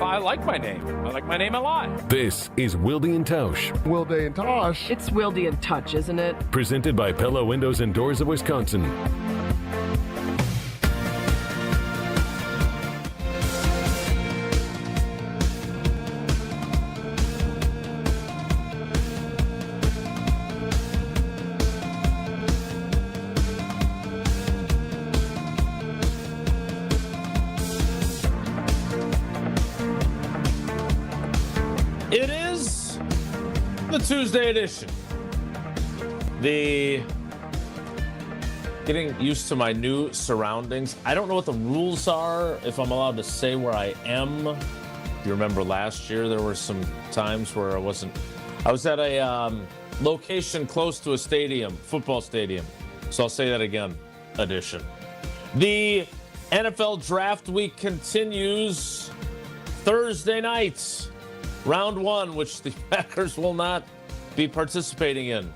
I like my name. I like my name a lot. This is Wilde and Tausch. Wilde and Tosh. It's Wilde and Touch, isn't it? Presented by Pella Windows and Doors of Wisconsin. It is the Tuesday edition. The getting used to my new surroundings. I don't know what the rules are, if I'm allowed to say where I am. If you remember last year, there were some times where I was at a location close to a stadium, football stadium. So I'll say that again, edition. The NFL Draft Week continues Thursday nights. Round one, which the Packers will not be participating in,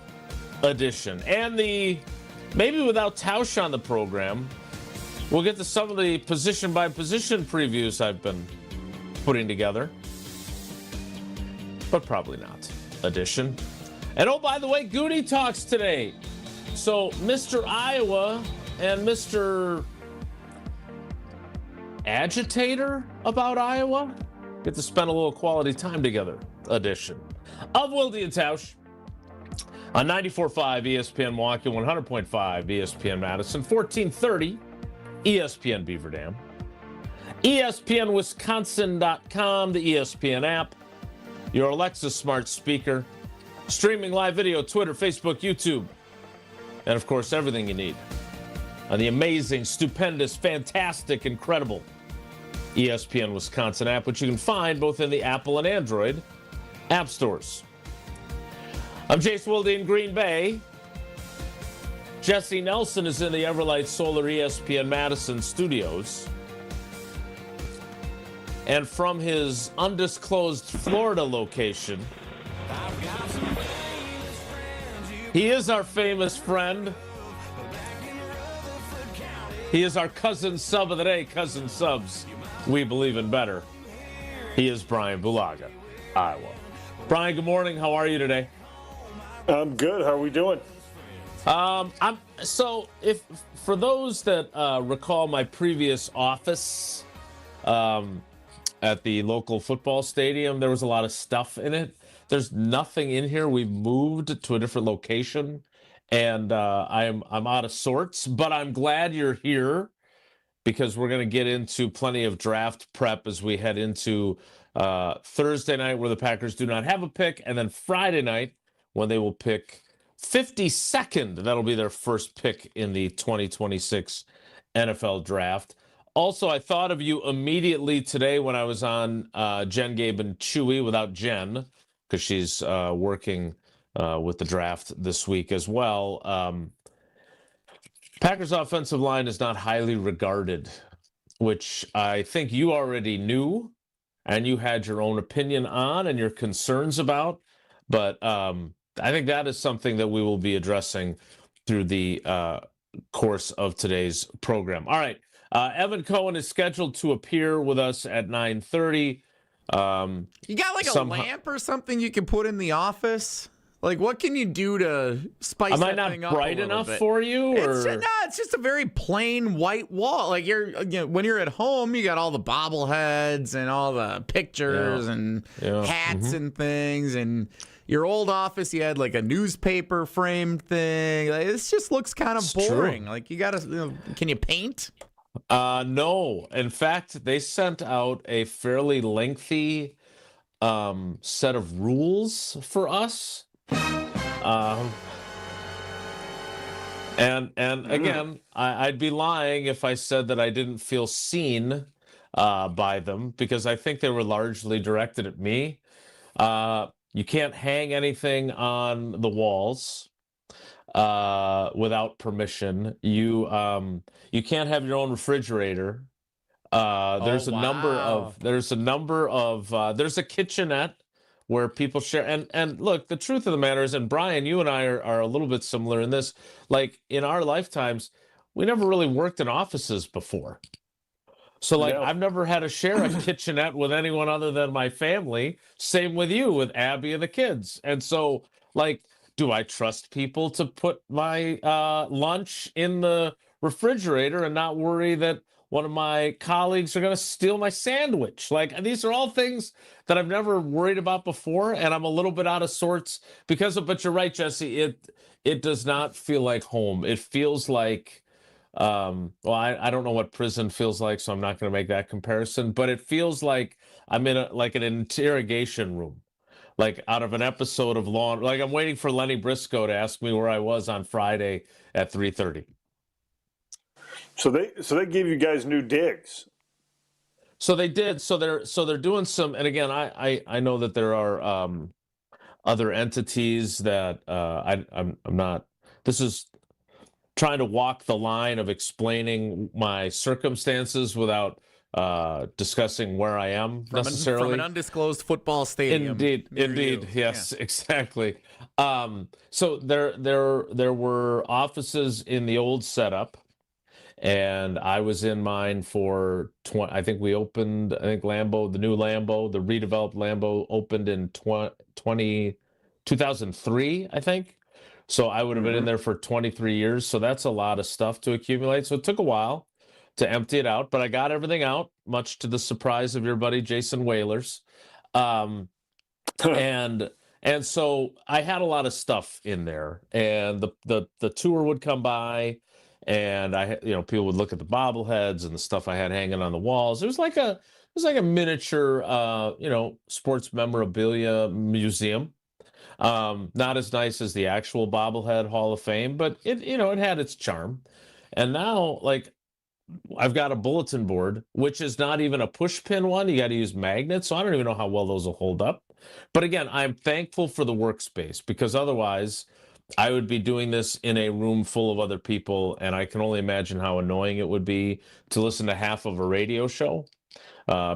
edition. And maybe without Tausch on the program, we'll get to some of the position-by-position previews I've been putting together. But probably not, edition. And oh, by the way, Gutey talks today. So Mr. Iowa and Mr. Agitator about Iowa get to spend a little quality time together, edition of Wilde and Tausch on 94.5 ESPN Milwaukee, 100.5 ESPN Madison, 1430 ESPN Beaver Dam, ESPNWisconsin.com, the ESPN app, your Alexa smart speaker, streaming live video, Twitter, Facebook, YouTube, and of course everything you need on the amazing, stupendous, fantastic, incredible ESPN Wisconsin app, which you can find both in the Apple and Android app stores. I'm Jace Wilde in Green Bay. Jesse Nelson is in the Everlight Solar ESPN Madison studios. And from his undisclosed Florida location, he is our famous friend. He is our cousin sub of the day, Cousin Subs. We believe in better. He is Bryan Bulaga, Iowa. Bryan, good morning. How are you today? I'm good. How are we doing? If for those that recall my previous office at the local football stadium, there was a lot of stuff in it. There's nothing in here. We've moved to a different location, and I'm out of sorts. But I'm glad you're here, because we're going to get into plenty of draft prep as we head into Thursday night, where the Packers do not have a pick, and then Friday night when they will pick 52nd. That'll be their first pick in the 2026 NFL Draft. Also, I thought of you immediately today when I was on Jen, Gabe, and Chewy without Jen, because she's working with the draft this week as well. Packers offensive line is not highly regarded, which I think you already knew and you had your own opinion on and your concerns about. But I think that is something that we will be addressing through the course of today's program. All right. Evan Cohen is scheduled to appear with us at 9:30. You got like a lamp or something you can put in the office? Like, what can you do to spice that thing up a little bit? Am I not bright enough for you? Or? It's just a very plain white wall. Like, when you're at home, you got all the bobbleheads and all the pictures and hats and things. And your old office, you had like a newspaper framed thing. Like, this just looks kind of boring. True. Like, you got to, can you paint? No. In fact, they sent out a fairly lengthy set of rules for us. And again, I'd be lying if I said that I didn't feel seen by them, because I think they were largely directed at me. You can't hang anything on the walls without permission. You can't have your own refrigerator. There's a number of there's a kitchenette where people share. And look, the truth of the matter is, and Bryan, you and I are a little bit similar in this, like in our lifetimes, we never really worked in offices before. So, like, Yeah. I've never had to share a kitchenette with anyone other than my family. Same with you, with Abby and the kids. And so, like, do I trust people to put my lunch in the refrigerator and not worry that one of my colleagues are going to steal my sandwich? Like, these are all things that I've never worried about before, and I'm a little bit out of sorts because of. But you're right, Jesse. It does not feel like home. It feels like. Well, I don't know what prison feels like, so I'm not going to make that comparison, but it feels like I'm in like an interrogation room, like out of an episode of Law. Like I'm waiting for Lenny Briscoe to ask me where I was on Friday at 3:30. So they gave you guys new digs. So they did. So they're doing some. And again, I know that there are other entities that I'm not. This is trying to walk the line of explaining my circumstances without discussing where I am necessarily. From an undisclosed football stadium. Indeed, yes, yeah. Exactly. So there were offices in the old setup, and I was in mine for 20. I think we opened. I think Lambeau, the new Lambeau, the redeveloped Lambeau, opened in 2003. I think. So I would have been in there for 23 years. So that's a lot of stuff to accumulate. So it took a while to empty it out, but I got everything out, much to the surprise of your buddy Jason Whalers. And so I had a lot of stuff in there, and the tour would come by, and people would look at the bobbleheads and the stuff I had hanging on the walls. It was like a miniature sports memorabilia museum. Not as nice as the actual bobblehead Hall of Fame, but it had its charm. And now, like, I've got a bulletin board, which is not even a push pin one. You got to use magnets. So I don't even know how well those will hold up. But again, I'm thankful for the workspace, because otherwise I would be doing this in a room full of other people. And I can only imagine how annoying it would be to listen to half of a radio show.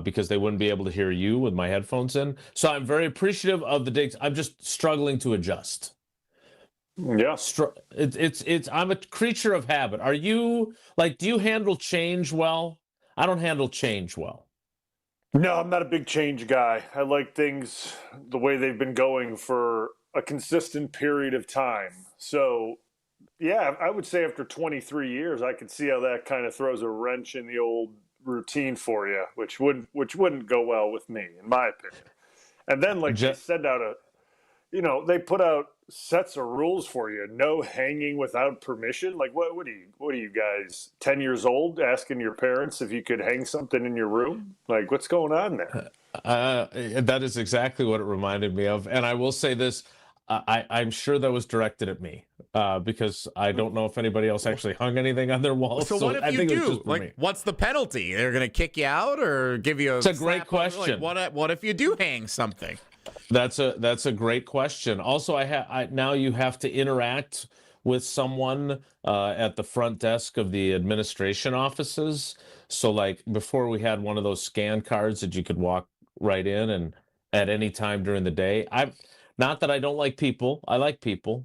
Because they wouldn't be able to hear you with my headphones in. So I'm very appreciative of the digs. I'm just struggling to adjust. Yeah. I'm a creature of habit. Are you, like, do you handle change well? I don't handle change well. No, I'm not a big change guy. I like things the way they've been going for a consistent period of time. So, yeah, I would say after 23 years, I could see how that kind of throws a wrench in the old routine for you, which wouldn't go well with me, in my opinion. And then, like, they send out they put out sets of rules for you. No hanging without permission. Like, what are you guys, 10 years old, asking your parents if you could hang something in your room? Like, what's going on there? That is exactly what it reminded me of. And I will say this, I'm sure that was directed at me, because I don't know if anybody else actually hung anything on their walls. So what if you do? Like, what's the penalty? They're going to kick you out or give you a It's a great question. Like, what if you do hang something? That's a great question. Also, now you have to interact with someone at the front desk of the administration offices. So, like, before we had one of those scan cards that you could walk right in and at any time during the day. Not that I don't like people. I like people.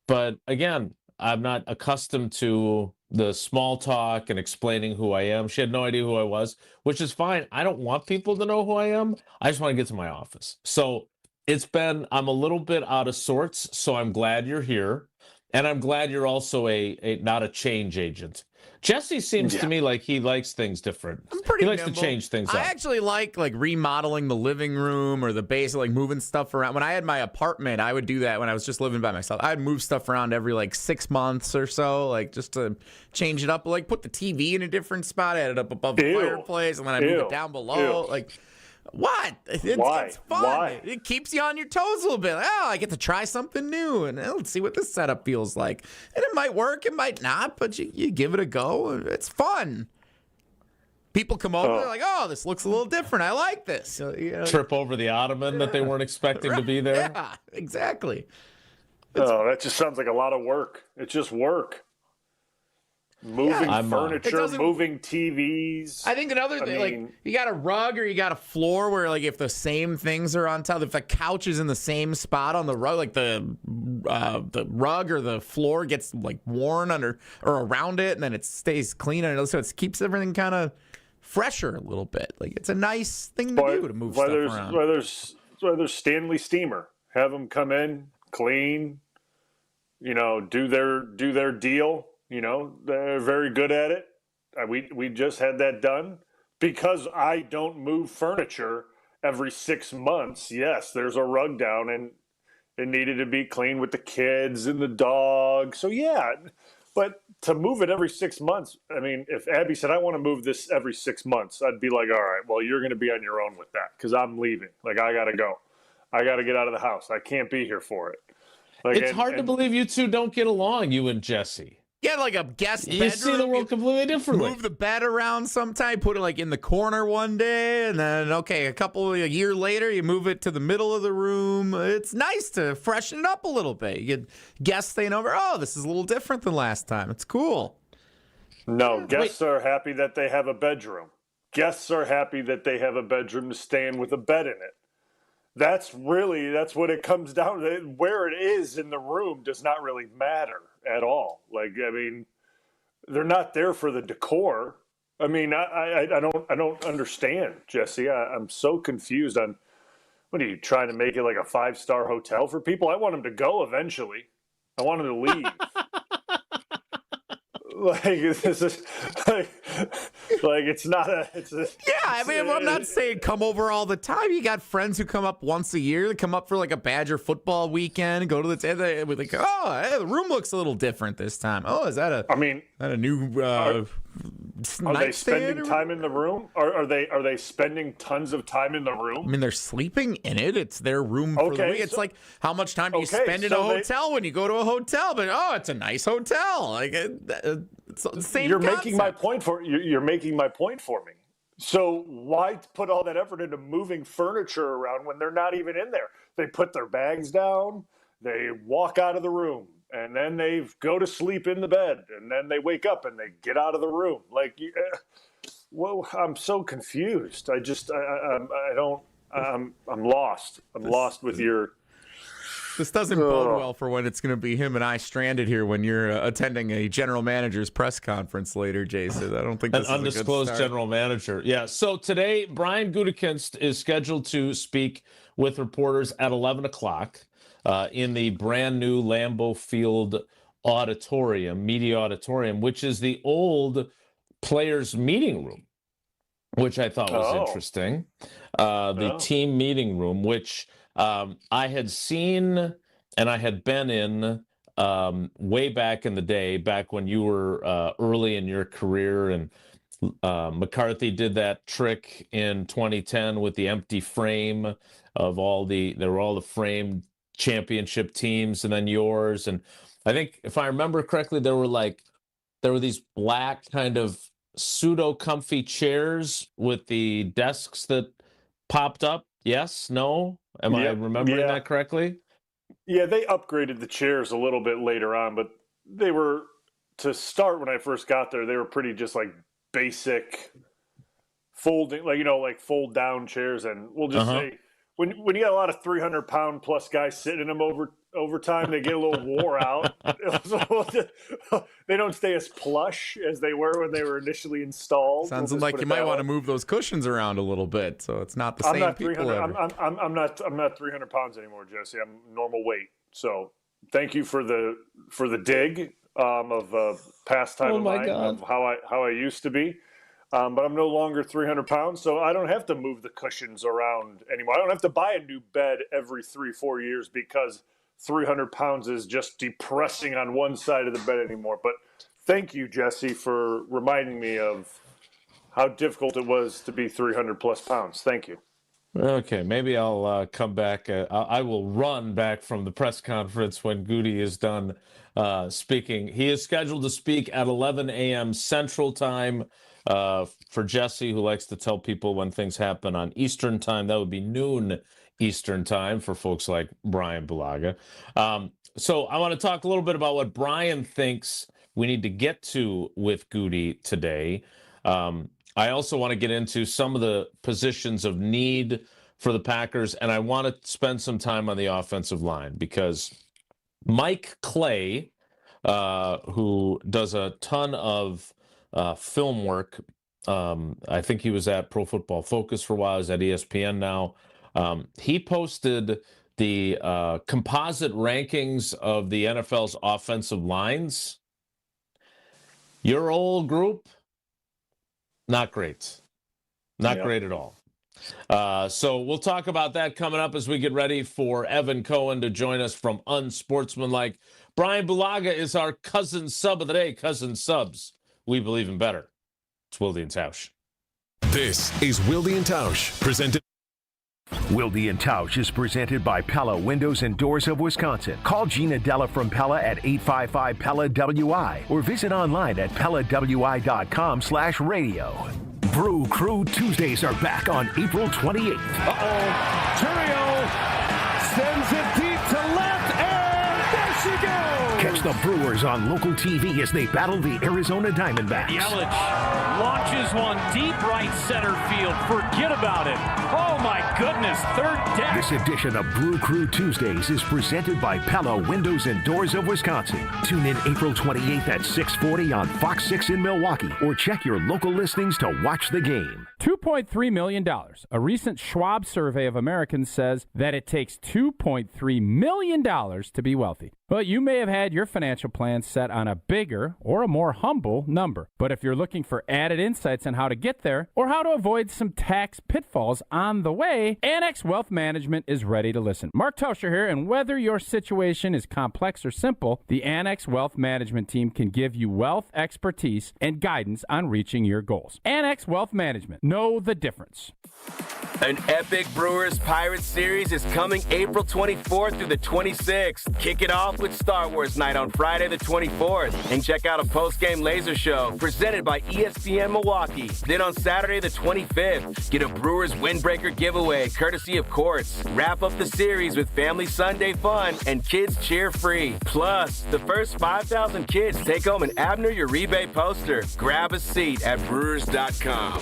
But again, I'm not accustomed to the small talk and explaining who I am. She had no idea who I was, which is fine. I don't want people to know who I am. I just want to get to my office. So I'm a little bit out of sorts. So I'm glad you're here. And I'm glad you're also not a change agent. Jesse seems to me like he likes things different. He likes to change things up. I actually like remodeling the living room or the base, like moving stuff around. When I had my apartment, I would do that when I was just living by myself. I'd move stuff around every 6 months or so, like just to change it up. Like put the TV in a different spot, add it up above the fireplace, and then I move it down below. Like, what? It's fun. Why? It keeps you on your toes a little bit. I get to try something new, and let's see what this setup feels like. And it might work, it might not, but you give it a go. It's fun. People come over, they're like, "Oh, this looks a little different. I like this." So, trip over the ottoman that they weren't expecting to be there. Yeah, exactly. That just sounds like a lot of work. It's just work. Moving furniture, moving TVs. I think another thing, you got a rug or you got a floor where, if the same things are on top, if the couch is in the same spot on the rug, like the rug or the floor gets worn under or around it, and then it stays clean, and so it keeps everything kind of fresher a little bit. Like it's a nice thing to do to move stuff around. Why there's Stanley Steamer. Have them come in, clean, do their deal. They're very good at it. We just had that done because I don't move furniture every 6 months. Yes, there's a rug down and it needed to be clean with the kids and the dog. So yeah, but to move it every 6 months, I mean, if Abby said, I want to move this every 6 months, I'd be like, all right, well, you're going to be on your own with that because I'm leaving. Like, I got to go. I got to get out of the house. I can't be here for it. Like, it's hard to believe you two don't get along, you and Jesse. Yeah, like a guest bedroom. You see the world completely differently. Move the bed around sometime, put it like in the corner one day, and then, a year later, you move it to the middle of the room. It's nice to freshen it up a little bit. You get guests staying over. Oh, this is a little different than last time. It's cool. No, guests are happy that they have a bedroom. Guests are happy that they have a bedroom to stay in with a bed in it. That's what it comes down to. Where it is in the room does not really matter at all. Like, I mean, they're not there for the decor. I mean, I don't understand, Jesse. I'm so confused on, what are you trying to make it like a 5-star hotel for people? I want them to go eventually. I want them to leave. Like, this is like it's not a. It's a. Yeah, I mean, I'm not saying come over all the time. You got friends who come up once a year. They come up for like a Badger football weekend. Go to the. We're like, oh, hey, the room looks a little different this time. Oh, is that a? I mean, that a new? Are they spending time in the room? Are they spending tons of time in the room? I mean, they're sleeping in it. It's their room for the week. It's like, how much time do you spend in a hotel when you go to a hotel? But it's a nice hotel. Like it's the same. You're concept. making my point for you're making my point for me. So why put all that effort into moving furniture around when they're not even in there? They put their bags down. They walk out of the room. And then they go to sleep in the bed, and then they wake up and they get out of the room. Like, well, I'm so confused. I'm lost. I'm lost with your. This doesn't bode well for when it's going to be him and I stranded here when you're attending a general manager's press conference later, Jason. I don't think this is an undisclosed general manager. Yeah. So today, Brian Gutekunst is scheduled to speak with reporters at 11 o'clock. In the brand new Lambeau Field auditorium, media auditorium, which is the old players' meeting room, which I thought was interesting. The team meeting room, which I had seen and I had been in way back in the day, back when you were early in your career. And McCarthy did that trick in 2010 with the empty frame of all the framed championship teams, and then yours. And I think, if I remember correctly, there were these black kind of pseudo comfy chairs with the desks that popped up. Yes, no, am I remembering that correctly? Yeah, they upgraded the chairs a little bit later on, but they were, to start, when I first got there, they were pretty just like basic folding, like fold down chairs. And we'll just say, when you got a lot of 300-pound plus guys sitting in them over time, they get a little wore out. They don't stay as plush as they were when they were initially installed. Sounds like you might want to move those cushions around a little bit, so it's not the same. I'm not 300 pounds anymore, Jesse. I'm normal weight. So thank you for the dig of pastime of mine of how I used to be. But I'm no longer 300 pounds, so I don't have to move the cushions around anymore. I don't have to buy a new bed every 3-4 years because 300 pounds is just depressing on one side of the bed anymore. But thank you, Jesse, for reminding me of how difficult it was to be 300 plus pounds. Thank you. Okay, maybe I'll come back. I will run back from the press conference when Gutey is done speaking. He is scheduled to speak at 11 a.m. Central Time. For Jesse, who likes to tell people when things happen on Eastern Time, that would be noon Eastern Time for folks like Bryan Bulaga. So I want to talk a little bit about what Brian thinks we need to get to with Gutey today. I also want to get into some of the positions of need for the Packers, and I want to spend some time on the offensive line because Mike Clay, who does a ton of film work I think he was at Pro Football Focus for a while. He's at ESPN now. He posted the composite rankings of the NFL's offensive lines. Your old group, not great. Not great at all. So we'll talk about that coming up as we get ready for Evan Cohen to join us from Unsportsmanlike. Bryan Bulaga is our cousin sub of the day. Cousin subs, we believe in better. It's Wilde and Tausch. This is Wilde and Tausch, presented. Wilde and Tausch is presented by Pella Windows and Doors of Wisconsin. Call Gina Della from Pella at 855-PELLA-WI or visit online at PellaWI.com/radio. Brew Crew Tuesdays are back on April 28th. Turio sends it deep to left, and there she goes. Catch the Brewers on local TV as they battle the Arizona Diamondbacks. Yelich launches one deep right center field. Forget about it. Oh, my goodness. Third deck. This edition of Brew Crew Tuesdays is presented by Pella Windows and Doors of Wisconsin. Tune in April 28th at 6:40 on Fox 6 in Milwaukee or check your local listings to watch the game. $2.3 million. A recent Schwab survey of Americans says that it takes $2.3 million to be wealthy. Well, you may have had your financial plan set on a bigger or a more humble number. But if you're looking for added insights on how to get there or how to avoid some tax pitfalls on the way, Annex Wealth Management is ready to listen. Mark Tauscher here, and whether your situation is complex or simple, the Annex Wealth Management team can give you wealth expertise and guidance on reaching your goals. Annex Wealth Management. Know the difference. An epic Brewers Pirates series is coming April 24th through the 26th. Kick it off with Star Wars Night on Friday the 24th. And check out a post-game laser show presented by ESPN Milwaukee. Then on Saturday the 25th, get a Brewers Windbreaker giveaway courtesy of Courts. Wrap up the series with Family Sunday fun and kids cheer free. Plus, the first 5,000 kids take home an Abner Uribe poster. Grab a seat at Brewers.com.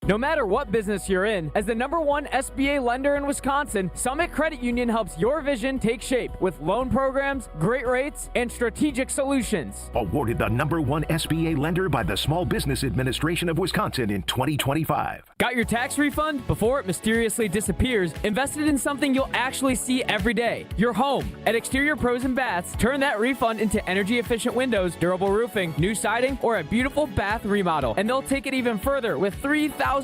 No matter what business you're in, as the #1 SBA lender in Wisconsin, Summit Credit Union helps your vision take shape with loan programs, great rates, and strategic solutions. Awarded the #1 SBA lender by the Small Business Administration of Wisconsin in 2025. Got your tax refund? Before it mysteriously disappears, invested in something you'll actually see every day. Your home. At Exterior Pros and Baths, turn that refund into energy-efficient windows, durable roofing, new siding, or a beautiful bath remodel. And they'll take it even further with $3,000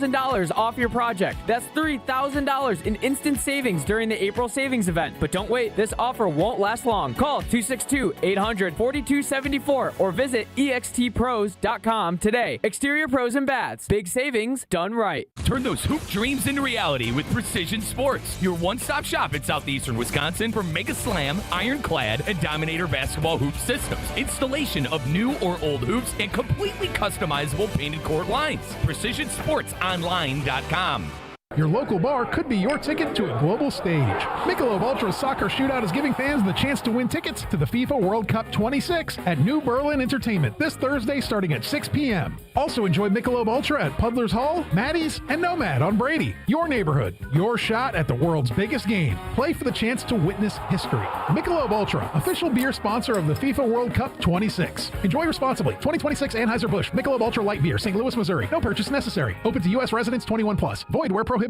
off your project. That's $3,000 in instant savings during the April savings event. But don't wait, this offer won't last long. Call 262-800-4274 or visit extpros.com today. Exterior Pros and Baths. Big savings done right. Turn those hoop dreams into reality with Precision Sports, your one-stop shop in southeastern Wisconsin for Mega Slam, Ironclad, and Dominator basketball hoop systems, installation of new or old hoops, and completely customizable painted court lines. PrecisionSportsOnline.com. Your local bar could be your ticket to a global stage. Michelob Ultra Soccer Shootout is giving fans the chance to win tickets to the FIFA World Cup 26 at New Berlin Entertainment this Thursday starting at 6 p.m. Also enjoy Michelob Ultra at Puddler's Hall, Maddie's, and Nomad on Brady. Your neighborhood, your shot at the world's biggest game. Play for the chance to witness history. Michelob Ultra, official beer sponsor of the FIFA World Cup 26. Enjoy responsibly. 2026 Anheuser-Busch Michelob Ultra Light Beer, St. Louis, Missouri. No purchase necessary. Open to U.S. residents 21+. Void where prohibited.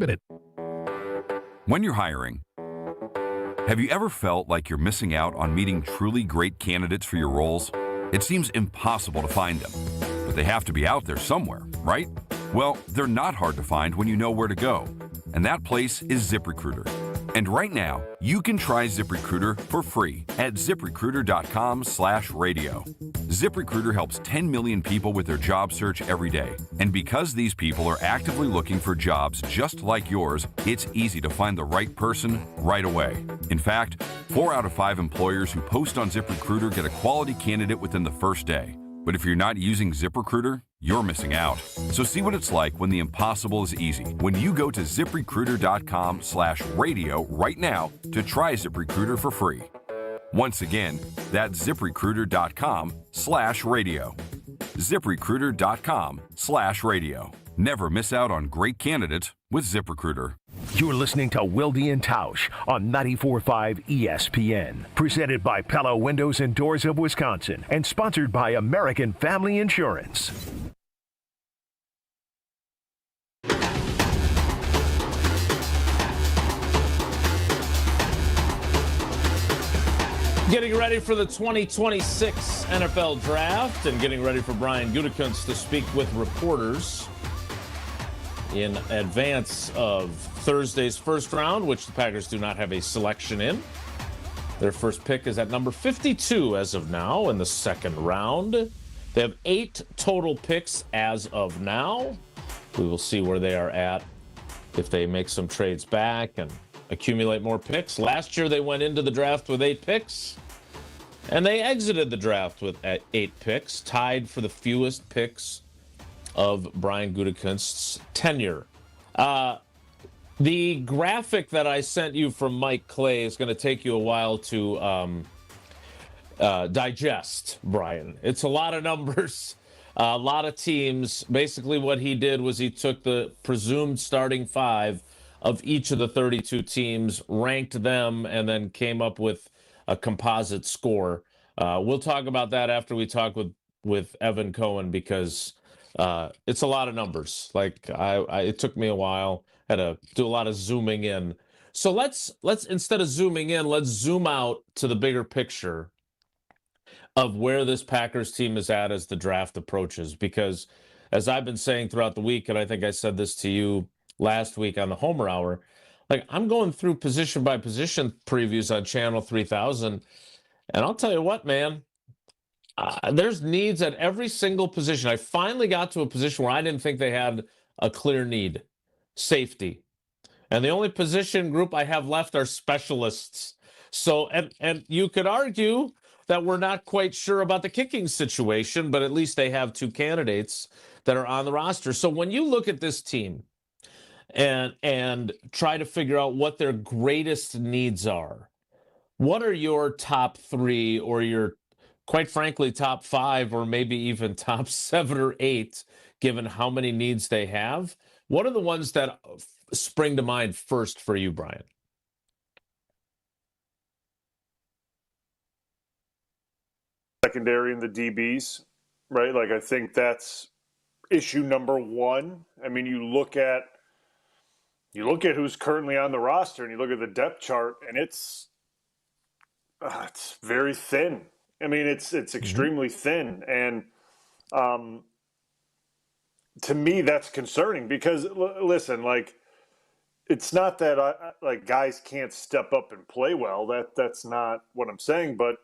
When you're hiring, have you ever felt like you're missing out on meeting truly great candidates for your roles? It seems impossible to find them, but they have to be out there somewhere, right? Well, they're not hard to find when you know where to go, and that place is ZipRecruiter. And right now, you can try ZipRecruiter for free at ZipRecruiter.com/radio. ZipRecruiter helps 10 million people with their job search every day. And because these people are actively looking for jobs just like yours, it's easy to find the right person right away. In fact, 4 out of 5 employers who post on ZipRecruiter get a quality candidate within the first day. But if you're not using ZipRecruiter, you're missing out. So see what it's like when the impossible is easy. When you go to ZipRecruiter.com/radio right now to try ZipRecruiter for free. Once again, that's ZipRecruiter.com/radio. ZipRecruiter.com/radio. Never miss out on great candidates with ZipRecruiter. You're listening to Wilde and Tausch on 94.5 ESPN. Presented by Pella Windows and Doors of Wisconsin and sponsored by American Family Insurance. Getting ready for the 2026 NFL Draft and getting ready for Brian Gutekunst to speak with reporters in advance of Thursday's first round, which the Packers do not have a selection in. Their first pick is at number 52 as of now in the second round. They have 8 total picks as of now. We will see where they are at if they make some trades back and accumulate more picks. Last year they went into the draft with 8 picks, and they exited the draft with 8 picks, tied for the fewest picks of Brian Gutekunst's tenure. The graphic that I sent you from Mike Clay is going to take you a while to digest, Brian. It's a lot of numbers, a lot of teams. Basically what he did was he took the presumed starting 5 of each of the 32 teams, ranked them, and then came up with a composite score. We'll talk about that after we talk with Evan Cohen, because it's a lot of numbers. Like it took me a while. Had to do a lot of zooming in. So let's instead of zooming in, let's zoom out to the bigger picture of where this Packers team is at as the draft approaches. Because as I've been saying throughout the week, and I think I said this to you last week on the Homer Hour, like I'm going through position by position previews on Channel 3000, and I'll tell you what, man, there's needs at every single position. I finally got to a position where I didn't think they had a clear need: safety. And the only position group I have left are specialists. So, and you could argue that we're not quite sure about the kicking situation, but at least they have 2 candidates that are on the roster. So when you look at this team and try to figure out what their greatest needs are, what are your top 3 or your, quite frankly, top 5 or maybe even top 7 or 8, given how many needs they have? What are the ones that spring to mind first for you, Brian? Secondary and the DBs, right? Like, I think that's issue number 1. I mean, you look at who's currently on the roster and you look at the depth chart, and it's very thin. I mean, it's extremely thin. And to me, that's concerning because, listen, like, it's not that like guys can't step up and play well. That's not what I'm saying. But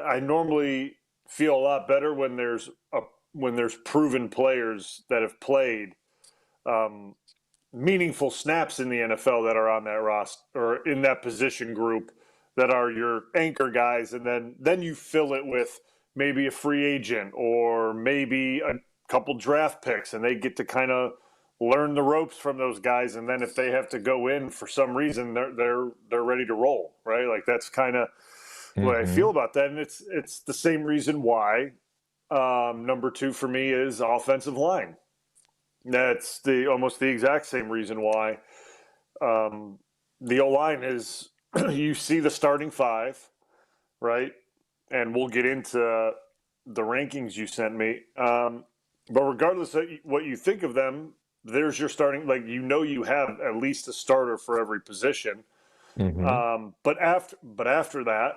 I normally feel a lot better when there's proven players that have played meaningful snaps in the NFL that are on that roster or in that position group that are your anchor guys, and then you fill it with maybe a free agent or maybe a couple draft picks, and they get to kind of learn the ropes from those guys, and then if they have to go in for some reason, they're ready to roll, right? Like, that's kind of the way I feel about that, and it's the same reason why number 2 for me is offensive line. That's almost the exact same reason why the O-line is. You see the starting 5, right? And we'll get into the rankings you sent me. But regardless of what you think of them, there's your starting. Like, you have at least a starter for every position. But after that,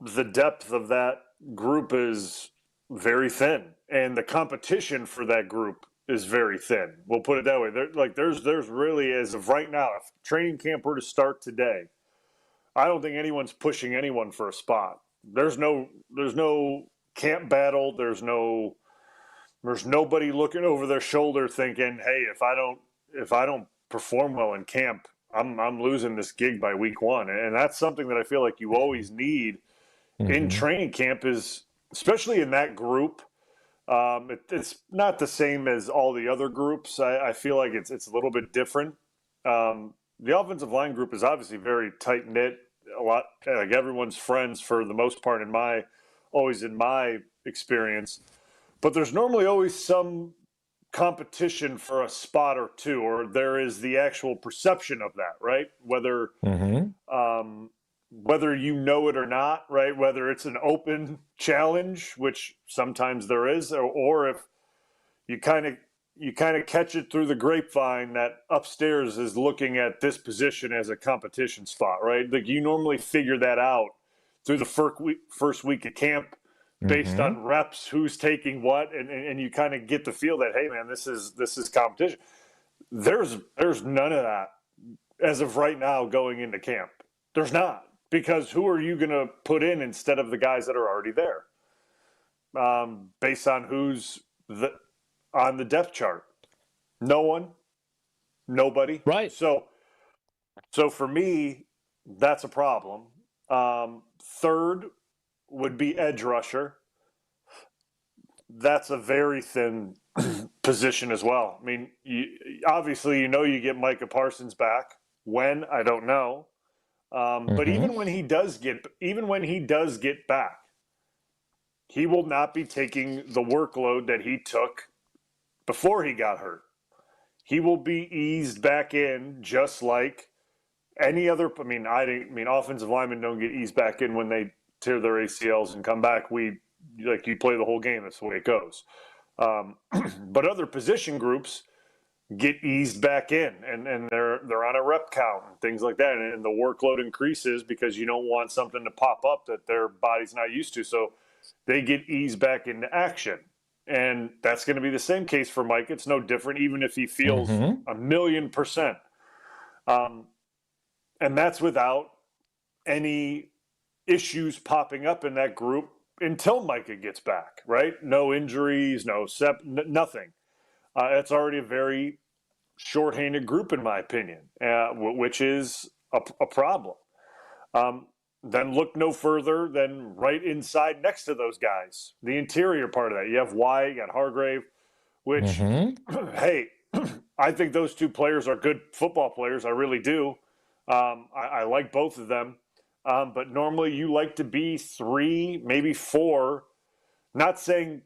the depth of that group is very thin, and the competition for that group is very thin. We'll put it that way. There's really, as of right now, if training camp were to start today, I don't think anyone's pushing anyone for a spot. There's no camp battle. There's nobody looking over their shoulder thinking, hey, if I don't perform well in camp, I'm losing this gig by week 1. And that's something that I feel like you always need in training camp, is especially in that group. It's not the same as all the other groups. I feel like it's a little bit different. The offensive line group is obviously very tight knit. A lot, like, everyone's friends for the most part in my experience. But there's normally always some competition for a spot or 2, or there is the actual perception of that, right? Whether you know it or not, right? Whether it's an open challenge, which sometimes there is, or if you kind of catch it through the grapevine that upstairs is looking at this position as a competition spot, right? Like, you normally figure that out through the first week of camp based on reps, who's taking what, and you kind of get the feel that, hey man, this is competition. There's none of that as of right now going into camp. There's not, because who are you going to put in instead of the guys that are already there? Based on who's on the depth chart. No one, nobody. Right. So for me, that's a problem. Third would be edge rusher. That's a very thin position as well. I mean, obviously, you get Micah Parsons back. When, I don't know. But even when he does get back, he will not be taking the workload that he took before he got hurt. He will be eased back in just like any other. I mean, offensive linemen don't get eased back in when they tear their ACLs and come back. You play the whole game. That's the way it goes. But other position groups get eased back in, and they're on a rep count and things like that, and the workload increases because you don't want something to pop up that their body's not used to. So they get eased back into action. And that's going to be the same case for Mike. It's no different, even if he feels 1,000,000%. And that's without any issues popping up in that group until Micah gets back, right? No injuries, nothing. It's already a very shorthanded group, in my opinion, which is a problem. Then look no further than right inside next to those guys, the interior part of that. You have Wyatt, you got Hargrave, which, hey, I think those two players are good football players. I really do. I like both of them. But normally you like to be 3, maybe 4. Not saying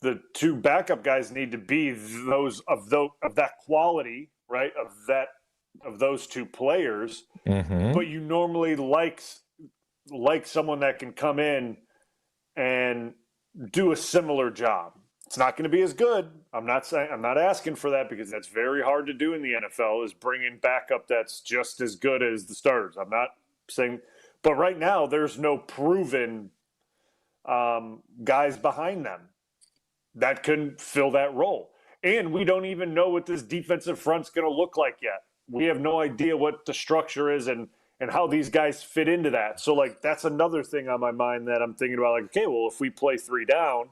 the 2 backup guys need to be those of that quality, right? Of those 2 players. But you normally like someone that can come in and do a similar job. It's not going to be as good. I'm not asking for that, because that's very hard to do in the NFL, is bring in backup that's just as good as the starters. I'm not saying, but right now there's no proven guys behind them that can fill that role. And we don't even know what this defensive front's going to look like yet. We have no idea what the structure is and how these guys fit into that. So, that's another thing on my mind that I'm thinking about. Okay, well, if we play 3 down,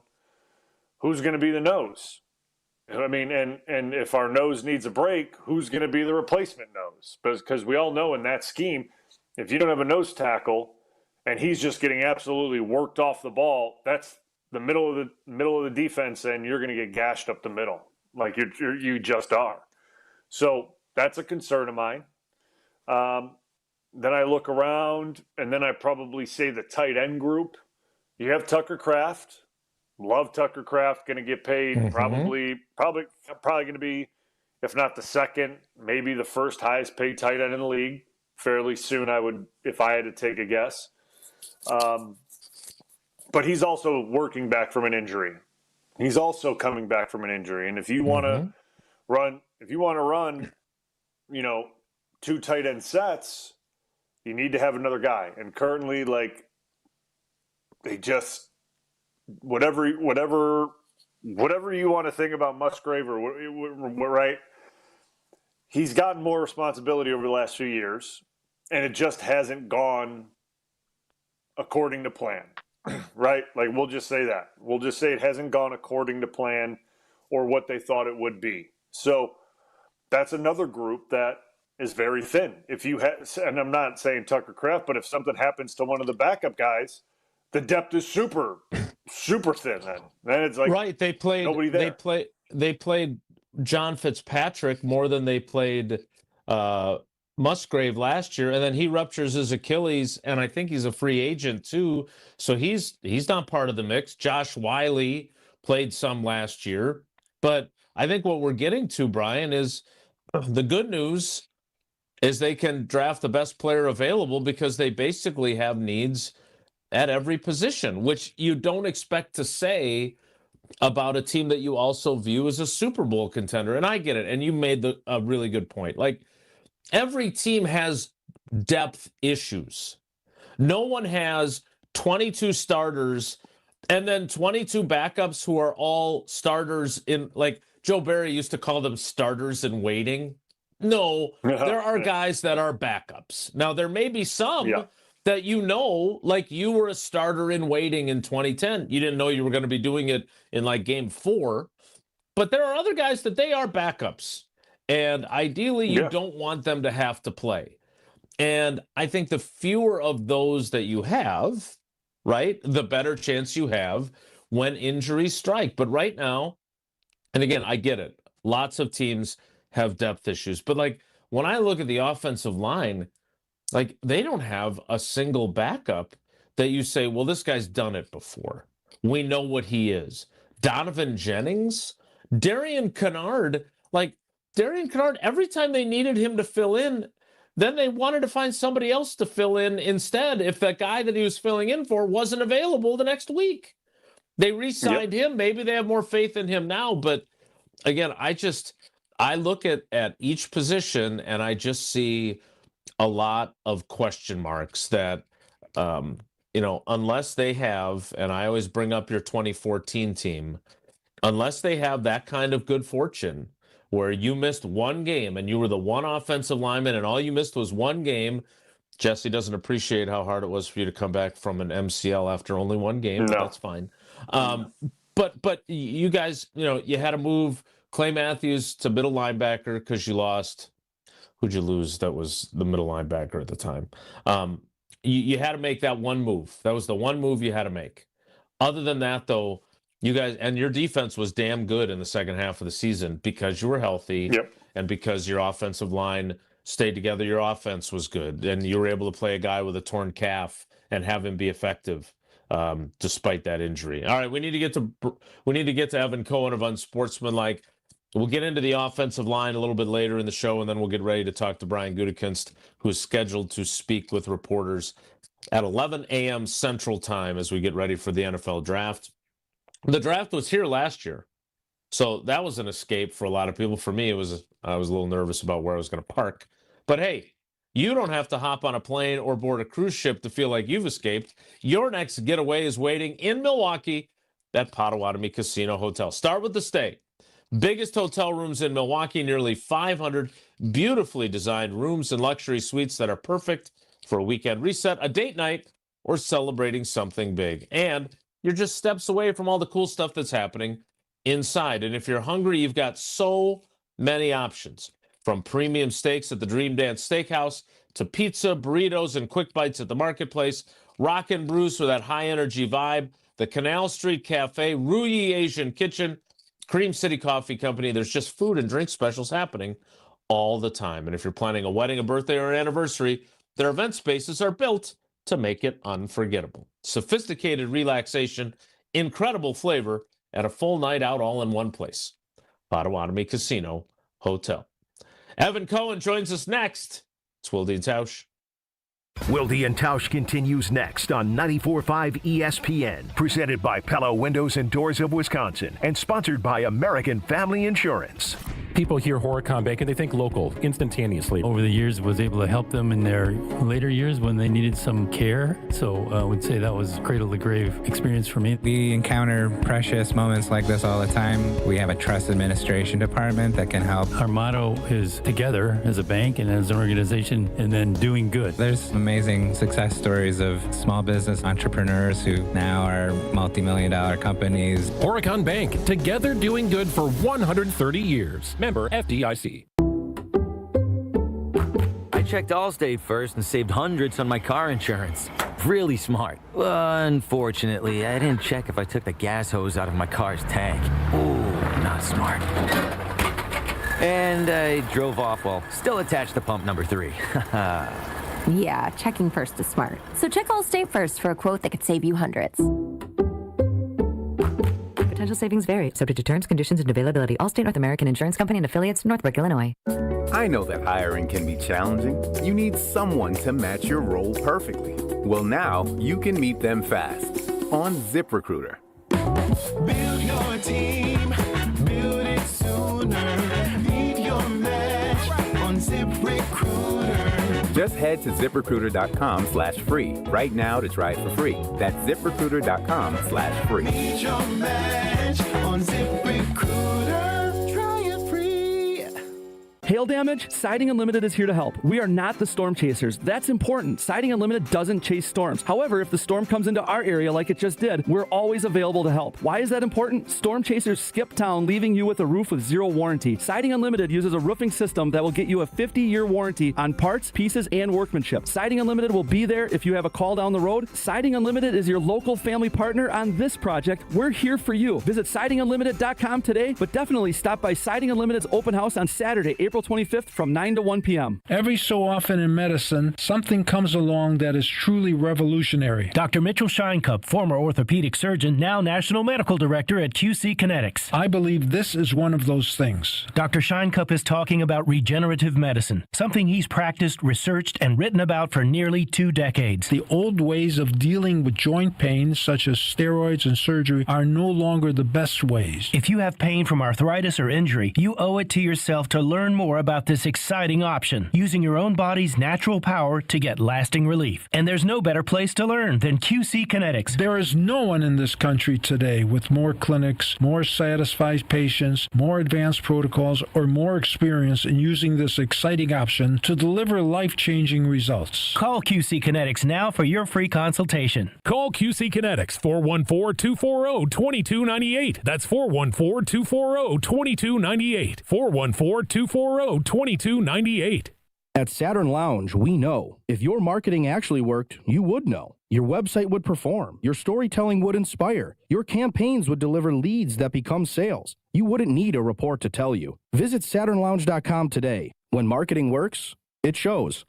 who's going to be the nose? I mean, and if our nose needs a break, who's going to be the replacement nose? Because we all know in that scheme, if you don't have a nose tackle and he's just getting absolutely worked off the ball, that's the middle of the defense, and you're going to get gashed up the middle, like you just are. So that's a concern of mine. Then I look around, and then I probably say the tight end group. You have Tucker Kraft. Love Tucker Kraft. Going to get paid probably going to be, if not the second, maybe the first highest paid tight end in the league fairly soon. I would, if I had to take a guess. But he's also working back from an injury. He's also coming back from an injury, and if you want to run, 2 tight end sets, you need to have another guy. And currently, they just whatever you want to think about Musgrave or right, he's gotten more responsibility over the last few years, and it just hasn't gone according to plan. Right? We'll just say that. We'll just say it hasn't gone according to plan or what they thought it would be. So that's another group that is very thin. If you and I'm not saying Tucker Kraft, but if something happens to one of the backup guys, the depth is super thin. Then it's right. They played nobody there. They played John Fitzpatrick more than they played Musgrave last year, and then he ruptures his Achilles, and I think he's a free agent too, so he's not part of the mix. Josh Wiley played some last year, but I think what we're getting to, Brian, is the good news is they can draft the best player available, because they basically have needs at every position, which you don't expect to say about a team that you also view as a Super Bowl contender. And I get it, and you made a really good point. Every team has depth issues. No one has 22 starters and then 22 backups who are all starters in, like Joe Barry used to call them starters in waiting. No, there are guys that are backups. Now, there may be some that like you were a starter in waiting in 2010. You didn't know you were going to be doing it in like game 4. But there are other guys that they are backups. And ideally, you don't want them to have to play. And I think the fewer of those that you have, right, the better chance you have when injuries strike. But right now, and again, I get it. Lots of teams have depth issues. But like when I look at the offensive line, like they don't have a single backup that you say, well, this guy's done it before. We know what he is. Donovan Jennings, Darian Kennard, every time they needed him to fill in, then they wanted to find somebody else to fill in instead if that guy that he was filling in for wasn't available the next week. They re-signed him. Maybe they have more faith in him now. But again, I look at each position and I just see a lot of question marks that, unless they have, and I always bring up your 2014 team, unless they have that kind of good fortune where you missed one game and you were the one offensive lineman and all you missed was one game. Jesse doesn't appreciate how hard it was for you to come back from an MCL after only one game. No. That's fine. But you guys, you had to move Clay Matthews to middle linebacker because you lost. Who'd you lose? That was the middle linebacker at the time. You had to make that one move. That was the one move you had to make. Other than that, though, you guys, and your defense was damn good in the second half of the season because you were healthy and because your offensive line stayed together. Your offense was good, and you were able to play a guy with a torn calf and have him be effective despite that injury. All right, we need to get to Evan Cohen of Unsportsmanlike. We'll get into the offensive line a little bit later in the show, and then we'll get ready to talk to Brian Gutekunst, who is scheduled to speak with reporters at 11 a.m. Central Time as we get ready for the NFL Draft. The draft was here last year, so that was an escape for a lot of people. For me, I was a little nervous about where I was going to park. But hey, you don't have to hop on a plane or board a cruise ship to feel like you've escaped. Your next getaway is waiting in Milwaukee at Potawatomi Casino Hotel. Start with the stay. Biggest hotel rooms in Milwaukee, nearly 500 beautifully designed rooms and luxury suites that are perfect for a weekend reset, a date night, or celebrating something big. And you're just steps away from all the cool stuff that's happening inside. And if you're hungry, you've got so many options. From premium steaks at the Dream Dance Steakhouse to pizza, burritos, and quick bites at the Marketplace, Rock and Brews for that high-energy vibe, the Canal Street Cafe, Ruyi Asian Kitchen, Cream City Coffee Company. There's just food and drink specials happening all the time. And if you're planning a wedding, a birthday, or an anniversary, their event spaces are built to make it unforgettable. Sophisticated relaxation, incredible flavor, and a full night out all in one place. Potawatomi Casino Hotel. Evan Cohen joins us next. It's Wilde and Tausch. Wilde and Tausch continues next on 94.5 ESPN, presented by Pella Windows and Doors of Wisconsin, and sponsored by American Family Insurance. People hear Horicon Bank and they think local instantaneously. Over the years, was able to help them in their later years when they needed some care. So I would say that was cradle to grave experience for me. We encounter precious moments like this all the time. We have a trust administration department that can help. Our motto is together as a bank and as an organization, and then doing good. There's amazing success stories of small business entrepreneurs who now are multi-million-dollar companies. Horicon Bank, together doing good for 130 years. Member FDIC. I checked Allstate first and saved hundreds on my car insurance. Really smart. Unfortunately, I didn't check if I took the gas hose out of my car's tank. Ooh, not smart. And I drove off while still attached to pump number 3. Yeah, checking first is smart. So check Allstate first for a quote that could save you hundreds. Potential savings vary, subject to terms, conditions, and availability. Allstate North American Insurance Company and affiliates, Northbrook, Illinois. I know that hiring can be challenging. You need someone to match your role perfectly. Well, now you can meet them fast on ZipRecruiter. Build your team, build it sooner. Meet your match on ZipRecruiter. Just head to ZipRecruiter.com/free right now to try it for free. That's ZipRecruiter.com/free. Meet your match on ZipRecruiter. Try it free. Hail damage? Siding Unlimited is here to help. We are not the storm chasers. That's important. Siding Unlimited doesn't chase storms. However, if the storm comes into our area like it just did, we're always available to help. Why is that important? Storm chasers skip town, leaving you with a roof with zero warranty. Siding Unlimited uses a roofing system that will get you a 50-year warranty on parts, pieces, and workmanship. Siding Unlimited will be there if you have a call down the road. Siding Unlimited is your local family partner on this project. We're here for you. Visit sidingunlimited.com today, but definitely stop by Siding Unlimited's open house on Saturday, April 25th from 9 to 1 p.m. Every so often in medicine, something comes along that is truly revolutionary. Dr. Mitchell Shinecup, former orthopedic surgeon, now National Medical Director at QC Kinetics. I believe this is one of those things. Dr. Shinecup is talking about regenerative medicine, something he's practiced, researched, and written about for nearly 2 decades. The old ways of dealing with joint pain, such as steroids and surgery, are no longer the best ways. If you have pain from arthritis or injury, you owe it to yourself to learn more about this exciting option, using your own body's natural power to get lasting relief. And there's no better place to learn than QC Kinetics. There is no one in this country today with more clinics, more satisfied patients, more advanced protocols, or more experience in using this exciting option to deliver life-changing results. Call QC Kinetics now for your free consultation. Call QC Kinetics 414-240-2298. That's 414-240-2298. 414-240-2298. At Saturn Lounge, we know. If your marketing actually worked, you would know. Your website would perform. Your storytelling would inspire. Your campaigns would deliver leads that become sales. You wouldn't need a report to tell you. Visit SaturnLounge.com today. When marketing works, it shows.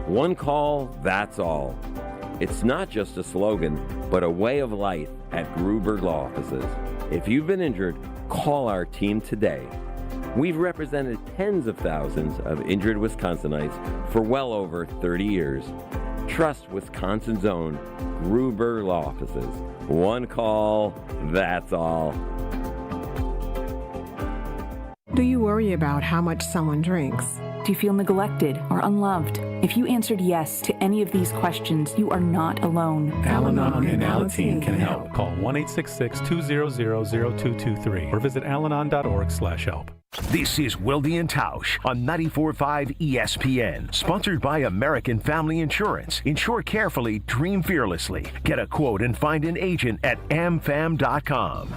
One call, that's all. It's not just a slogan, but a way of life at Gruber Law Offices. If you've been injured, call our team today. We've represented tens of thousands of injured Wisconsinites for well over 30 years. Trust Wisconsin's own Gruber Law Offices. One call, that's all. Do you worry about how much someone drinks? Do you feel neglected or unloved? If you answered yes to any of these questions, you are not alone. Al-Anon and Alateen can help. Call 1-866-200-0223 or visit alanon.org/help. This is Wilde and Tausch on 94.5 ESPN. Sponsored by American Family Insurance. Insure carefully, dream fearlessly. Get a quote and find an agent at amfam.com.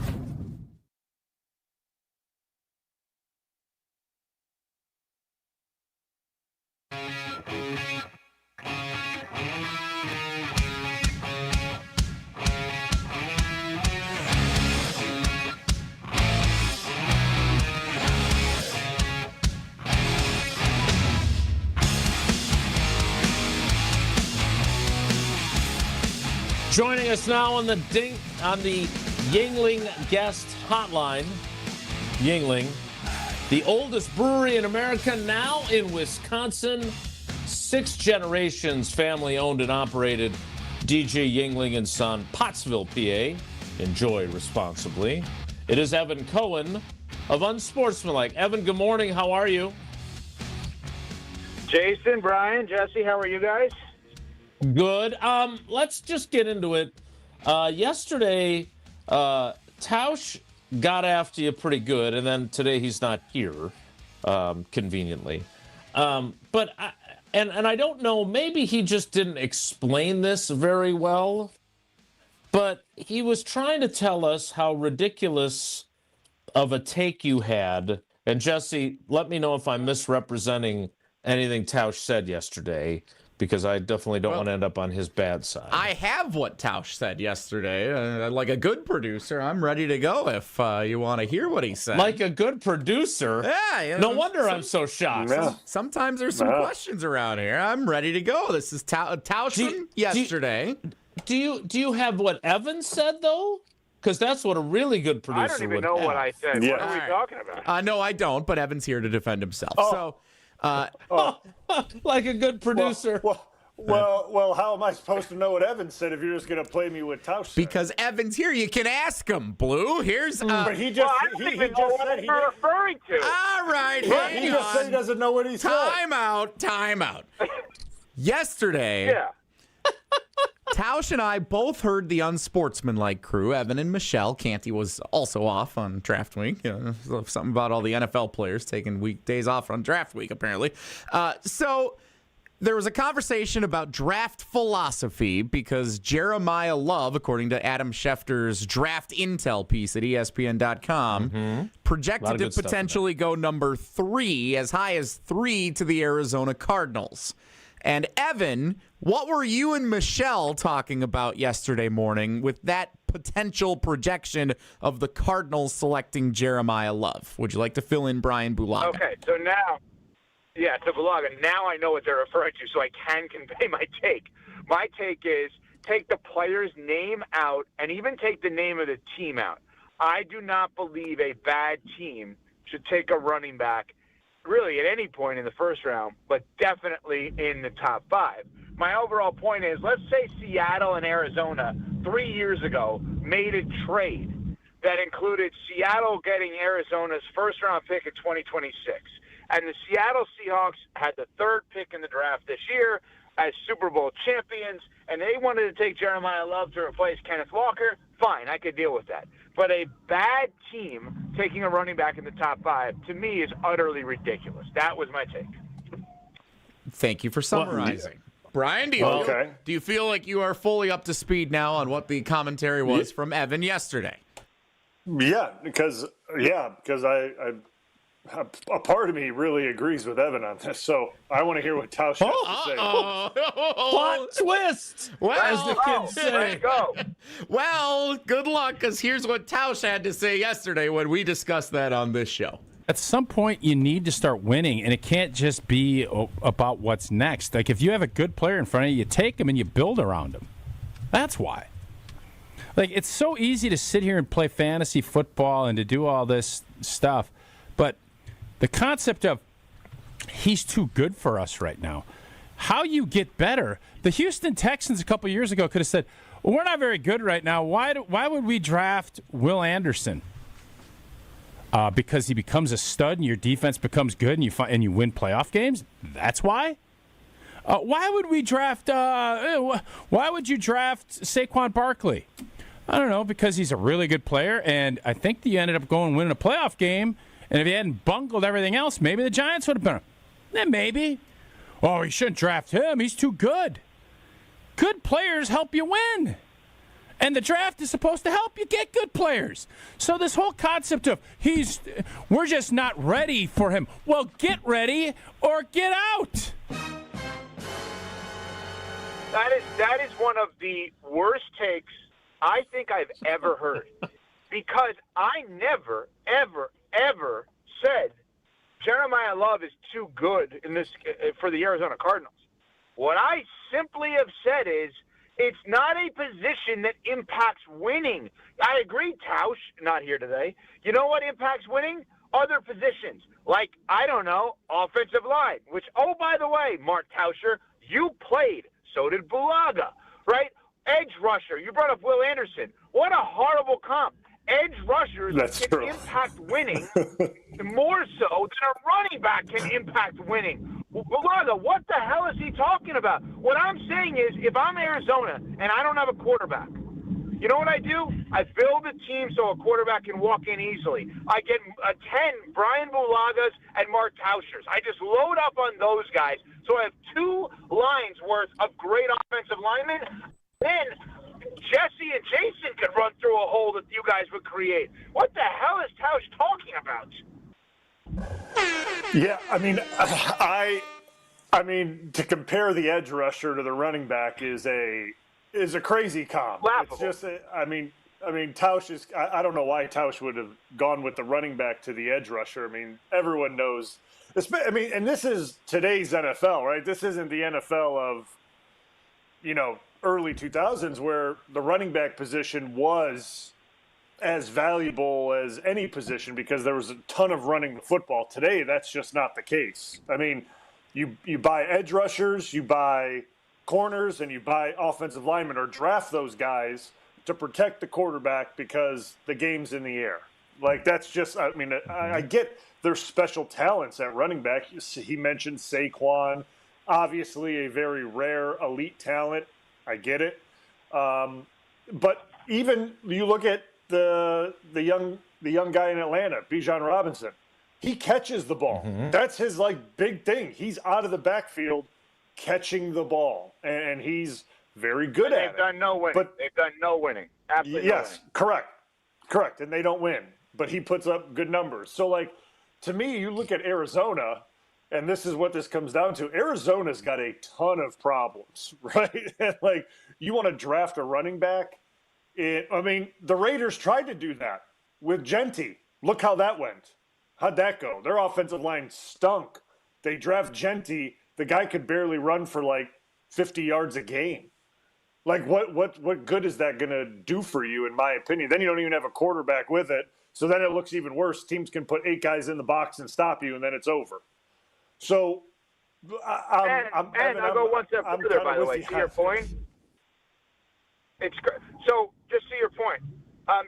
Joining us now on the Yuengling guest hotline. Yuengling, the oldest brewery in America, now in Wisconsin. 6 generations, family owned and operated. DJ Yuengling and Son, Pottsville, PA. Enjoy responsibly. It is Evan Cohen of Unsportsmanlike. Evan, good morning. How are you? Jason, Brian, Jesse, how are you guys? Good. Let's just get into it. Yesterday, Tausch got after you pretty good, and then today he's not here, conveniently. But I don't know, maybe he just didn't explain this very well, but he was trying to tell us how ridiculous of a take you had. And Jesse, let me know if I'm misrepresenting anything Tausch said yesterday, because I definitely don't want to end up on his bad side. I have what Tausch said yesterday. Like a good producer, I'm ready to go if you want to hear what he said. Like a good producer? Yeah. You know, no wonder I'm so shocked. Yeah. Sometimes there's some questions around here. I'm ready to go. This is Tausch from yesterday. Do you have what Evan said, though? Because that's what a really good producer would have. I don't even know what I said. Yeah. What are we talking about? No, I don't, but Evan's here to defend himself. So. Like a good producer. Well, how am I supposed to know what Evan said if you're just going to play me with Tausch? Because Evan's here. You can ask him, Blue. Here's. But he just I don't even know what you're referring to. All right, he just said he doesn't know what he said. Time out. Yesterday. Yeah. Tausch and I both heard the unsportsmanlike crew, Evan and Michelle. Canty was also off on draft week. Something about all the NFL players taking weekdays off on draft week, apparently. So there was a conversation about draft philosophy because Jeremiah Love, according to Adam Schefter's draft intel piece at ESPN.com, projected to potentially go number 3, as high as 3 to the Arizona Cardinals. And Evan, what were you and Michelle talking about yesterday morning with that potential projection of the Cardinals selecting Jeremiah Love? Would you like to fill in Bryan Bulaga? Okay, so now, to Bulaga, now I know what they're referring to, so I can convey my take. My take is take the player's name out and even take the name of the team out. I do not believe a bad team should take a running back really at any point in the first round, but definitely in the top 5. My overall point is, let's say Seattle and Arizona 3 years ago made a trade that included Seattle getting Arizona's first-round pick in 2026. And the Seattle Seahawks had the 3rd pick in the draft this year as Super Bowl champions, and they wanted to take Jeremiah Love to replace Kenneth Walker. Fine, I could deal with that. But a bad team taking a running back in the top 5, to me, is utterly ridiculous. That was my take. Thank you for summarizing. Brian, do you feel like you are fully up to speed now on what the commentary was from Evan yesterday? Yeah, because a part of me really agrees with Evan on this, so I want to hear what Tausch has to say. Plot twist, as the kids say. Let's go. Well, good luck, because here's what Tausch had to say yesterday when we discussed that on this show. At some point, you need to start winning, and it can't just be about what's next. Like, if you have a good player in front of you, you take him and you build around him. That's why. Like, it's so easy to sit here and play fantasy football and to do all this stuff, but the concept of he's too good for us right now. How you get better? The Houston Texans a couple years ago could have said, well, we're not very good right now. Why would we draft Will Anderson? Because he becomes a stud and your defense becomes good and you win playoff games? That's why? Why would we draft why would you draft Saquon Barkley? I don't know, because he's a really good player, and I think that you ended up going and winning a playoff game. And if he hadn't bungled everything else, maybe the Giants would have been. Then maybe. Oh, you shouldn't draft him. He's too good. Good players help you win. And the draft is supposed to help you get good players. So this whole concept of we're just not ready for him. Well, get ready or get out. That is one of the worst takes I think I've ever heard. Because I never, ever, ever said Jeremiah Love is too good in this for the Arizona Cardinals. What I simply have said is it's not a position that impacts winning. I agree, Tausch, not here today. You know what impacts winning? Other positions, like, I don't know, offensive line, which, oh, by the way, Mark Tauscher, you played. So did Bulaga, right? Edge rusher. You brought up Will Anderson. What a horrible comp. Edge rushers can impact winning more so than a running back can impact winning. Bulaga, what the hell is he talking about? What I'm saying is, if I'm Arizona and I don't have a quarterback, you know what I do? I build a team so a quarterback can walk in easily. I get 10 Bryan Bulagas and Mark Tauschers. I just load up on those guys, so I have 2 lines worth of great offensive linemen. Then Jesse and Jason could run through a hole that you guys would create. What the hell is Tausch talking about? Yeah, I mean, to compare the edge rusher to the running back is a crazy comp. Laughable. It's just, I mean, Tausch is. I don't know why Tausch would have gone with the running back to the edge rusher. I mean, everyone knows. And this is today's NFL, right? This isn't the NFL of, early 2000s where the running back position was as valuable as any position because there was a ton of running the football. Today, that's just not the case. I mean, you buy edge rushers, you buy corners and you buy offensive linemen or draft those guys to protect the quarterback because the game's in the air. Like, that's just, I mean, I get there's special talents at running back. He mentioned Saquon, obviously a very rare elite talent. I get it. But even you look at the young guy in Atlanta, Bijan Robinson, he catches the ball. That's his like big thing. He's out of the backfield catching the ball, and he's very good at it. They've done no winning. But they've done no winning. Absolutely no winning. Correct, and they don't win. But he puts up good numbers. So, like, to me, you look at Arizona, and this is what this comes down to. Arizona's got a ton of problems, right? And, like, you want to draft a running back. I mean, the Raiders tried to do that with Gentry. Look how that went. How'd that go? Their offensive line stunk. They draft Gentry. The guy could barely run for, like, 50 yards a game. Like, what good is that going to do for you, in my opinion? Then you don't even have a quarterback with it. So then it looks even worse. Teams can put 8 guys in the box and stop you, and then it's over. So, I'll go one step further, by the way, to your point. So, just to your point,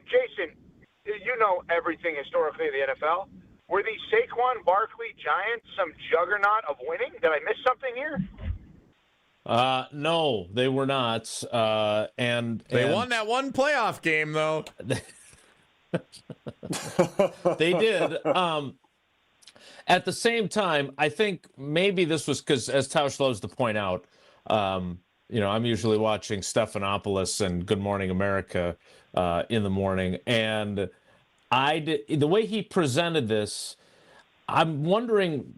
Jason, you know everything historically in the NFL. Were the Saquon Barkley Giants some juggernaut of winning? Did I miss something here? No, they were not. And they won that one playoff game, though. They did. At the same time, I think maybe this was because, as Tausch loves to point out, you know, I'm usually watching Stephanopoulos and Good Morning America in the morning, and the way he presented this, I'm wondering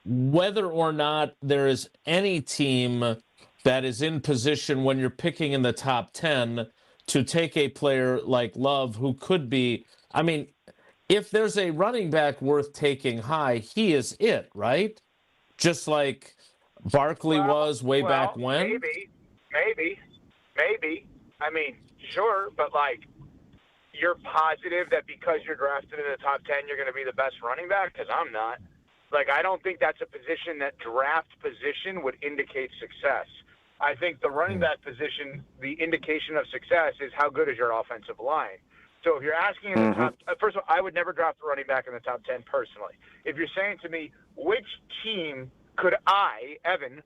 whether or not there is any team that is in position when you're picking in the top 10 to take a player like Love, who could be, I mean, if there's a running back worth taking high, he is it, right? Just like Barkley was way back when? Maybe. I mean, sure, but, like, you're positive that because you're drafted in the top 10, you're going to be the best running back? Because I'm not. Like, I don't think that's a position, that draft position would indicate success. I think the running back position, the indication of success is how good is your offensive line. So if you're asking in the top, first of all, I would never draft a running back in the top 10 personally. If you're saying to me, which team could I, Evan,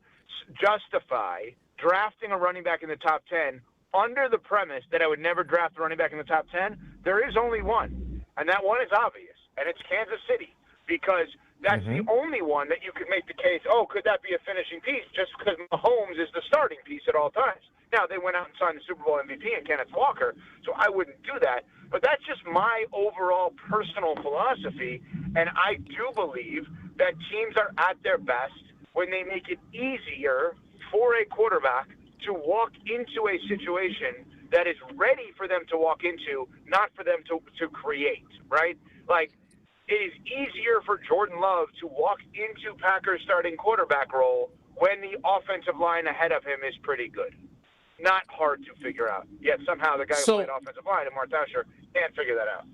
justify drafting a running back in the top 10 under the premise that I would never draft a running back in the top 10, there is only one. And that one is obvious, and it's Kansas City, because that's the only one that you could make the case, could that be a finishing piece, just because Mahomes is the starting piece at all times. Now, they went out and signed the Super Bowl MVP in Kenneth Walker, so I wouldn't do that. But that's just my overall personal philosophy, and I do believe that teams are at their best when they make it easier for a quarterback to walk into a situation that is ready for them to walk into, not for them to create, right? Like, it is easier for Jordan Love to walk into Packers starting quarterback role when the offensive line ahead of him is pretty good. Not hard to figure out. Yet somehow the guy who played offensive line, and Mark Tauscher, can't figure that out.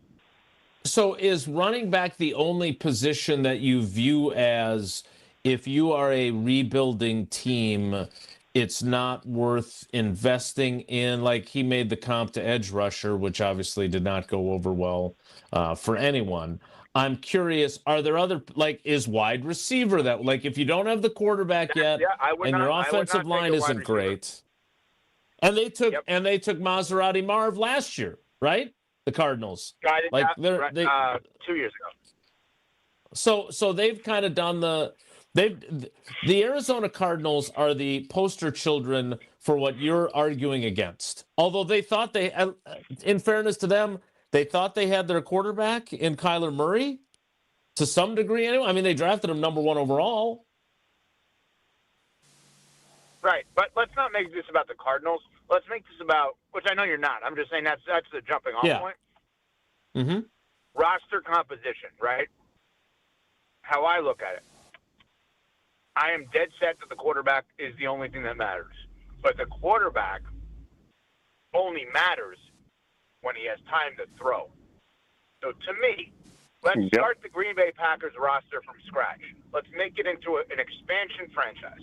So is running back the only position that you view as, if you are a rebuilding team, it's not worth investing in? Like, he made the comp to edge rusher, which obviously did not go over well for anyone. I'm curious, are there other, like, is wide receiver that, like, if you don't have the quarterback yet and your offensive line isn't great, and they took Maserati Marv last year, right? The Cardinals, like, 2 years ago. So they've kind of done the Arizona Cardinals are the poster children for what you're arguing against. Although they thought in fairness to them, they thought they had their quarterback in Kyler Murray to some degree anyway. I mean, they drafted him number 1 overall. Right, but let's not make this about the Cardinals. Let's make this about, which I know you're not. I'm just saying that's the jumping off point. Mm-hmm. Roster composition, right? How I look at it. I am dead set that the quarterback is the only thing that matters. But the quarterback only matters when he has time to throw. So to me, let's start the Green Bay Packers roster from scratch. Let's make it into an expansion franchise.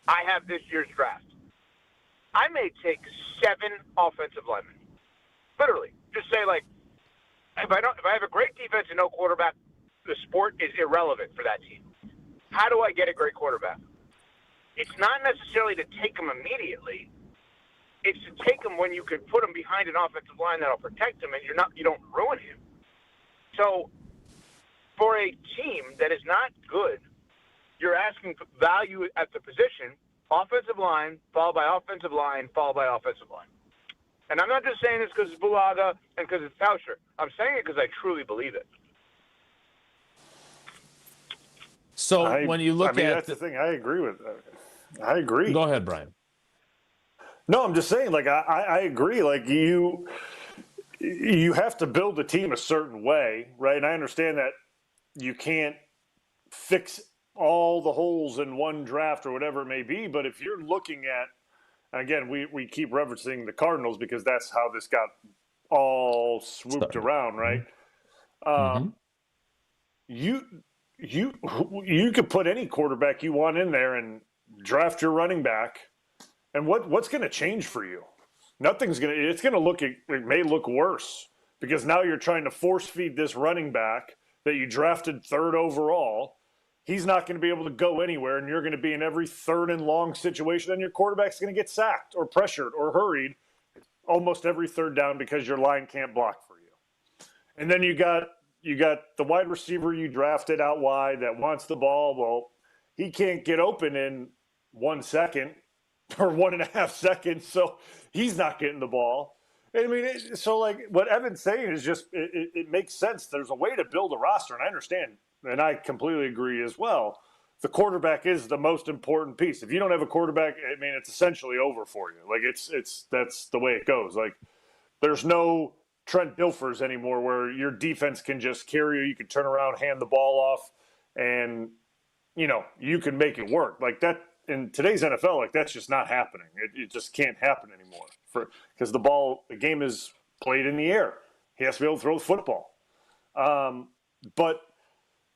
I have this year's draft. I may take 7 offensive linemen. Literally. Just say, like, if I have a great defense and no quarterback, the sport is irrelevant for that team. How do I get a great quarterback? It's not necessarily to take them immediately. It's to take them when you can put them behind an offensive line that'll protect him and you don't ruin him. So for a team that is not good, you're asking for value at the position, offensive line, followed by offensive line, followed by offensive line. And I'm not just saying this because it's Bulaga and because it's Tauscher. I'm saying it because I truly believe it. So when you look at that's the thing. I agree with. I agree. Go ahead, Brian. No, I'm just saying. Like I agree. Like you have to build a team a certain way, right? And I understand that you can't fix all the holes in one draft or whatever it may be. But if you're looking at, and again, we keep referencing the Cardinals because that's how this got all swooped around, right? You could put any quarterback you want in there and draft your running back, and what's going to change for you? Nothing's going to. It's going to look. It may look worse because now you're trying to force feed this running back that you drafted 3rd overall. He's not going to be able to go anywhere, and you're going to be in every 3rd and long situation, and your quarterback's going to get sacked or pressured or hurried almost every 3rd down because your line can't block for you. And then you got the wide receiver you drafted out wide that wants the ball. Well, he can't get open in 1 second or 1.5 seconds, so he's not getting the ball. I mean, so like what Evan's saying is just it makes sense. There's a way to build a roster, and I understand. And I completely agree as well. The quarterback is the most important piece. If you don't have a quarterback, I mean, it's essentially over for you. Like that's the way it goes. Like there's no Trent Dilfers anymore where your defense can just carry you. You can turn around, hand the ball off, and you can make it work. Like that in today's NFL, like that's just not happening. It just can't happen anymore because the game is played in the air. He has to be able to throw the football. But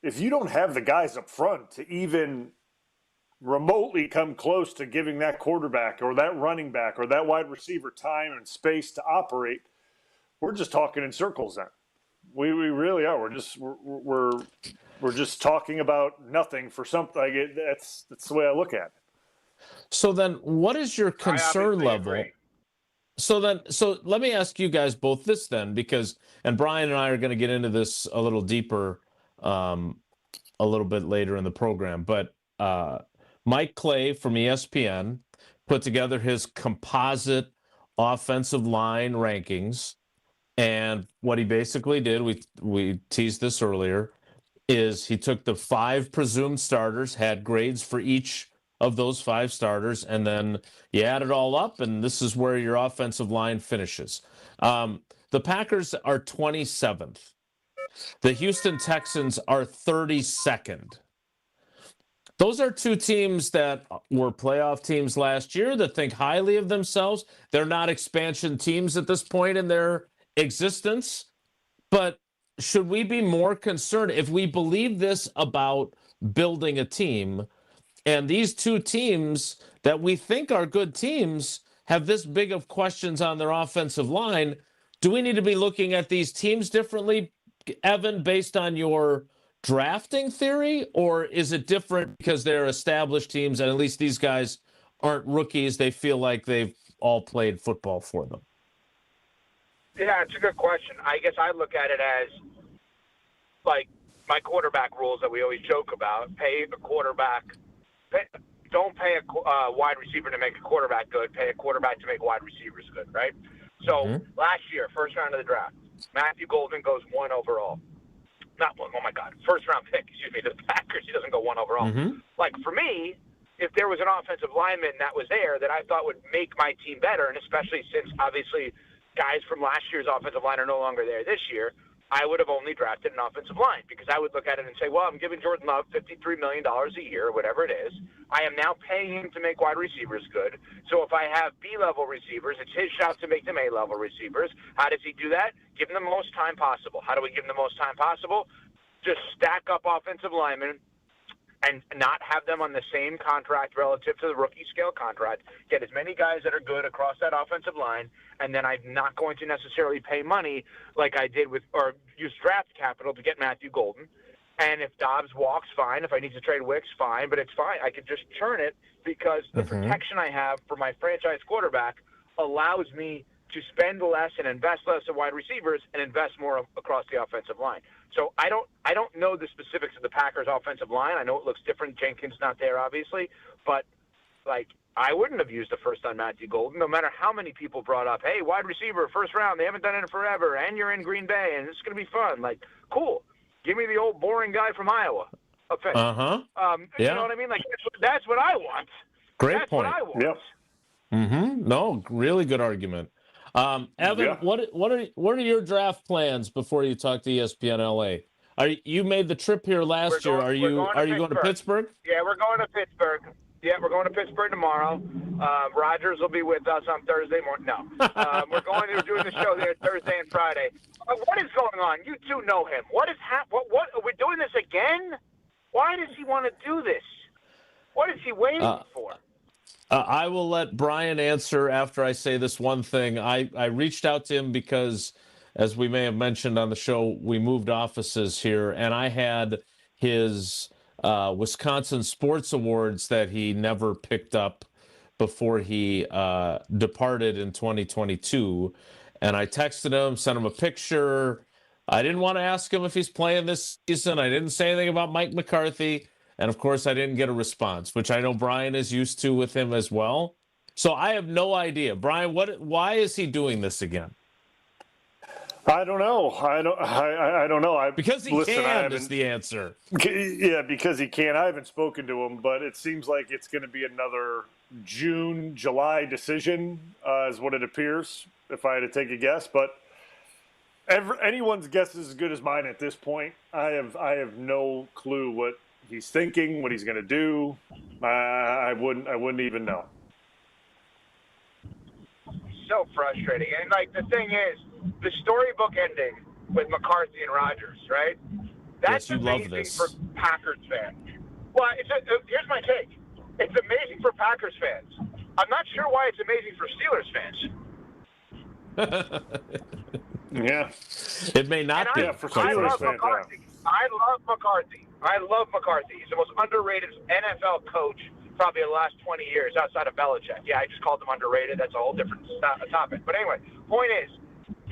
if you don't have the guys up front to even remotely come close to giving that quarterback or that running back or that wide receiver time and space to operate, we're just talking in circles then. We really are. We're just talking about nothing for something. Like that's the way I look at it. So then what is your concern level? Agree. So let me ask you guys both this then, and Brian and I are going to get into this a little deeper a little bit later in the program, but Mike Clay from ESPN put together his composite offensive line rankings, and what he basically did, we teased this earlier, is he took the 5 presumed starters, had grades for each of those 5 starters, and then you add it all up, and this is where your offensive line finishes. The Packers are 27th. The Houston Texans are 32nd. Those are 2 teams that were playoff teams last year that think highly of themselves. They're not expansion teams at this point in their existence. But should we be more concerned if we believe this about building a team, and these 2 teams that we think are good teams have this big of questions on their offensive line? Do we need to be looking at these teams differently, Evan, based on your drafting theory, or is it different because they're established teams and at least these guys aren't rookies? They feel like they've all played football for them. Yeah, it's a good question. I guess I look at it as like my quarterback rules that we always joke about. Don't pay a wide receiver to make a quarterback good. Pay a quarterback to make wide receivers good, right? So last year, first round of the draft, Matthew Golden goes 1 overall. Not 1, oh my God, first round pick, the Packers, he doesn't go 1 overall. Like for me, if there was an offensive lineman that was there that I thought would make my team better, and especially since obviously guys from last year's offensive line are no longer there this year, I would have only drafted an offensive line because I would look at it and say, well, I'm giving Jordan Love $53 million a year, whatever it is. I am now paying him to make wide receivers good. So if I have B-level receivers, it's his job to make them A-level receivers. How does he do that? Give them the most time possible. How do we give them the most time possible? Just stack up offensive linemen, and not have them on the same contract relative to the rookie scale contract. Get as many guys that are good across that offensive line, and then I'm not going to necessarily pay money like I did or use draft capital to get Matthew Golden. And if Dobbs walks, fine. If I need to trade Wicks, fine. But it's fine. I could just churn it because the protection I have for my franchise quarterback allows me to spend less and invest less in wide receivers and invest more across the offensive line. So I don't know the specifics of the Packers' offensive line. I know it looks different. Jenkins not there, obviously. But, I wouldn't have used the first on Matthew Golden, no matter how many people brought up, hey, wide receiver, first round, they haven't done it in forever, and you're in Green Bay, and it's going to be fun. Cool. Give me the old boring guy from Iowa. Okay. Yeah. You know what I mean? That's what I want. Great That's point. What I want. Yep. No, really good argument. Evan, what are your draft plans before you talk to ESPN LA? You made the trip here last year. Are you going to Pittsburgh? Yeah, we're going to Pittsburgh. Yeah, we're going to Pittsburgh tomorrow. Rodgers will be with us on Thursday morning. No, we're doing the show there Thursday and Friday. What is going on? You two know him. What is What are we doing this again? Why does he want to do this? What is he waiting for? I will let Bryan answer after I say this one thing. I reached out to him because, as we may have mentioned on the show, we moved offices here, and I had his Wisconsin Sports Awards that he never picked up before he departed in 2022. And I texted him, sent him a picture. I didn't want to ask him if he's playing this season. I didn't say anything about Mike McCarthy. And, of course, I didn't get a response, which I know Bryan is used to with him as well. So I have no idea. Bryan, why is he doing this again? I don't know. I don't know. Because he can is the answer. Yeah, because he can. I haven't spoken to him, but it seems like it's going to be another June, July decision, is what it appears, if I had to take a guess. But anyone's guess is as good as mine at this point. I have no clue what he's thinking, what he's going to do. I wouldn't even know. So frustrating. And the thing is, the storybook ending with McCarthy and Rodgers, right? That's amazing for Packers fans. Well, here's my take. It's amazing for Packers fans. I'm not sure why it's amazing for Steelers fans. Yeah. It may not be. For Steelers fans. I love McCarthy. I love McCarthy. He's the most underrated NFL coach probably in the last 20 years outside of Belichick. Yeah, I just called him underrated. That's a whole different topic. But anyway, point is,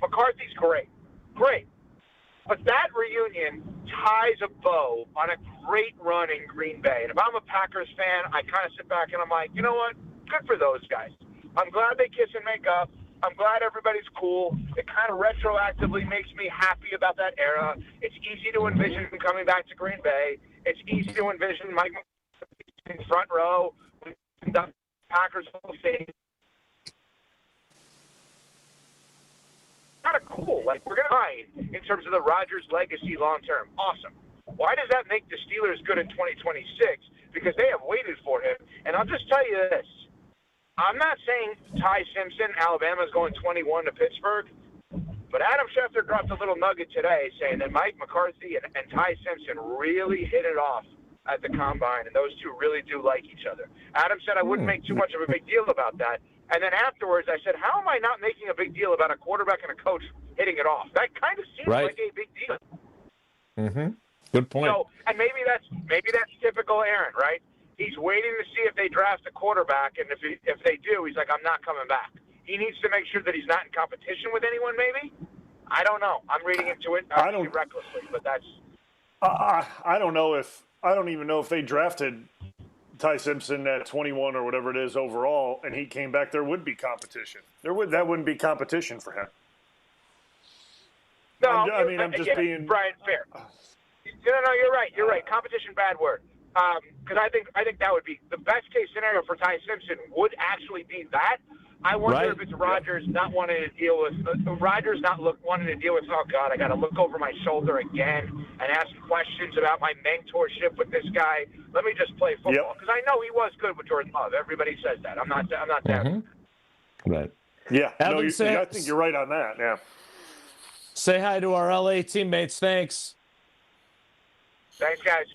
McCarthy's great. Great. But that reunion ties a bow on a great run in Green Bay. And if I'm a Packers fan, I kind of sit back and I'm like, you know what? Good for those guys. I'm glad they kiss and make up. I'm glad everybody's cool. It kind of retroactively makes me happy about that era. It's easy to envision him coming back to Green Bay. It's easy to envision Mike in front row. The Packers whole thing. Kind of cool. We're going to find in terms of the Rodgers legacy long term. Awesome. Why does that make the Steelers good in 2026? Because they have waited for him. And I'll just tell you this. I'm not saying Ty Simpson, Alabama's going 21 to Pittsburgh, but Adam Schefter dropped a little nugget today saying that Mike McCarthy and Ty Simpson really hit it off at the Combine, and those two really do like each other. Adam said I wouldn't make too much of a big deal about that. And then afterwards I said, how am I not making a big deal about a quarterback and a coach hitting it off? That kind of seems like a big deal. Mm-hmm. Good point. So, and maybe that's typical Aaron, right? He's waiting to see if they draft a quarterback, and if they do, he's like, I'm not coming back. He needs to make sure that he's not in competition with anyone, maybe? I don't know. I'm reading into it recklessly, but that's... I don't even know if they drafted Ty Simpson at 21 or whatever it is overall, and he came back, there would be competition. That wouldn't be competition for him. No, I'm just being... Bryan, fair. No, you're right. You're right. Competition, bad word. Because I think that would be the best case scenario for Ty Simpson would actually be that. I wonder if it's Rodgers not wanting to deal with wanting to deal with. Oh God, I got to look over my shoulder again and ask questions about my mentorship with this guy. Let me just play football because I know he was good with Jordan Love. Everybody says that. I'm not down. Right. Yeah. No, I think you're right on that. Yeah. Say hi to our LA teammates. Thanks. Thanks, guys.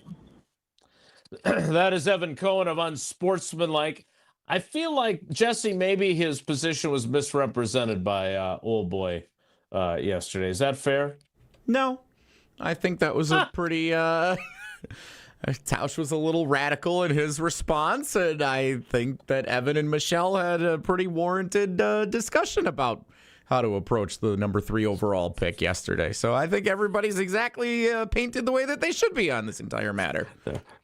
That is Evan Cohen of Unsportsmanlike. I feel like, Jesse, maybe his position was misrepresented by Old Boy yesterday. Is that fair? No. I think that was a pretty... Tausch was a little radical in his response, and I think that Evan and Michelle had a pretty warranted discussion about how to approach the number 3 overall pick yesterday. So I think everybody's exactly painted the way that they should be on this entire matter.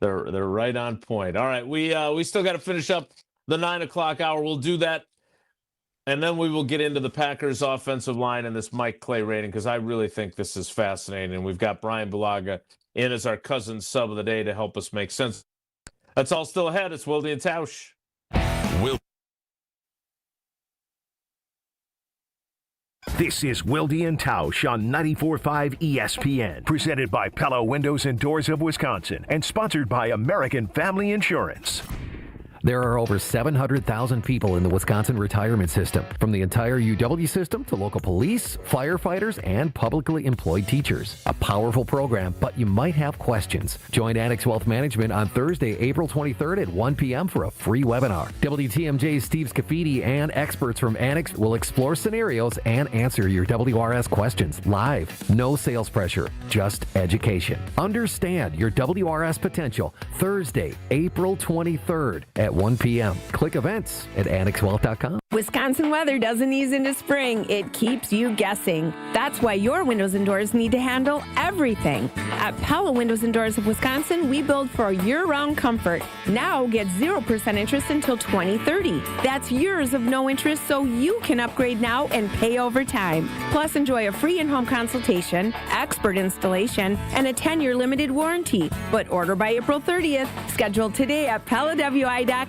They're right on point. All right, we still got to finish up the 9 o'clock hour. We'll do that, and then we will get into the Packers' offensive line and this Mike Clay rating, because I really think this is fascinating. And we've got Bryan Bulaga in as our cousin sub of the day to help us make sense. That's all still ahead. It's Wilde and Tausch. This is Wilde and Tausch on 94.5 ESPN, presented by Pella Windows and Doors of Wisconsin, and sponsored by American Family Insurance. There are over 700,000 people in the Wisconsin retirement system, from the entire UW system to local police, firefighters, and publicly employed teachers. A powerful program, but you might have questions. Join Annex Wealth Management on Thursday, April 23rd at 1 p.m. for a free webinar. WTMJ's Steve Scafidi and experts from Annex will explore scenarios and answer your WRS questions live. No sales pressure, just education. Understand your WRS potential. Thursday, April 23rd at 1 p.m. Click events at annexwealth.com. Wisconsin weather doesn't ease into spring. It keeps you guessing. That's why your windows and doors need to handle everything. At Pella Windows and Doors of Wisconsin, we build for year-round comfort. Now get 0% interest until 2030. That's years of no interest, so you can upgrade now and pay over time. Plus, enjoy a free in-home consultation, expert installation, and a 10-year limited warranty. But order by April 30th. Schedule today at PellaWI.com.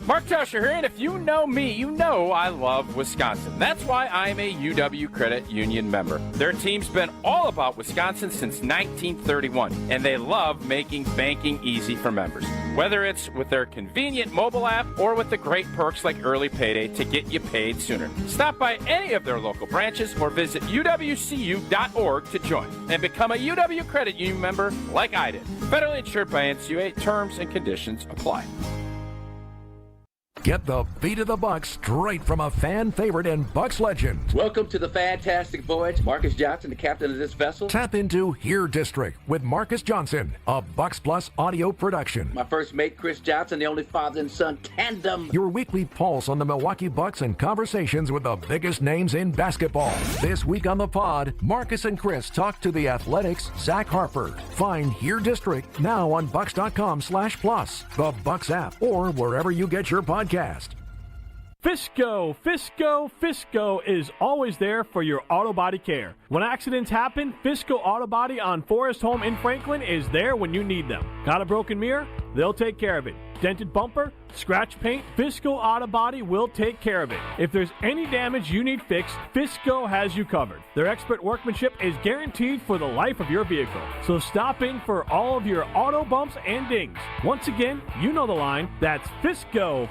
Mark Tauscher here, and if you know me, you know I love Wisconsin. That's why I'm a UW Credit Union member. Their team's been all about Wisconsin since 1931, and they love making banking easy for members. Whether it's with their convenient mobile app or with the great perks like early payday to get you paid sooner. Stop by any of their local branches or visit uwcu.org to join and become a UW Credit Union member like I did. Federally insured by NCUA. Terms and conditions apply. Get the beat of the Bucks straight from a fan favorite and Bucks legend. Welcome to the fantastic voyage. Marcus Johnson, the captain of this vessel. Tap into Here District with Marcus Johnson, a Bucks Plus audio production. My first mate, Chris Johnson, the only father and son tandem. Your weekly pulse on the Milwaukee Bucks and conversations with the biggest names in basketball. This week on the pod, Marcus and Chris talk to the Athletics' Zach Harper. Find Here District now on Bucks.com/plus, the Bucks app, or wherever you get your podcast. Fisco is always there for your auto body care. When accidents happen, Fisco Auto Body on Forest Home in Franklin is there when you need them. Got a broken mirror? They'll take care of it. Dented bumper? Scratch paint? Fisco Auto Body will take care of it. If there's any damage you need fixed, Fisco has you covered. Their expert workmanship is guaranteed for the life of your vehicle. So stop in for all of your auto bumps and dings. Once again, you know the line. That's Fisco.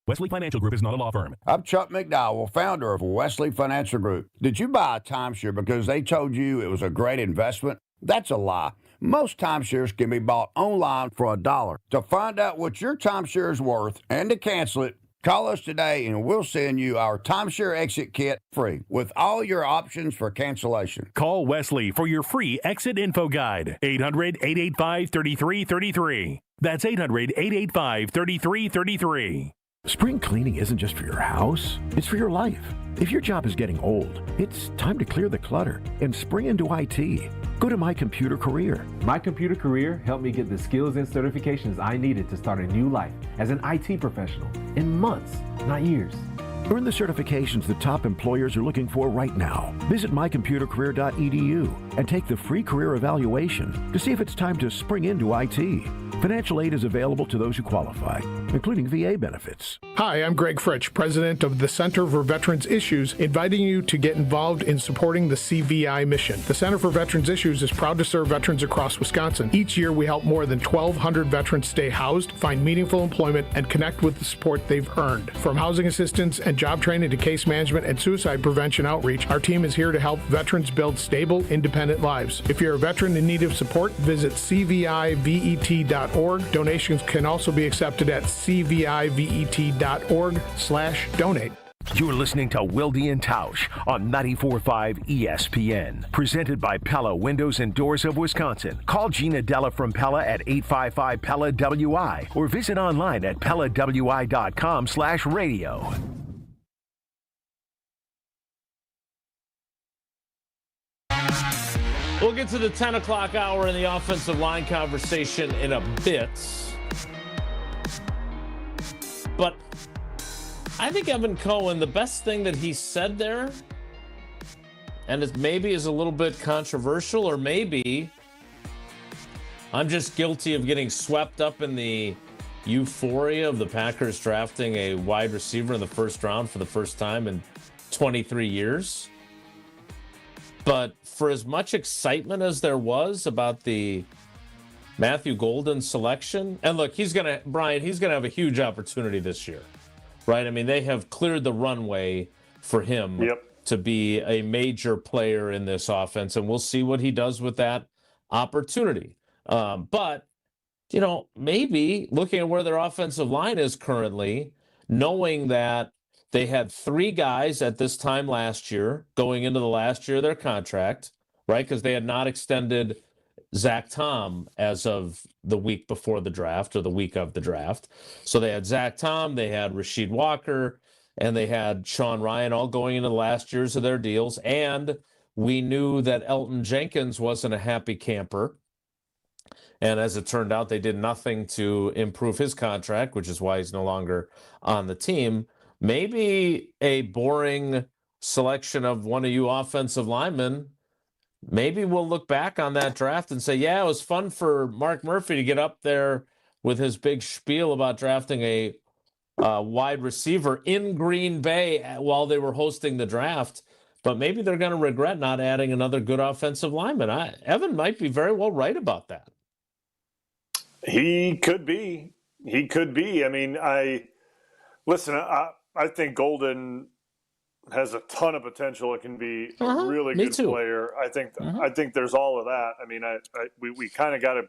Wesley Financial Group is not a law firm. I'm Chuck McDowell, founder of Wesley Financial Group. Did you buy a timeshare because they told you it was a great investment? That's a lie. Most timeshares can be bought online for $1. To find out what your timeshare is worth and to cancel it, call us today and we'll send you our timeshare exit kit free with all your options for cancellation. Call Wesley for your free exit info guide. 800-885-3333. That's 800-885-3333. Spring cleaning isn't just for your house, it's for your life. If your job is getting old, it's time to clear the clutter and spring into IT. Go to My Computer Career. My Computer Career helped me get the skills and certifications I needed to start a new life as an IT professional in months, not years. Earn the certifications the top employers are looking for right now. Visit mycomputercareer.edu and take the free career evaluation to see if it's time to spring into IT. Financial aid is available to those who qualify, including VA benefits. Hi, I'm Greg Fritsch, president of the Center for Veterans Issues, inviting you to get involved in supporting the CVI mission. The Center for Veterans Issues is proud to serve veterans across Wisconsin. Each year, we help more than 1,200 veterans stay housed, find meaningful employment, and connect with the support they've earned. From housing assistance and and job training to case management and suicide prevention outreach, our team is here to help veterans build stable, independent lives. If you're a veteran in need of support, visit cvivet.org. Donations can also be accepted at cvivet.org/donate. You're listening to Wilde and Tausch on 94.5 ESPN. Presented by Pella Windows and Doors of Wisconsin. Call Gina Della from Pella at 855-PELLA-WI or visit online at PellaWI.com/radio. We'll get to the 10 o'clock hour in the offensive line conversation in a bit. But I think Evan Cohen, the best thing that he said there, and it maybe is a little bit controversial, or maybe I'm just guilty of getting swept up in the euphoria of the Packers drafting a wide receiver in the first round for the first time in 23 years. But for as much excitement as there was about the Matthew Golden selection, and look, Bryan, he's going to have a huge opportunity this year. Right? I mean, they have cleared the runway for him to be a major player in this offense, and we'll see what he does with that opportunity. But, maybe looking at where their offensive line is currently, knowing that they had 3 guys at this time last year going into the last year of their contract, right? Because they had not extended Zach Tom as of the week before the draft or the week of the draft. So they had Zach Tom, they had Rasheed Walker, and they had Sean Ryan all going into the last years of their deals. And we knew that Elton Jenkins wasn't a happy camper. And as it turned out, they did nothing to improve his contract, which is why he's no longer on the team. Maybe a boring selection of one of you offensive linemen. Maybe we'll look back on that draft and say, yeah, it was fun for Mark Murphy to get up there with his big spiel about drafting a wide receiver in Green Bay while they were hosting the draft. But maybe they're going to regret not adding another good offensive lineman. Evan might be very well right about that. He could be. I mean, I think Golden has a ton of potential. It can be a really good player. I think there's all of that. I mean, we kind of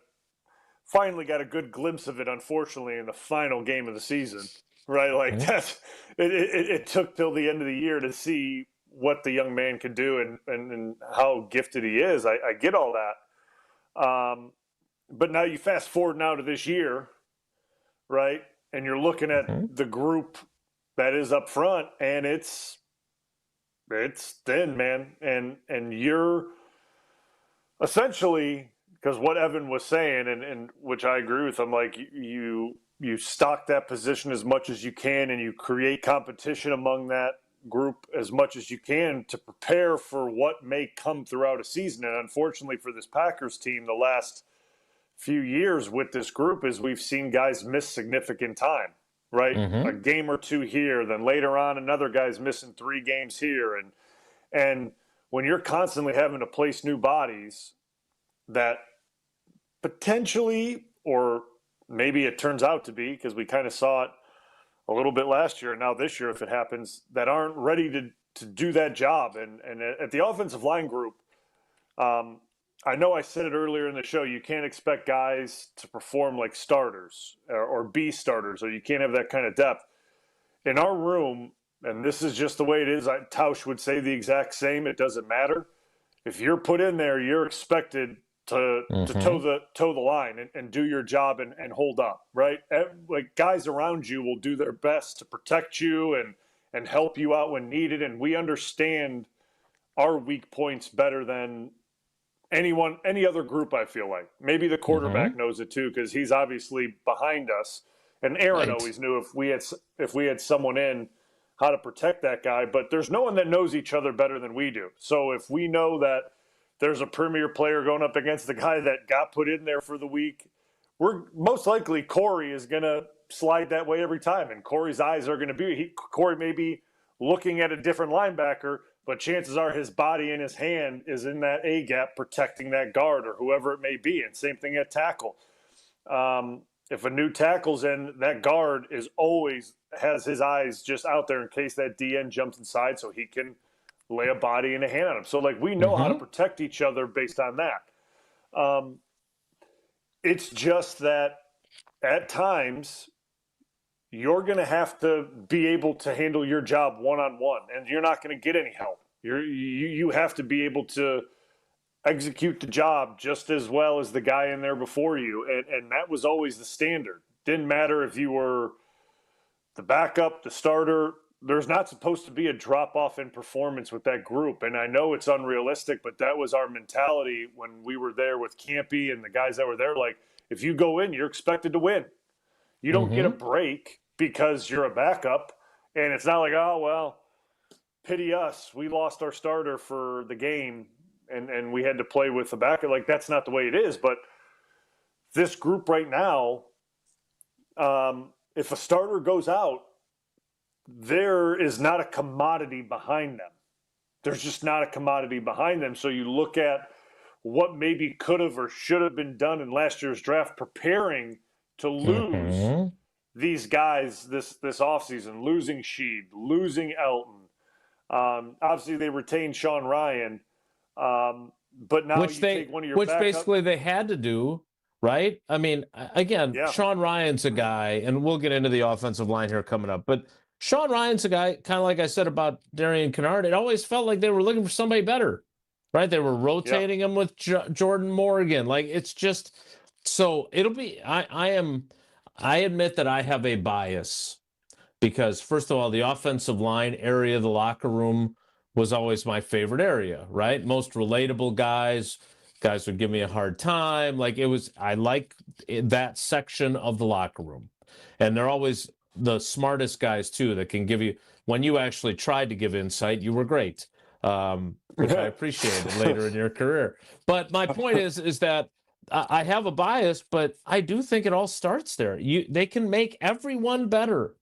finally got a good glimpse of it, unfortunately, in the final game of the season, right? Like it took till the end of the year to see what the young man could do and how gifted he is. I get all that. But now you fast forward now to this year, right? And you're looking at the group that is up front, and it's thin, man. And you're essentially, because what Evan was saying, and which I agree with him, like you stock that position as much as you can, and you create competition among that group as much as you can to prepare for what may come throughout a season. And unfortunately for this Packers team, the last few years with this group is we've seen guys miss significant time. Right? A game or two here, then later on another guy's missing 3 games here. And when you're constantly having to place new bodies that potentially, or maybe it turns out to be, because we kind of saw it a little bit last year and now this year if it happens, that aren't ready to do that job. And at the offensive line group, I know I said it earlier in the show, you can't expect guys to perform like starters or be starters, or you can't have that kind of depth. In our room, and this is just the way it is, Tausch would say the exact same, it doesn't matter. If you're put in there, you're expected to toe the line and do your job and hold up, right? Like guys around you will do their best to protect you and help you out when needed, and we understand our weak points better than any other group, I feel like. Maybe the quarterback knows it too, because he's obviously behind us. And Aaron always knew if we had someone in, how to protect that guy. But there's no one that knows each other better than we do. So if we know that there's a premier player going up against the guy that got put in there for the week, we're most likely Corey is going to slide that way every time. And Corey's eyes are going to be Corey may be looking at a different linebacker, but chances are his body and his hand is in that A gap protecting that guard or whoever it may be. And same thing at tackle. if a new tackle's in, that guard is always has his eyes just out there in case that DN jumps inside so he can lay a body and a hand on him. So, like, we know how to protect each other based on that. It's just that at times you're going to have to be able to handle your job one-on-one, and you're not going to get any help. You have to be able to execute the job just as well as the guy in there before you, and that was always the standard. Didn't matter if you were the backup, the starter. There's not supposed to be a drop-off in performance with that group, and I know it's unrealistic, but that was our mentality when we were there with Campy and the guys that were there. Like, if you go in, you're expected to win. You don't get a break because you're a backup, and it's not like, oh, well, pity us. We lost our starter for the game, and we had to play with the backup. Like, that's not the way it is, but this group right now, if a starter goes out, there is not a commodity behind them. There's just not a commodity behind them. So you look at what maybe could have or should have been done in last year's draft, preparing to lose these guys this offseason, losing Sheed, losing Elton. Obviously, they retained Sean Ryan, but now take one of your backup. Basically they had to do. Right? I mean, again, Sean Ryan's a guy, and we'll get into the offensive line here coming up, but Sean Ryan's a guy, kind of like I said about Darian Kennard, it always felt like they were looking for somebody better, right? They were rotating him with Jordan Morgan. Like, it's just, so it'll be, I admit that I have a bias because, first of all, the offensive line area of the locker room was always my favorite area, right? Most relatable guys would give me a hard time. Like, I like that section of the locker room. And they're always the smartest guys too, that can give you, when you actually tried to give insight, you were great, which I appreciated later in your career. But my point is that I have a bias, but I do think it all starts there. They can make everyone better.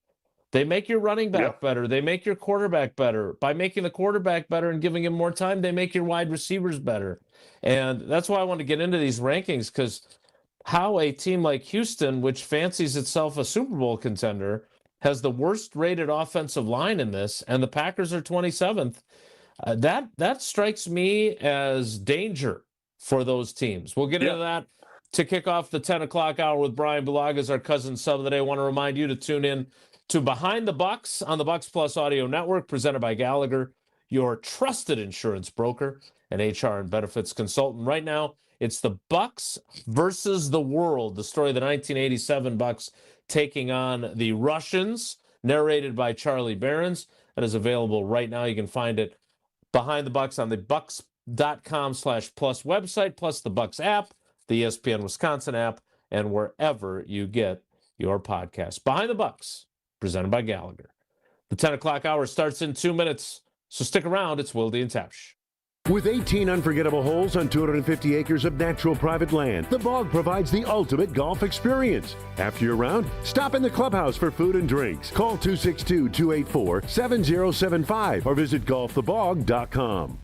They make your running back better. They make your quarterback better. By making the quarterback better and giving him more time, they make your wide receivers better. And that's why I want to get into these rankings, because how a team like Houston, which fancies itself a Super Bowl contender, has the worst rated offensive line in this, and the Packers are 27th, that strikes me as danger for those teams. We'll get into that to kick off the 10 o'clock hour with Bryan Bulaga as our cousin sub of the day. I want to remind you to tune in to Behind the Bucks on the Bucks Plus Audio Network, presented by Gallagher, your trusted insurance broker and HR and benefits consultant. Right now, it's the Bucks versus the world, the story of the 1987 Bucks taking on the Russians, narrated by Charlie Behrens. That is available right now. You can find it Behind the Bucks on the bucks.com/plus website, plus the Bucks app, the ESPN Wisconsin app, and wherever you get your podcast. Behind the Bucks, presented by Gallagher. The 10 o'clock hour starts in 2 minutes, so stick around. It's Wilde and Tausch. With 18 unforgettable holes on 250 acres of natural private land, the Bog provides the ultimate golf experience. After your round, stop in the clubhouse for food and drinks. Call 262-284-7075 or visit golfthebog.com.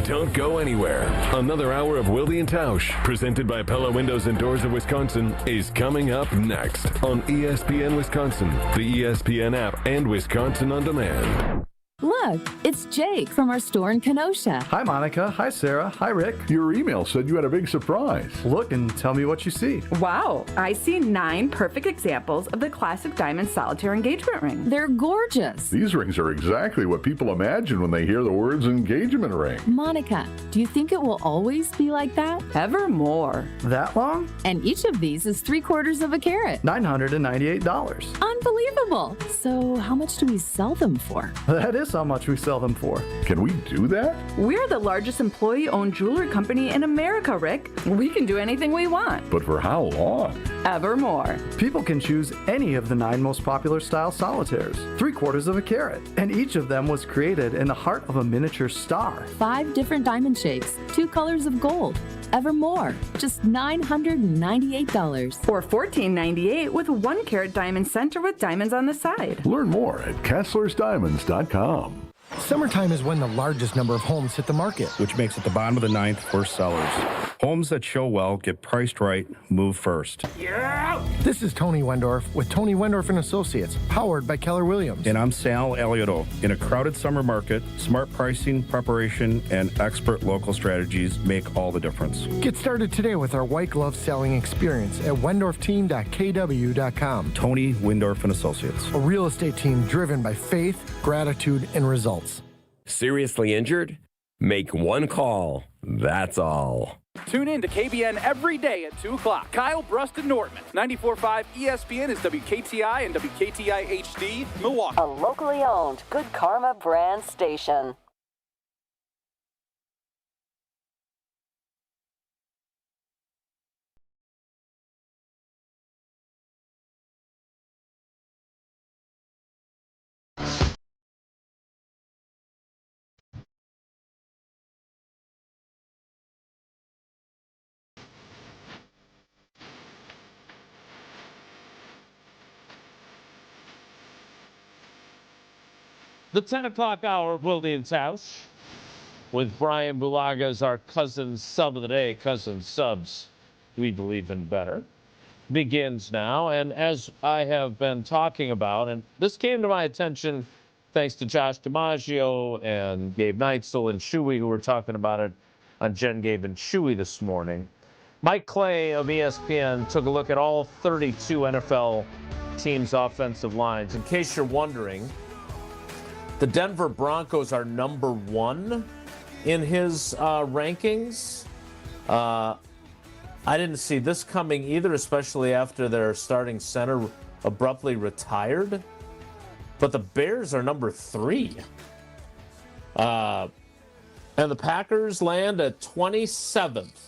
Don't go anywhere. Another hour of Wilde and Tausch, presented by Pella Windows and Doors of Wisconsin, is coming up next on ESPN Wisconsin, the ESPN app, and Wisconsin On Demand. Look, it's Jake from our store in Kenosha. Hi, Monica. Hi, Sarah. Hi, Rick. Your email said you had a big surprise. Look and tell me what you see. Wow, I see 9 perfect examples of the classic diamond solitaire engagement ring. They're gorgeous. These rings are exactly what people imagine when they hear the words engagement ring. Monica, do you think it will always be like that? Evermore. That long? And each of these is 3/4 of a carat. $998. Unbelievable. So how much do we sell them for? That is how much we sell them for. Can we do that? We're the largest employee-owned jewelry company in America, Rick. We can do anything we want. But for how long? Evermore. People can choose any of the 9 most popular style solitaires, 3/4 of a carat, and each of them was created in the heart of a miniature star. 5 different diamond shapes, 2 colors of gold. Evermore. Just $998. Or $1498 with 1 carat diamond center with diamonds on the side. Learn more at KesslersDiamonds.com. Summertime is when the largest number of homes hit the market, which makes it the bottom of the 9th for sellers. Homes that show well, get priced right, move first. Yeah! This is Tony Wendorf with Tony Wendorf and Associates, powered by Keller Williams. And I'm Sal Alioto. In a crowded summer market, smart pricing, preparation, and expert local strategies make all the difference. Get started today with our white glove selling experience at wendorfteam.kw.com. Tony Wendorf and Associates. A real estate team driven by faith, gratitude, and results. Seriously injured? Make one call. That's all. Tune in to KBN every day at 2 o'clock. Kyle Brust and Nortman. 94.5 ESPN is WKTI and WKTI HD, Milwaukee. A locally owned Good Karma brand station. The 10 o'clock hour of Williams House with Bryan Bulaga as our cousin sub of the day. Cousin subs, we believe in better, begins now. And as I have been talking about, and this came to my attention thanks to Josh DiMaggio and Gabe Neitzel and Shuey, who were talking about it on Jen, Gabe, and Shuey this morning. Mike Clay of ESPN took a look at all 32 NFL teams' offensive lines. In case you're wondering, the Denver Broncos are number 1 in his rankings. I didn't see this coming either, especially after their starting center abruptly retired. But the Bears are number 3. And the Packers land at 27th,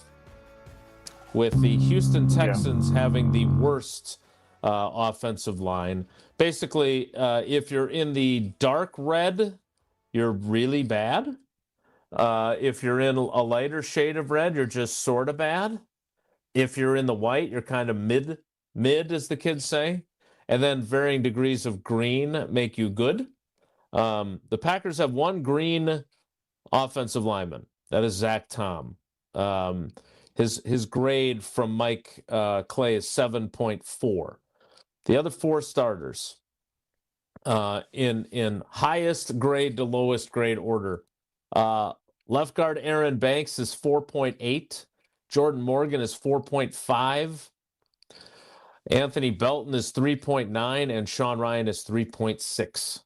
with the Houston Texans having the worst offensive line. Basically, if you're in the dark red, you're really bad. If you're in a lighter shade of red, you're just sort of bad. If you're in the white, you're kind of mid, as the kids say. And then varying degrees of green make you good. The Packers have one green offensive lineman. That is Zach Tom. His grade from Mike Clay is 7.4. The other 4 starters in highest grade to lowest grade order. Left guard Aaron Banks is 4.8. Jordan Morgan is 4.5. Anthony Belton is 3.9, and Sean Ryan is 3.6.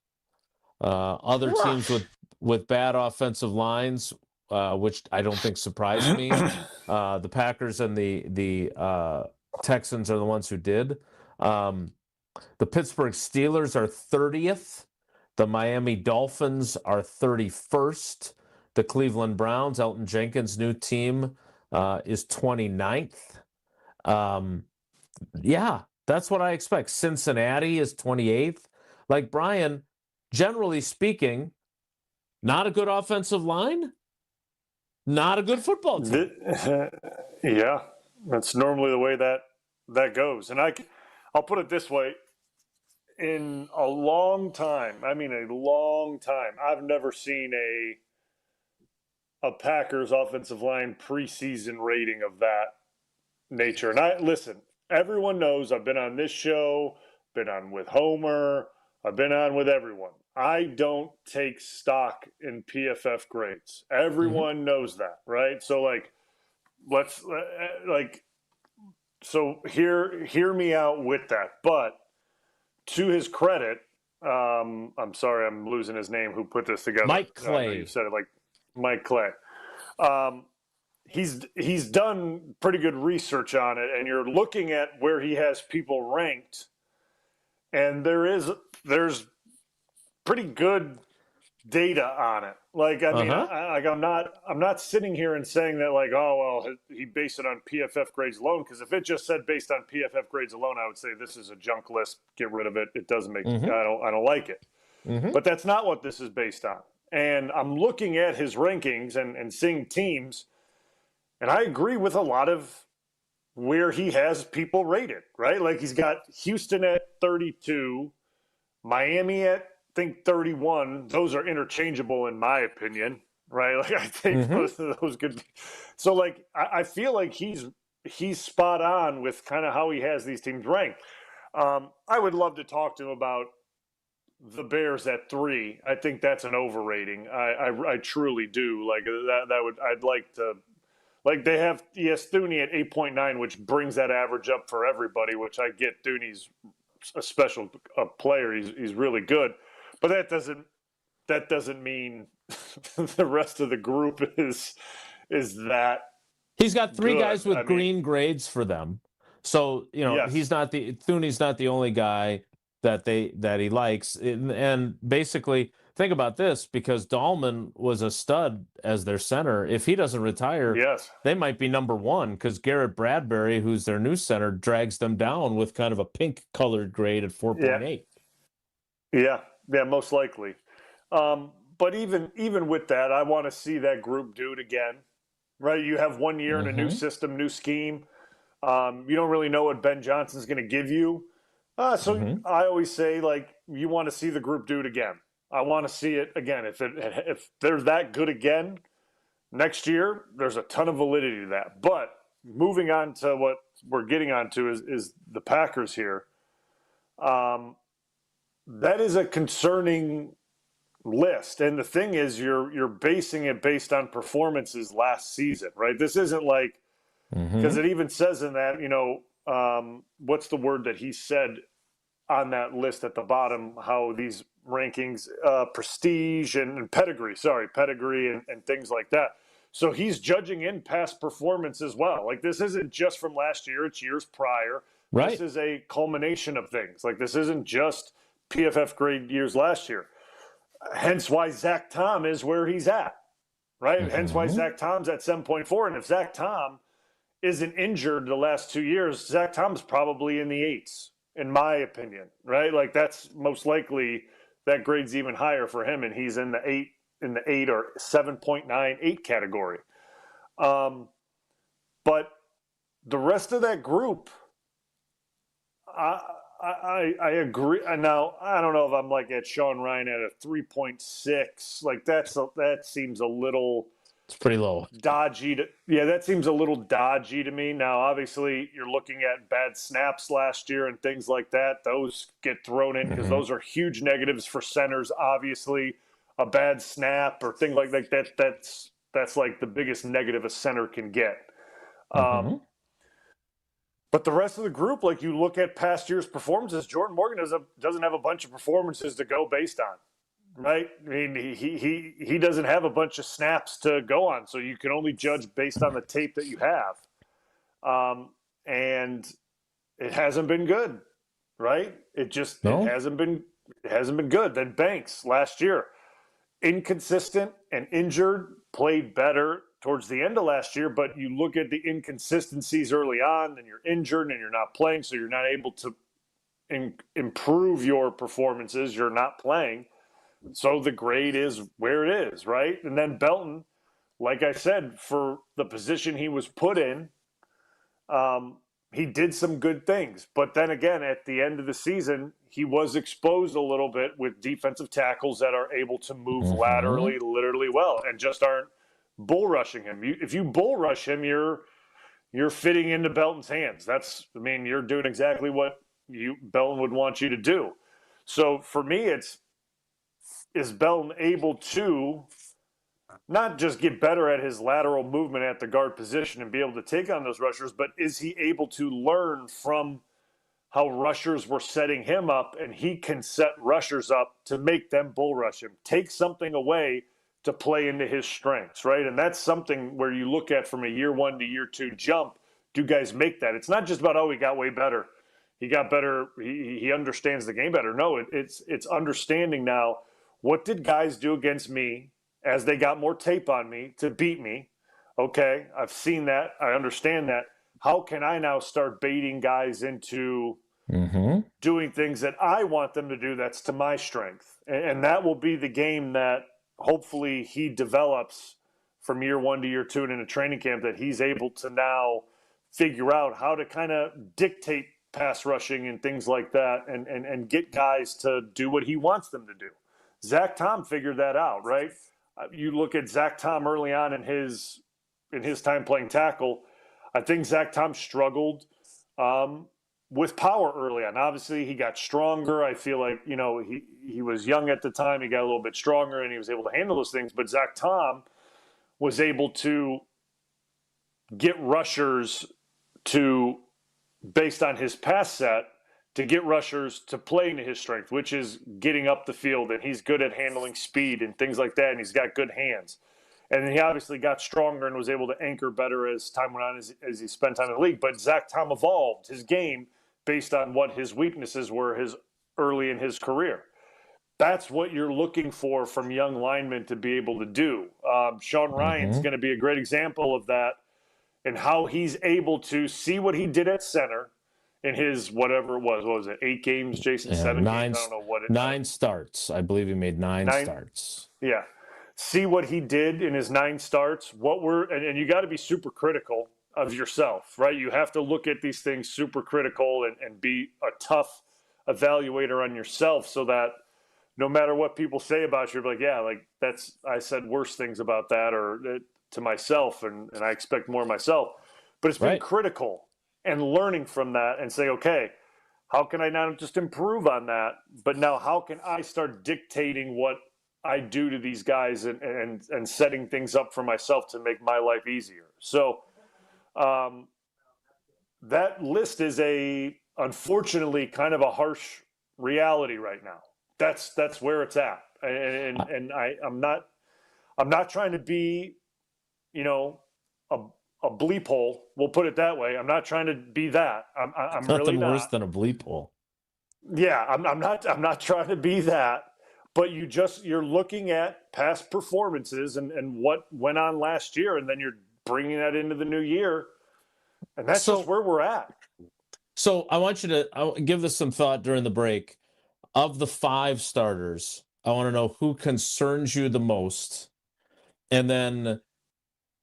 Other teams with bad offensive lines, which I don't think surprised me. The Packers and the Texans are the ones who did. The Pittsburgh Steelers are 30th. The Miami Dolphins are 31st. The Cleveland Browns, Elton Jenkins' new team, is 29th. Yeah, that's what I expect. Cincinnati is 28th. Like Bryan, generally speaking, not a good offensive line, not a good football team. Yeah, that's normally the way that goes. And I'll put it this way. In a long time, I mean a long time, I've never seen a Packers offensive line preseason rating of that nature. And listen, everyone knows I've been on this show, been on with Homer, I've been on with everyone. I don't take stock in PFF grades. Everyone knows that, right? So so hear me out with that. But to his credit, I'm sorry, I'm losing his name. Who put this together? Mike Clay. You said it like Mike Clay. He's done pretty good research on it, and you're looking at where he has people ranked, and there's pretty good data on it. Like, I mean, I'm not sitting here and saying that like, oh, well, he based it on PFF grades alone, because if it just said based on PFF grades alone, I would say this is a junk list. Get rid of it. It doesn't make. I don't like it. But that's not what this is based on. And I'm looking at his rankings and seeing teams, and I agree with a lot of where he has people rated, right? Like he's got Houston at 32, Miami at, I think, 31. Those are interchangeable in my opinion. right? Like I think both of those could. So like I feel like he's spot on with kind of how he has these teams ranked. I would love to talk to him about the Bears at 3. I think that's an overrating. I truly do. Like that would I'd like to. Like they have Thuney at 8.9, which brings that average up for everybody. Which I get. Thuney's a special player. He's really good, but that doesn't mean the rest of the group is that. He's got 3 guys with green mean, grades for them. So, yes. Thuney's not the only guy that he likes. And basically, think about this, because Dahlman was a stud as their center. If he doesn't retire, they might be number 1, because Garrett Bradbury, who's their new center, drags them down with kind of a pink-colored grade at 4.8. Yeah, most likely. But even with that, I want to see that group do it again. Right, you have 1 year in a new system, new scheme. You don't really know what Ben Johnson's going to give you. So I always say, like, you want to see the group do it again. I want to see it again. If they're that good again next year, there's a ton of validity to that. But moving on to what we're getting onto is the Packers here. That is a concerning list, and the thing is, you're basing it based on performances last season, right? This isn't like, because it even says in that, what's the word that he said on that list at the bottom, how these rankings, prestige and pedigree and things like that. So he's judging in past performance as well. Like, this isn't just from last year, it's years prior. Right. This is a culmination of things. Like, this isn't just PFF grade years last year. Hence why Zach Tom is where he's at, right? Hence why Zach Tom's at 7.4. And if Zach Tom isn't injured the last 2 years, Zach Tom's probably in the 8s, in my opinion, right? Like, that's most likely that grade's even higher for him, and he's in the 8 or 7.98 category. But the rest of that group, I agree. Now, I don't know if I'm like at Sean Ryan at a 3.6. Like, that seems a little. It's pretty low. Dodgy. That seems a little dodgy to me. Now, obviously, you're looking at bad snaps last year and things like that. Those get thrown in because those are huge negatives for centers. Obviously, a bad snap or thing like that. That's like the biggest negative a center can get. But the rest of the group, like, you look at past year's performances, Jordan Morgan doesn't have a bunch of performances to go based on, right? I mean, he doesn't have a bunch of snaps to go on, so you can only judge based on the tape that you have. And it hasn't been good, right? It hasn't been good. Then Banks last year, inconsistent and injured, played better towards the end of last year, but you look at the inconsistencies early on, and you're injured and you're not playing, so you're not able to improve your performances. You're not playing. So the grade is where it is, right? And then Belton, like I said, for the position he was put in, he did some good things. But then again, at the end of the season, he was exposed a little bit with defensive tackles that are able to move laterally, literally well, and just aren't bull rushing him. If you bull rush him, you're fitting into Belton's hands. You're doing exactly what Belton would want you to do. So for me, is Belton able to not just get better at his lateral movement at the guard position and be able to take on those rushers, but is he able to learn from how rushers were setting him up, and he can set rushers up to make them bull rush him, take something away to play into his strengths, right? And that's something where you look at from a year 1 to year 2 jump. Do guys make that? It's not just about, he got way better. He got better. He understands the game better. No, it's understanding now, what did guys do against me as they got more tape on me to beat me? Okay, I've seen that. I understand that. How can I now start baiting guys into doing things that I want them to do that's to my strength? And that will be the game that hopefully he develops from year 1 to year 2 and in a training camp, that he's able to now figure out how to kind of dictate pass rushing and things like that, and get guys to do what he wants them to do. Zach Tom figured that out, right? You look at Zach Tom early on in his time playing tackle. I think Zach Tom struggled with power early on. Obviously, he got stronger. I feel like, he was young at the time. He got a little bit stronger, and he was able to handle those things. But Zach Tom was able to get rushers based on his pass set, to get rushers to play into his strength, which is getting up the field. And he's good at handling speed and things like that, and he's got good hands. And he obviously got stronger and was able to anchor better as time went on, as he spent time in the league. But Zach Tom evolved his game based on what his weaknesses were early in his career. That's what you're looking for from young linemen to be able to do. Sean Ryan's going to be a great example of that, and how he's able to see what he did at center in his whatever it was. What was it, 8 games, Jason? Yeah, 7 games? I don't know what it 9 starts. I believe he made 9 starts. Yeah. See what he did in his 9 starts. And you got to be super critical of yourself, right? You have to look at these things super critical and be a tough evaluator on yourself, so that no matter what people say about you, you're like, yeah, like I said worse things about that or to myself, and I expect more of myself. But it's been critical and learning from that and say, okay, how can I not just improve on that, but now how can I start dictating what I do to these guys and setting things up for myself to make my life easier. So that list is unfortunately kind of a harsh reality right now. That's where it's at. And I'm not trying to be, a bleep hole. We'll put it that way. I'm not trying to be that. I'm nothing really not. worse than a bleep hole. Yeah, I'm not trying to be that. But you're looking at past performances and what went on last year, and then you're bringing that into the new year, and that's just where we're at. So I want you to give this some thought during the break. Of the 5 starters, I want to know who concerns you the most, and then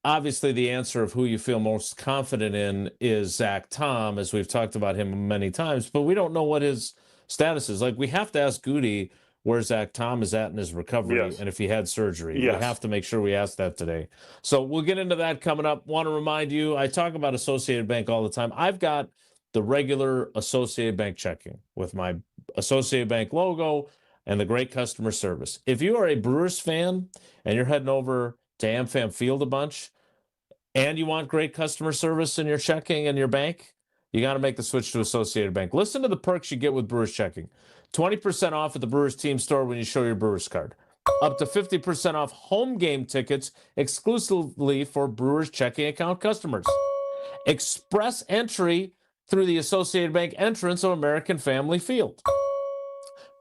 obviously the answer of who you feel most confident in is Zach Tom, as we've talked about him many times, but we don't know what his status is. Like, we have to ask Gutey where Zach Tom is at in his recovery, and if he had surgery. We have to make sure we ask that today. So we'll get into that coming up. Want to remind you, I talk about Associated Bank all the time. I've got the regular Associated Bank checking with my Associated Bank logo and the great customer service. If you are a Brewers fan and you're heading over to AmFam Field a bunch and you want great customer service in your checking and your bank, you got to make the switch to Associated Bank. Listen to the perks you get with Brewers checking. 20% off at the Brewers team store when you show your Brewers card. Up to 50% off home game tickets exclusively for Brewers checking account customers. Express entry through the Associated Bank entrance of American Family Field.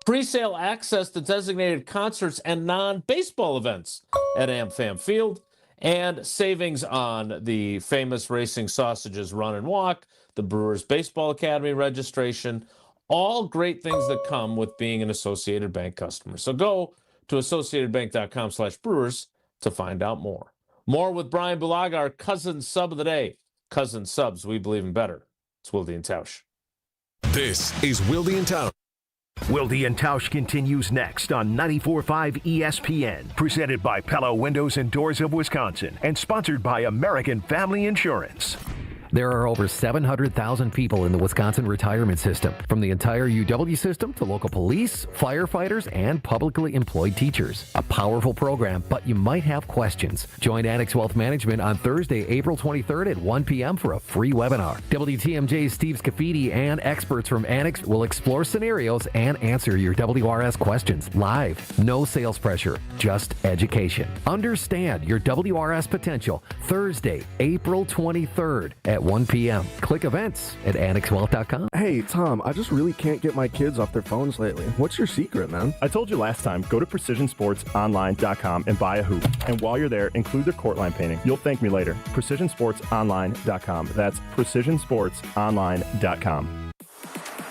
Pre-sale access to designated concerts and non-baseball events at AmFam Field. And savings on the famous Racing Sausages Run and Walk, the Brewers Baseball Academy registration. All great things that come with being an Associated Bank customer. So go to associatedbank.com/Brewers to find out more. More with Bryan Bulaga, our cousin sub of the day. Cousin subs, we believe in better. It's Wilde and Tausch. This is Wilde and Tausch. Wilde and Tausch continues next on 94.5 ESPN, presented by Pella Windows and Doors of Wisconsin, and sponsored by American Family Insurance. There are over 700,000 people in the Wisconsin retirement system, from the entire UW system to local police, firefighters, and publicly employed teachers. A powerful program, but you might have questions. Join Annex Wealth Management on Thursday, April 23rd at 1 p.m. for a free webinar. WTMJ's Steve Scafidi and experts from Annex will explore scenarios and answer your WRS questions live. No sales pressure, just education. Understand your WRS potential. Thursday, April 23rd at 1 p.m. Click events at annexwealth.com. Hey, Tom, I just really can't get my kids off their phones lately. What's your secret, man? I told you last time, go to precisionsportsonline.com and buy a hoop. And while you're there, include their court line painting. You'll thank me later. precisionsportsonline.com. That's precisionsportsonline.com.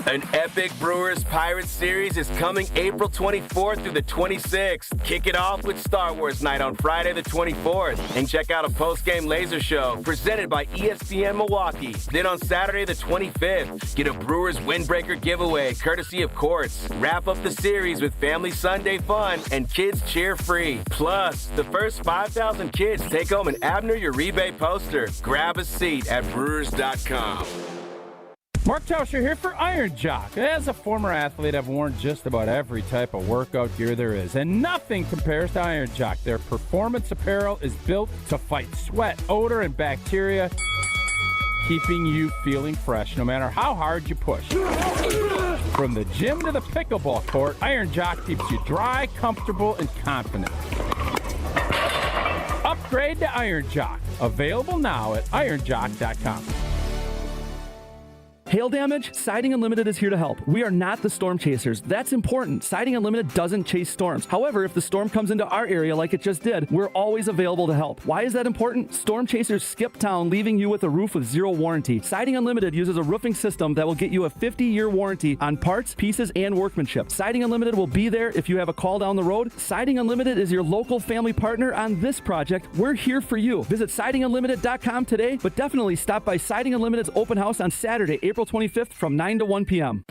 An epic Brewers Pirates series is coming April 24th through the 26th. Kick it off with Star Wars Night on Friday the 24th. And check out a post-game laser show presented by ESPN Milwaukee. Then on Saturday the 25th, get a Brewers windbreaker giveaway courtesy of Courts. Wrap up the series with Family Sunday fun and kids cheer free. Plus, the first 5,000 kids take home an Abner Uribe poster. Grab a seat at Brewers.com. Mark Tauscher here for Iron Jock. As a former athlete, I've worn just about every type of workout gear there is, and nothing compares to Iron Jock. Their performance apparel is built to fight sweat, odor, and bacteria, keeping you feeling fresh no matter how hard you push. From the gym to the pickleball court, Iron Jock keeps you dry, comfortable, and confident. Upgrade to Iron Jock. Available now at ironjock.com. Hail damage? Siding Unlimited is here to help. We are not the storm chasers. That's important. Siding Unlimited doesn't chase storms. However, if the storm comes into our area like it just did, we're always available to help. Why is that important? Storm chasers skip town, leaving you with a roof with zero warranty. Siding Unlimited uses a roofing system that will get you a 50-year warranty on parts, pieces, and workmanship. Siding Unlimited will be there if you have a call down the road. Siding Unlimited is your local family partner on this project. We're here for you. Visit sidingunlimited.com today, but definitely stop by Siding Unlimited's open house on Saturday, April 25th from 9 to 1 p.m.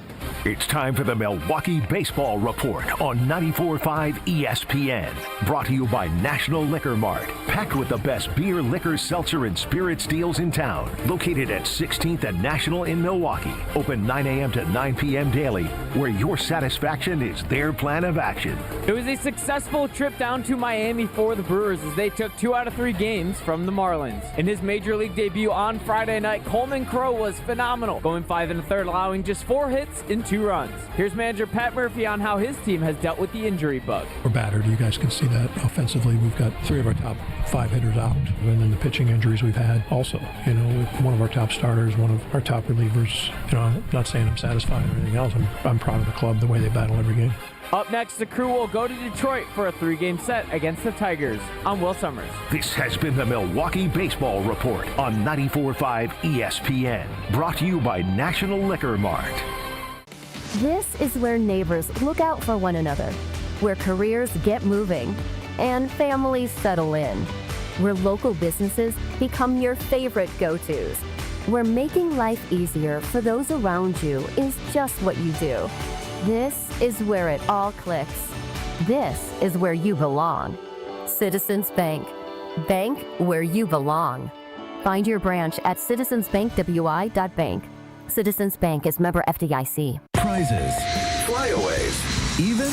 It's time for the Milwaukee Baseball Report on 94.5 ESPN. Brought to you by National Liquor Mart. Packed with the best beer, liquor, seltzer, and spirits deals in town. Located at 16th and National in Milwaukee. Open 9 a.m. to 9 p.m. daily, where your satisfaction is their plan of action. It was a successful trip down to Miami for the Brewers as they took 2 out of 3 games from the Marlins. In his Major League debut on Friday night, Coleman Crowe was phenomenal, going 5 1/3, allowing just 4 hits and 2 runs. Here's manager Pat Murphy on how his team has dealt with the injury bug. We're battered. You guys can see that offensively. We've got 3 of our top 5 hitters out. And then the pitching injuries we've had also. You know, with one of our top starters, one of our top relievers. You know, I'm not saying I'm satisfied or anything else. I'm proud of the club, the way they battle every game. Up next, the crew will go to Detroit for a 3-game set against the Tigers. I'm Will Summers. This has been the Milwaukee Baseball Report on 94.5 ESPN. Brought to you by National Liquor Mart. This is where neighbors look out for one another, where careers get moving, and families settle in, where local businesses become your favorite go-tos, where making life easier for those around you is just what you do. This is where it all clicks. This is where you belong. Citizens Bank. Bank where you belong. Find your branch at citizensbankwi.bank. Citizens Bank is member FDIC. Prizes, flyaways, even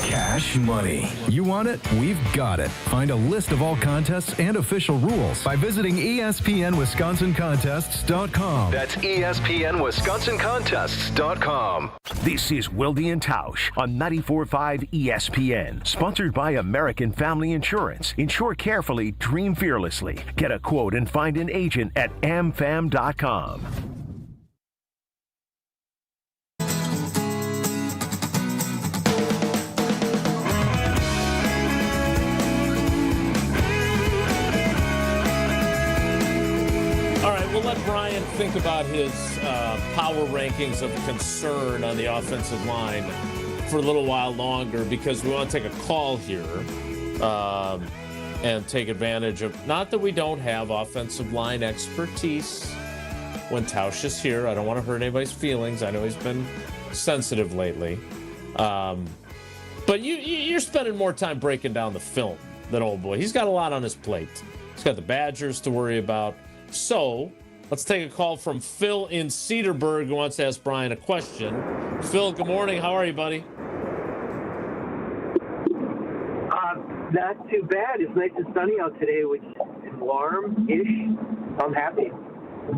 cash money. You want it? We've got it. Find a list of all contests and official rules by visiting ESPNWisconsinContests.com. That's ESPNWisconsinContests.com. This is Wilde and Tausch on 94.5 ESPN. Sponsored by American Family Insurance. Insure carefully, dream fearlessly. Get a quote and find an agent at amfam.com. We'll let Bryan think about his power rankings of concern on the offensive line for a little while longer, because we want to take a call here and take advantage of, not that we don't have offensive line expertise when Tausch is here. I don't want to hurt anybody's feelings. I know he's been sensitive lately. But you're spending more time breaking down the film than old boy. He's got a lot on his plate. He's got the Badgers to worry about. So let's take a call from Phil in Cedarburg, who wants to ask Bryan a question. Phil, good morning. How are you, buddy? Not too bad. It's nice and sunny out today, which is warm-ish. I'm happy.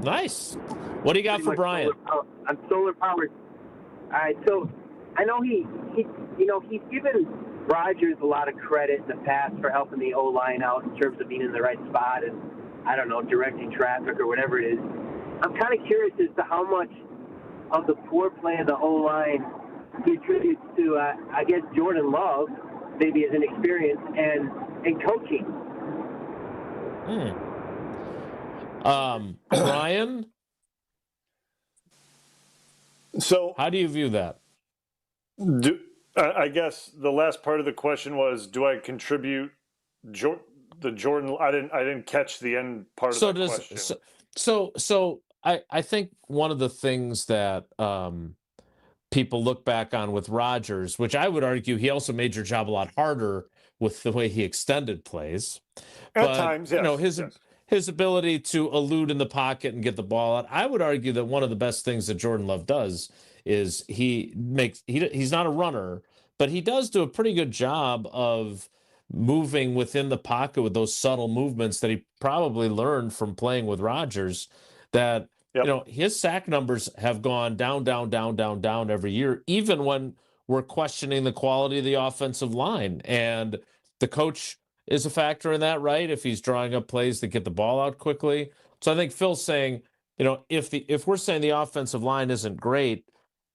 Nice. What do you got for Bryan? I'm solar powered. All right, so I know he's given Rodgers a lot of credit in the past for helping the O-line out in terms of being in the right spot and, I don't know, directing traffic or whatever it is. I'm kind of curious as to how much of the poor play of the O-line he attributes to, I guess, Jordan Love, maybe as an experience, and coaching. Bryan? So how do you view that? I guess the last part of the question was, do I contribute the Jordan? I didn't catch the end part of that question. So I think one of the things that people look back on with Rodgers, which I would argue he also made your job a lot harder with the way he extended plays. At times, yes. His ability to elude in the pocket and get the ball out. I would argue that one of the best things that Jordan Love does is he's not a runner, but he does do a pretty good job of moving within the pocket with those subtle movements that he probably learned from playing with Rodgers. That his sack numbers have gone down every year, even when we're questioning the quality of the offensive line. And the coach is a factor in that, right? If he's drawing up plays that get the ball out quickly. So I think Phil's saying, if we're saying the offensive line isn't great,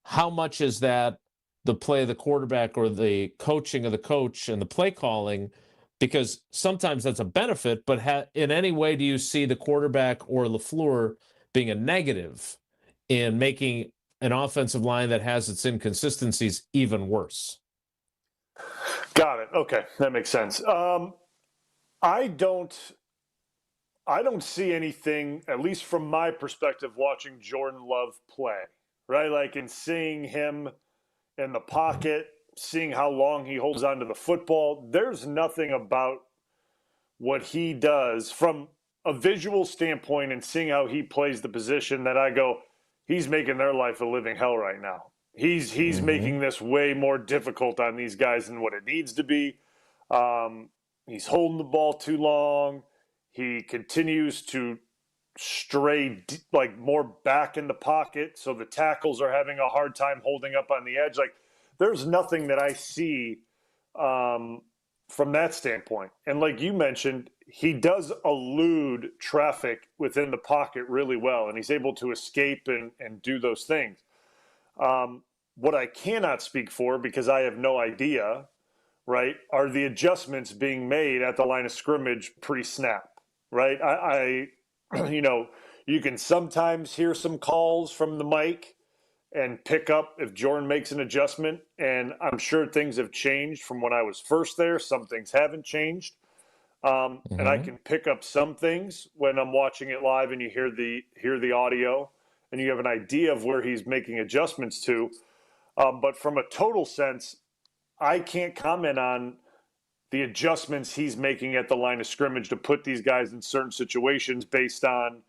how much is that the play of the quarterback or the coaching of the coach and the play calling? Because sometimes that's a benefit, but in any way do you see the quarterback or LaFleur being a negative in making an offensive line that has its inconsistencies even worse? Got it. Okay, that makes sense. I don't see anything, at least from my perspective, watching Jordan Love play, right? Like in seeing him in the pocket, seeing how long he holds onto the football. There's nothing about what he does from a visual standpoint and seeing how he plays the position that I go, he's making their life a living hell right now. He's making this way more difficult on these guys than what it needs to be. He's holding the ball too long. He continues to stray like more back in the pocket, so the tackles are having a hard time holding up on the edge. Like there's nothing that I see from that standpoint. And like you mentioned, he does elude traffic within the pocket really well, and he's able to escape and do those things. What I cannot speak for, because I have no idea, right, are the adjustments being made at the line of scrimmage pre-snap, right? I you can sometimes hear some calls from the mic and pick up if Jordan makes an adjustment, and I'm sure things have changed from when I was first there. Some things haven't changed. And I can pick up some things when I'm watching it live and you hear the audio and you have an idea of where he's making adjustments to. But from a total sense, I can't comment on the adjustments he's making at the line of scrimmage to put these guys in certain situations based on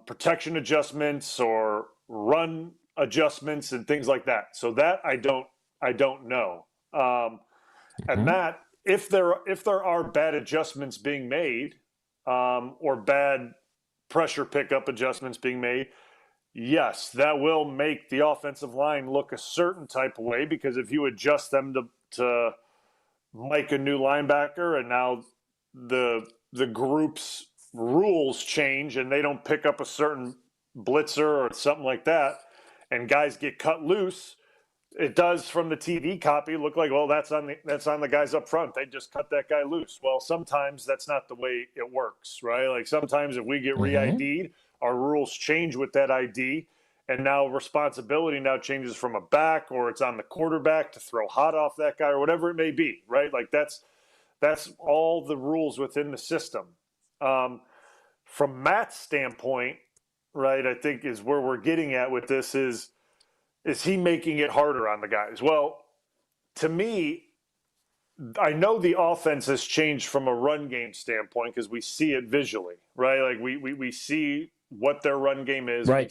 protection adjustments or run adjustments and things like that. So that I don't know. And that if there are bad adjustments being made or bad pressure pickup adjustments being made, yes, that will make the offensive line look a certain type of way, because if you adjust them to mic a new linebacker and now the group's rules change and they don't pick up a certain blitzer or something like that and guys get cut loose, it does from the TV copy look like, well, that's on the guys up front. They just cut that guy loose. Well, sometimes that's not the way it works, right? Like sometimes if we get re-ID'd, our rules change with that ID, and now responsibility now changes from a back, or it's on the quarterback to throw hot off that guy, or whatever it may be, right? Like that's all the rules within the system. From Matt's standpoint, right, I think is where we're getting at with this is he making it harder on the guys? Well, to me, I know the offense has changed from a run game standpoint because we see it visually, right? Like we see what their run game is. Right.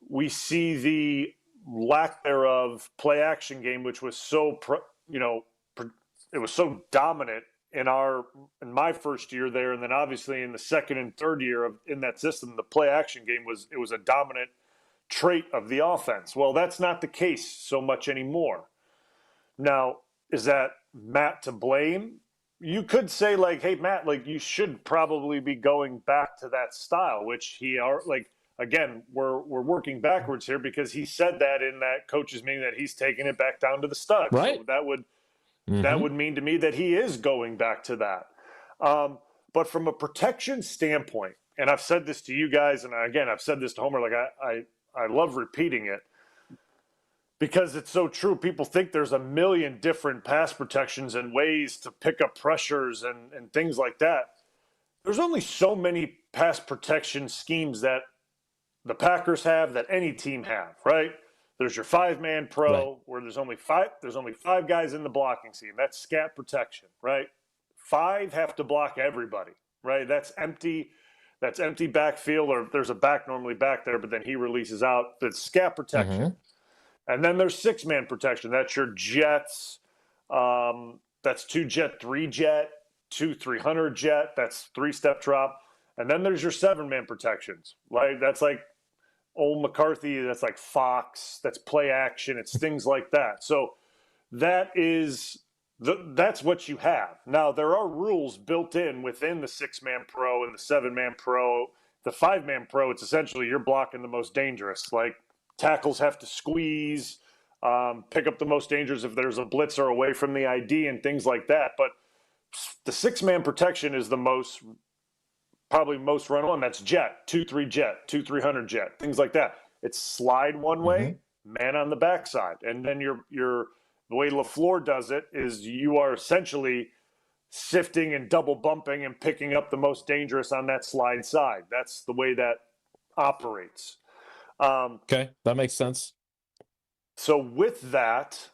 We see the lack thereof play action game, which was so it was so dominant in my first year there, and then obviously in the second and third year in that system, the play action game was a dominant trait of the offense. Well, that's not the case so much anymore. Now, is that Matt to blame? You could say like, hey, Matt, like you should probably be going back to that style, which again, we're working backwards here because he said that in that coach's meeting that he's taking it back down to the studs. Right. So that would mean to me that he is going back to that. But from a protection standpoint, and I've said this to you guys, and again, I've said this to Homer, like I love repeating it because it's so true. People think there's a million different pass protections and ways to pick up pressures and things like that. There's only so many pass protection schemes that the Packers have, that any team have, right? There's your 5-man pro where there's only five guys in the blocking scheme. That's scat protection, right? 5 have to block everybody, right? That's empty backfield, or there's a back normally back there, but then he releases out. That's scat protection. And then there's 6-man protection. That's your jets. That's 2 jet, 3 jet, 2 300 jet. That's 3-step drop. And then there's your 7-man protections. Like that's like old McCarthy. That's like Fox. That's play action. It's things like that. So that's what you have. Now there are rules built in within the 6-man pro and the 7-man pro. The 5-man pro, it's essentially you're blocking the most dangerous. Like tackles have to squeeze, pick up the most dangerous if there's a blitzer away from the ID and things like that. But the 6-man protection is probably most run on. That's jet, 2-3 jet, 2 300 jet, things like that. It's slide one way, man on the backside. And then the way LaFleur does it is you are essentially sifting and double bumping and picking up the most dangerous on that slide side. That's the way that operates. Okay, that makes sense. So with that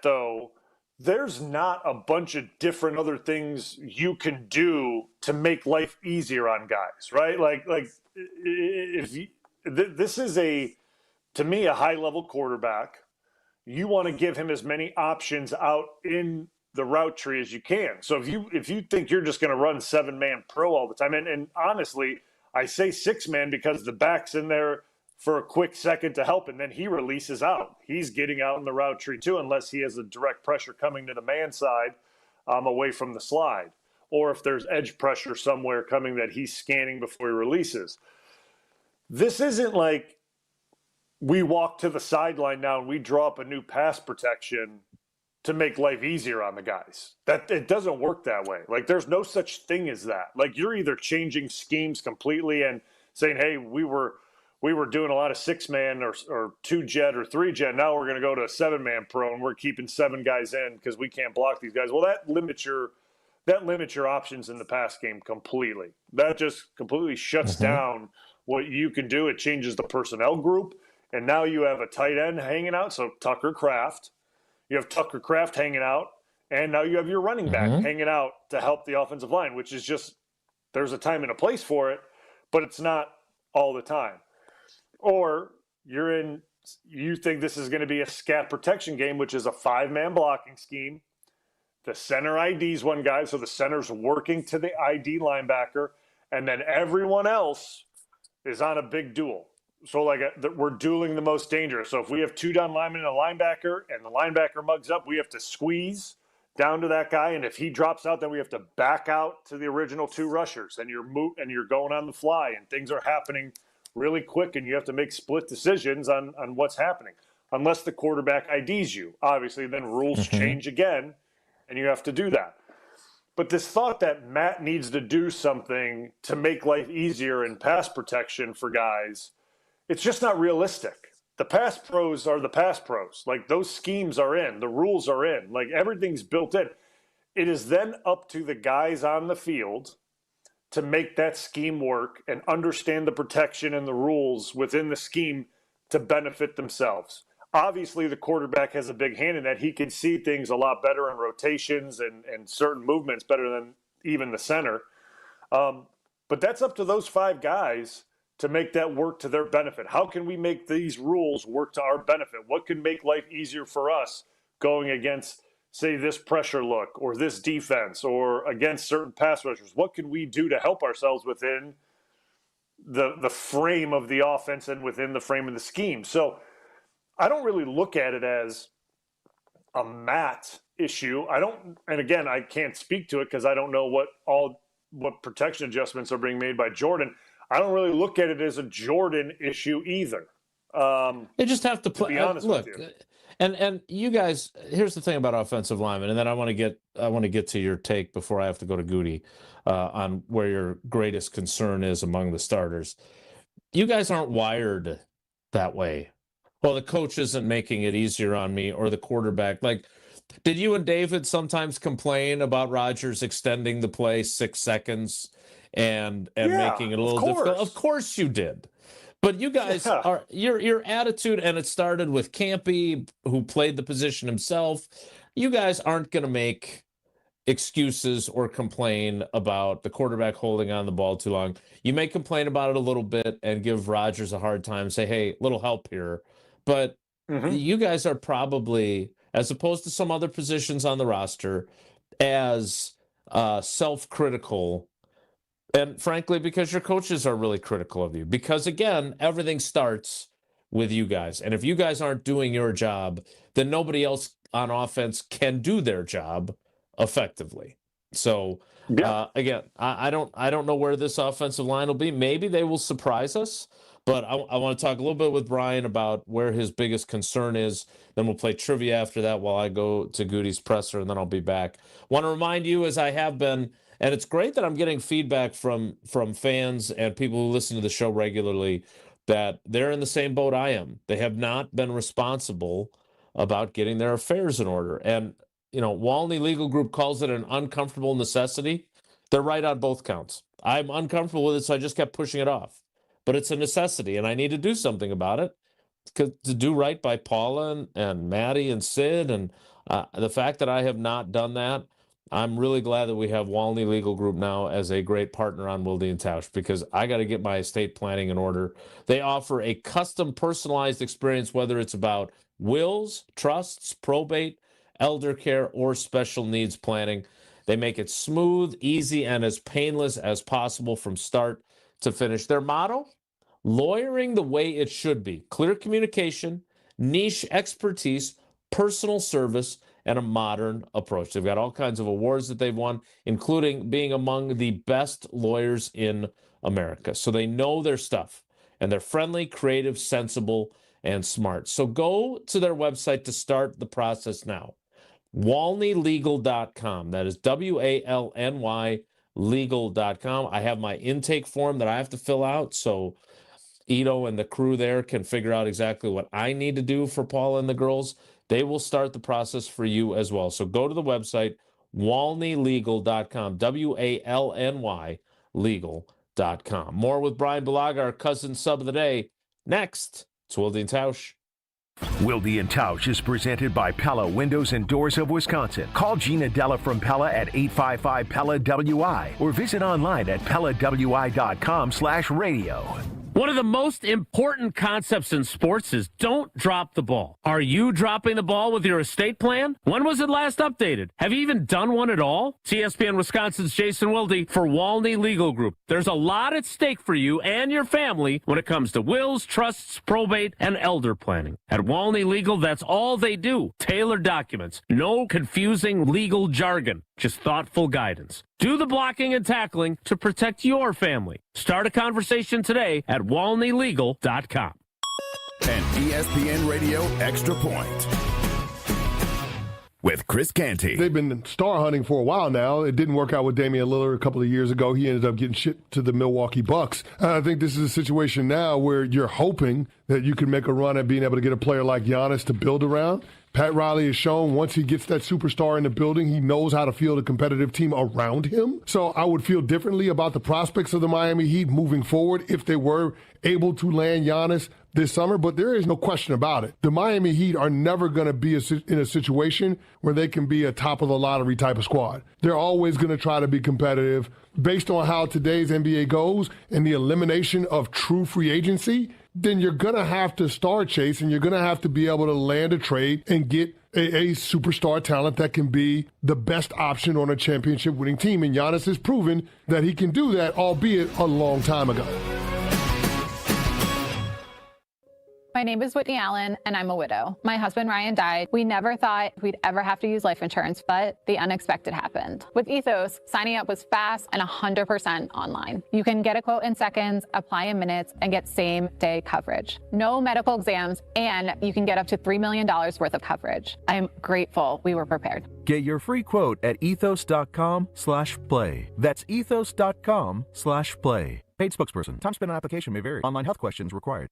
though, there's not a bunch of different other things you can do to make life easier on guys, right? Like this is to me a high level quarterback. You want to give him as many options out in the route tree as you can. So if you think you're just going to run 7-man pro all the time, and honestly, I say 6-man because the back's in there for a quick second to help, and then he releases out. He's getting out in the route tree too, unless he has a direct pressure coming to the man side away from the slide, or if there's edge pressure somewhere coming that he's scanning before he releases. This isn't like we walk to the sideline now and we draw up a new pass protection to make life easier on the guys. That it doesn't work that way. Like there's no such thing as that. Like you're either changing schemes completely and saying, hey, we were doing a lot of 6-man or 2 jet or 3 jet. Now we're going to go to a 7-man pro and we're keeping 7 guys in because we can't block these guys. Well, that limits your options in the pass game completely. That just completely shuts down what you can do. It changes the personnel group. And now you have a tight end hanging out. So Tucker Kraft, you have Tucker Kraft hanging out. And now you have your running back hanging out to help the offensive line, which is just, there's a time and a place for it, but it's not all the time. Or you think this is going to be a scat protection game, which is a 5-man blocking scheme. The center ID's one guy, so the center's working to the ID linebacker, and then everyone else is on a big duel. So we're dueling the most dangerous. So if we have 2 down linemen and a linebacker, and the linebacker mugs up, we have to squeeze down to that guy, and if he drops out, then we have to back out to the original 2 rushers, and you're going on the fly, and things are happening really quick, and you have to make split decisions on what's happening. Unless the quarterback IDs you. Obviously, then rules change again, and you have to do that. But this thought that Matt needs to do something to make life easier in pass protection for guys, it's just not realistic. The pass pros are the pass pros. Like those schemes are in, the rules are in, like everything's built in. It is then up to the guys on the field to make that scheme work and understand the protection and the rules within the scheme to benefit themselves. Obviously, the quarterback has a big hand in that. He can see things a lot better in rotations and certain movements better than even the center. But that's up to those 5 guys to make that work to their benefit. How can we make these rules work to our benefit? What can make life easier for us going against, say, this pressure look or this defense or against certain pass rushers? What can we do to help ourselves within the frame of the offense and within the frame of the scheme? So I don't really look at it as a Matt issue. And again, I can't speak to it because I don't know what protection adjustments are being made by Jordan. I don't really look at it as a Jordan issue either. They just have to play. To be honest with you. And you guys, here's the thing about offensive linemen, and then I want to get to your take before I have to go to Gutey on where your greatest concern is among the starters. you guys aren't wired that way. Well, the coach isn't making it easier on me, or the quarterback. Like, did you and David sometimes complain about Rodgers extending the play 6 seconds and making it a little difficult? Of course you did. But you guys are your attitude, and it started with Campy, who played the position himself. You guys aren't going to make excuses or complain about the quarterback holding on the ball too long. You may complain about it a little bit and give Rodgers a hard time, say, hey, little help here. But you guys are probably, as opposed to some other positions on the roster, as self-critical. And frankly, because your coaches are really critical of you. Because, again, everything starts with you guys. And if you guys aren't doing your job, then nobody else on offense can do their job effectively. So, again, I don't know where this offensive line will be. Maybe they will surprise us. But I want to talk a little bit with Bryan about where his biggest concern is. Then we'll play trivia after that while I go to Gutey's presser, and then I'll be back. Want to remind you, as I have been, and it's great that I'm getting feedback from fans and people who listen to the show regularly, that they're in the same boat I am. They have not been responsible about getting their affairs in order. And, you know, Walney Legal Group calls it an uncomfortable necessity. They're right on both counts. I'm uncomfortable with it, so I just kept pushing it off. But it's a necessity, and I need to do something about it to do right by Paula and Maddie and Sid. And the fact that I have not done that, I'm really glad that we have Walney Legal Group now as a great partner on Wilde and Tausch, because I got to get my estate planning in order. They offer a custom personalized experience, whether it's about wills, trusts, probate, elder care, or special needs planning. They make it smooth, easy, and as painless as possible from start to finish. Their motto: lawyering the way it should be. Clear communication, niche expertise, personal service, and a modern approach. They've got all kinds of awards that they've won, including being among the best lawyers in America. So they know their stuff, and they're friendly, creative, sensible, and smart. So go to their website to start the process now. WalneyLegal.com. That is WALNY legal.com. I have my intake form that I have to fill out, so Ito and the crew there can figure out exactly what I need to do for Paula and the girls. They will start the process for you as well. So go to the website, WalneyLegal.com, WALNY legal.com. More with Bryan Bulaga, our cousin sub of the day, next. It's Wilde and Tausch. Wilde and Tausch is presented by Pella Windows and Doors of Wisconsin. Call Gina Della from Pella at 855-PELLA-WI or visit online at PellaWI.com/radio. One of the most important concepts in sports is don't drop the ball. Are you dropping the ball with your estate plan? When was it last updated? Have you even done one at all? It's ESPN Wisconsin's Jason Wilde for Walney Legal Group. There's a lot at stake for you and your family when it comes to wills, trusts, probate, and elder planning. At Walney Legal, that's all they do. Tailored documents. No confusing legal jargon. Just thoughtful guidance. Do the blocking and tackling to protect your family. Start a conversation today at WalneyLegal.com. An ESPN Radio Extra Point with Chris Canty. They've been star hunting for a while now. It didn't work out with Damian Lillard a couple of years ago. He ended up getting shipped to the Milwaukee Bucks. I think this is a situation now where you're hoping that you can make a run at being able to get a player like Giannis to build around. Pat Riley has shown once he gets that superstar in the building, he knows how to field a competitive team around him. So I would feel differently about the prospects of the Miami Heat moving forward if they were able to land Giannis this summer. But there is no question about it. The Miami Heat are never going to be in a situation where they can be a top-of-the-lottery type of squad. They're always going to try to be competitive. Based on how today's NBA goes and the elimination of true free agency, then you're going to have to star chase, and you're going to have to be able to land a trade and get a superstar talent that can be the best option on a championship winning team. And Giannis has proven that he can do that, albeit a long time ago. My name is Whitney Allen, and I'm a widow. My husband, Ryan, died. We never thought we'd ever have to use life insurance, but the unexpected happened. With Ethos, signing up was fast and 100% online. You can get a quote in seconds, apply in minutes, and get same-day coverage. No medical exams, and you can get up to $3 million worth of coverage. I'm grateful we were prepared. Get your free quote at ethos.com/play. That's ethos.com/play. Paid spokesperson. Time spent on application may vary. Online health questions required.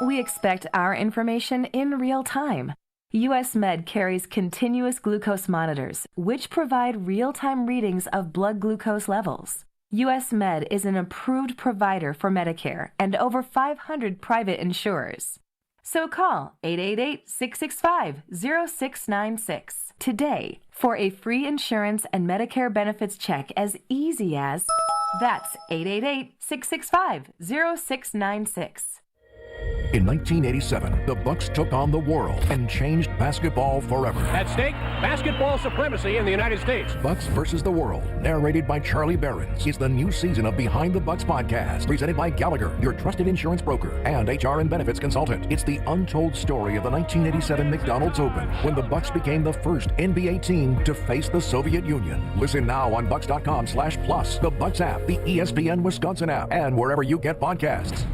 We expect our information in real time. U.S. Med carries continuous glucose monitors, which provide real-time readings of blood glucose levels. U.S. Med is an approved provider for Medicare and over 500 private insurers. So call 888-665-0696 today for a free insurance and Medicare benefits check as easy as... That's 888-665-0696. In 1987, the Bucks took on the world and changed basketball forever. At stake, basketball supremacy in the United States. Bucks versus the World, narrated by Charlie Behrens, is the new season of Behind the Bucks podcast, presented by Gallagher, your trusted insurance broker and HR and benefits consultant. It's the untold story of the 1987 McDonald's Open, when the Bucks became the first NBA team to face the Soviet Union. Listen now on Bucks.com/plus, the Bucks app, the ESPN Wisconsin app, and wherever you get podcasts.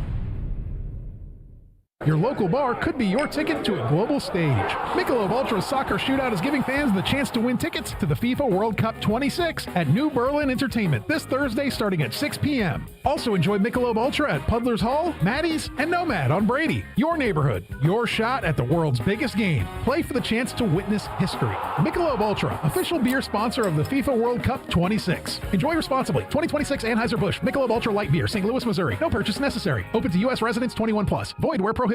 Your local bar could be your ticket to a global stage. Michelob Ultra Soccer Shootout is giving fans the chance to win tickets to the FIFA World Cup 26 at New Berlin Entertainment this Thursday starting at 6 p.m. Also enjoy Michelob Ultra at Puddler's Hall, Maddie's, and Nomad on Brady. Your neighborhood, your shot at the world's biggest game. Play for the chance to witness history. Michelob Ultra, official beer sponsor of the FIFA World Cup 26. Enjoy responsibly. 2026 Anheuser-Busch Michelob Ultra Light Beer, St. Louis, Missouri. No purchase necessary. Open to U.S. residents 21 plus. Void where prohibited.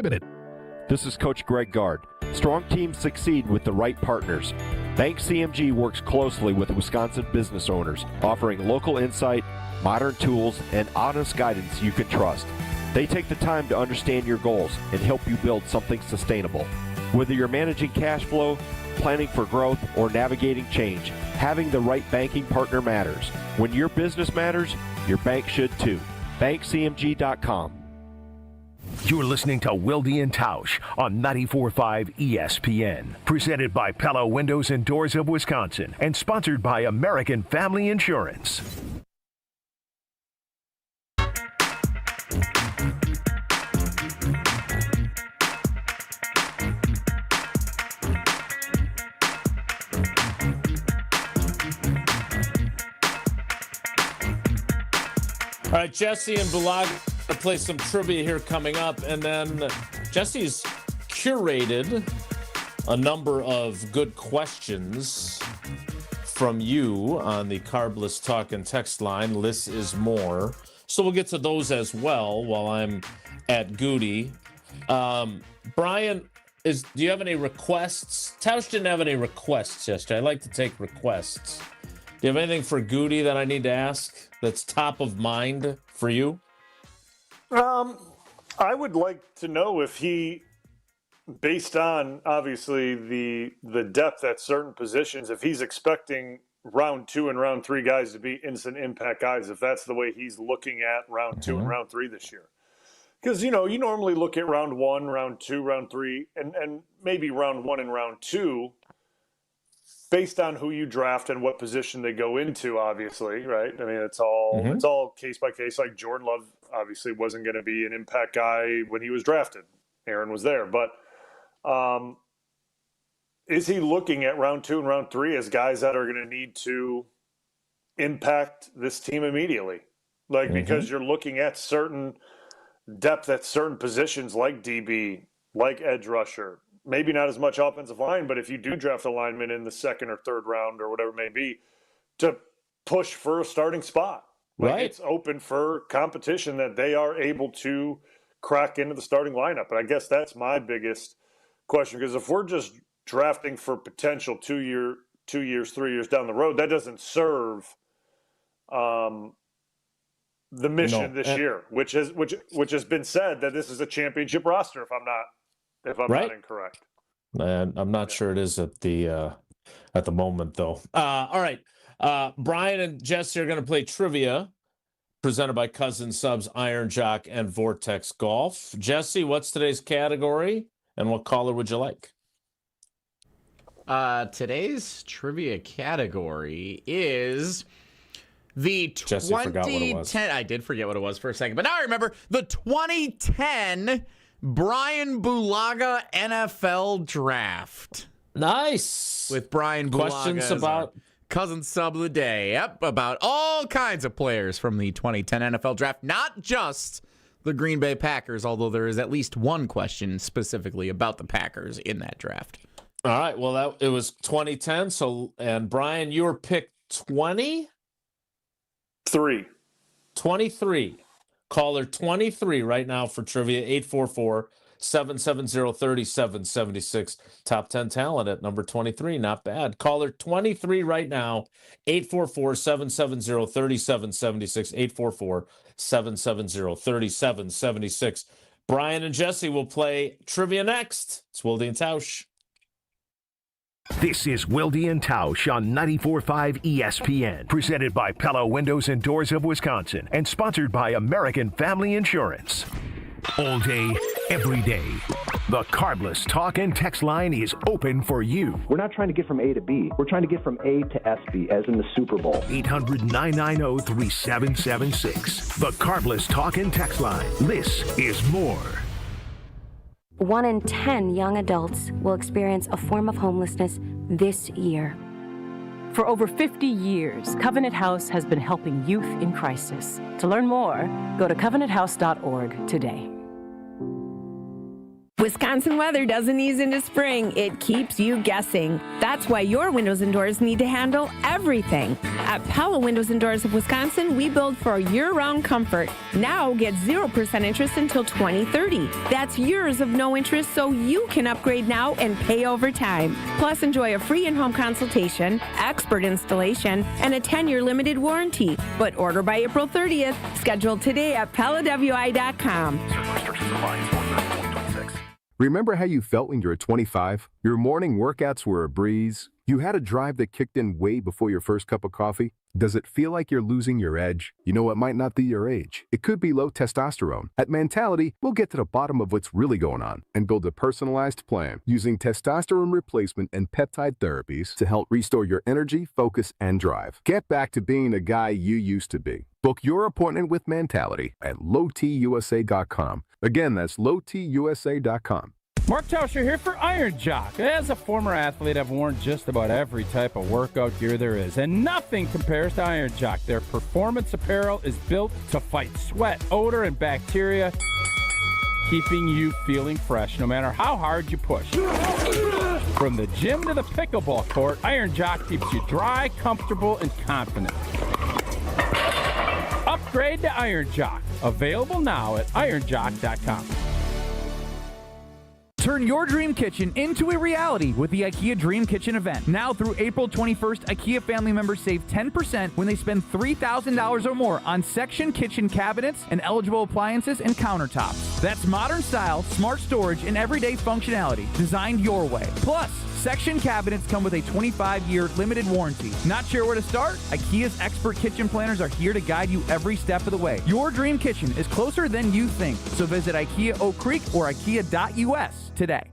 This is Coach Greg Gard. Strong teams succeed with the right partners. Bank CMG works closely with Wisconsin business owners, offering local insight, modern tools, and honest guidance you can trust. They take the time to understand your goals and help you build something sustainable. Whether you're managing cash flow, planning for growth, or navigating change, having the right banking partner matters. When your business matters, your bank should too. BankCMG.com. You're listening to Wilde and Tausch on 94.5 ESPN. Presented by Pella Windows and Doors of Wisconsin and sponsored by American Family Insurance. All right, Jesse and Bulaga to play some trivia here coming up, and then Jesse's curated a number of good questions from you on the Carbless Talk and Text line. Less is more. So we'll get to those as well while I'm at Gutey. Brian, do you have any requests? Tausch didn't have any requests yesterday. I like to take requests. Do you have anything for Gutey that I need to ask that's top of mind for you? I would like to know if he, based on obviously the depth at certain positions, if he's expecting round 2 and round 3 guys to be instant impact guys, if that's the way he's looking at round 2 and round 3 this year. Because, you normally look at round 1, round 2, round 3, and maybe round 1 and round 2 based on who you draft and what position they go into, obviously, right? I mean, it's all case by case. Like Jordan Love obviously wasn't going to be an impact guy when he was drafted. Aaron was there. But is he looking at round 2 and round 3 as guys that are going to need to impact this team immediately? Like, because you're looking at certain depth at certain positions like DB, like edge rusher, maybe not as much offensive line, but if you do draft a lineman in the 2nd or 3rd round or whatever it may be, to push for a starting spot. Like right. It's open for competition that they are able to crack into the starting lineup. And I guess that's my biggest question, because if we're just drafting for potential 2 years, 3 years down the road, that doesn't serve the mission this year, which has been said that this is a championship roster, if I'm not incorrect. And I'm not sure it is at the moment, though. All right. Brian and Jesse are going to play trivia presented by Cousin Subs, Iron Jock, and Vortex Golf. Jesse, what's today's category, and what caller would you like? Today's trivia category is the 2010. I did forget what it was for a second, but now I remember the 2010 Bryan Bulaga NFL Draft. Nice. With Bryan Bulaga. Questions about Cousin sub of the day. Yep, about all kinds of players from the 2010 NFL Draft, not just the Green Bay Packers, although there is at least one question specifically about the Packers in that draft. All right, well, it was 2010. So, and Brian, you were picked 20? 23. Caller 23 right now for trivia, 844-770-3776. Top 10 talent at number 23, not bad. Caller 23 right now, 844-770-3776, 844-770-3776. Brian and Jesse will play trivia next. It's Wilde and Tausch. This is Wilde and Tausch on 94.5 ESPN, presented by Pella Windows and Doors of Wisconsin, and sponsored by American Family Insurance. All day, every day, the Cardless talk and text line is open for you. We're not trying to get from A to B. We're trying to get from A to SB, as in the Super Bowl. 800-990-3776. The Cardless talk and text line. This is more. 1 in 10 young adults will experience a form of homelessness this year. For over 50 years, Covenant House has been helping youth in crisis. To learn more, go to covenanthouse.org today. Wisconsin weather doesn't ease into spring. It keeps you guessing. That's why your windows and doors need to handle everything. At Pella Windows and Doors of Wisconsin, we build for year-round comfort. Now get 0% interest until 2030. That's years of no interest, so you can upgrade now and pay over time. Plus, enjoy a free in-home consultation, expert installation, and a 10-year limited warranty. But order by April 30th. Schedule today at PellaWI.com. Remember how you felt when you were 25? Your morning workouts were a breeze. You had a drive that kicked in way before your first cup of coffee. Does it feel like you're losing your edge? You know, it might not be your age. It could be low testosterone. At Mentality, we'll get to the bottom of what's really going on and build a personalized plan using testosterone replacement and peptide therapies to help restore your energy, focus, and drive. Get back to being the guy you used to be. Book your appointment with Mentality at lowtusa.com. Again, that's lowtusa.com. Mark Tauscher here for Iron Jock. As a former athlete, I've worn just about every type of workout gear there is, and nothing compares to Iron Jock. Their performance apparel is built to fight sweat, odor, and bacteria, keeping you feeling fresh no matter how hard you push. From the gym to the pickleball court, Iron Jock keeps you dry, comfortable, and confident. Upgrade to Iron Jock. Available now at ironjock.com. Turn your dream kitchen into a reality with the IKEA Dream Kitchen event. Now through April 21st, IKEA family members save 10% when they spend $3,000 or more on section kitchen cabinets and eligible appliances and countertops. That's modern style, smart storage, and everyday functionality designed your way. Plus, section cabinets come with a 25-year limited warranty. Not sure where to start? IKEA's expert kitchen planners are here to guide you every step of the way. Your dream kitchen is closer than you think. So visit IKEA Oak Creek or IKEA.us today.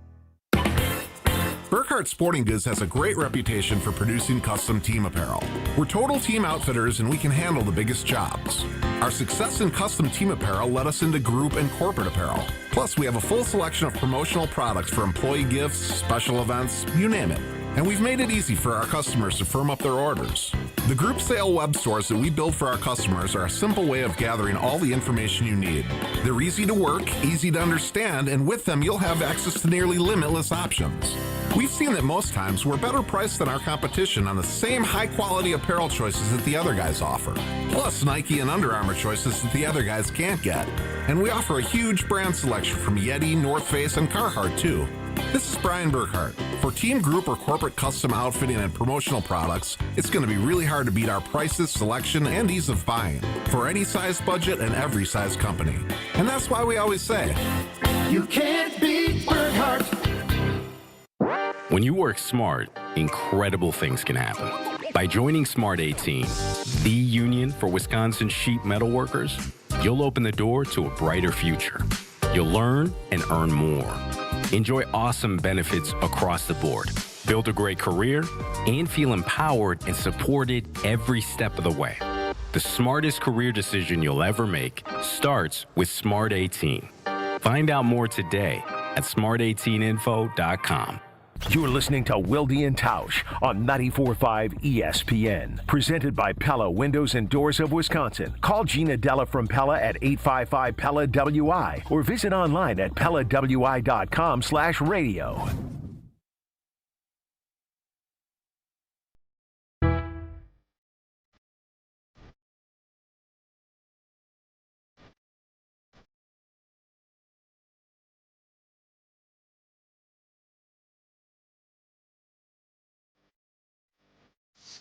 Burkhardt Sporting Goods has a great reputation for producing custom team apparel. We're total team outfitters and we can handle the biggest jobs. Our success in custom team apparel led us into group and corporate apparel. Plus, we have a full selection of promotional products for employee gifts, special events, you name it. And we've made it easy for our customers to firm up their orders. The group sale web stores that we build for our customers are a simple way of gathering all the information you need. They're easy to work, easy to understand, and with them you'll have access to nearly limitless options. We've seen that most times we're better priced than our competition on the same high-quality apparel choices that the other guys offer. Plus Nike and Under Armour choices that the other guys can't get. And we offer a huge brand selection from Yeti, North Face, and Carhartt too. This is Brian Burkhardt. For team, group, or corporate custom outfitting and promotional products, it's going to be really hard to beat our prices, selection, and ease of buying for any size budget and every size company. And that's why we always say, you can't beat Burkhardt. When you work smart, incredible things can happen. By joining Smart 18, the union for Wisconsin sheet metal workers, you'll open the door to a brighter future. You'll learn and earn more. Enjoy awesome benefits across the board. Build a great career and feel empowered and supported every step of the way. The smartest career decision you'll ever make starts with Smart 18. Find out more today at smart18info.com. You're listening to Wilde and Tausch on 94.5 ESPN. Presented by Pella Windows and Doors of Wisconsin. Call Gina Della from Pella at 855-PELLA-WI or visit online at PellaWI.com/radio.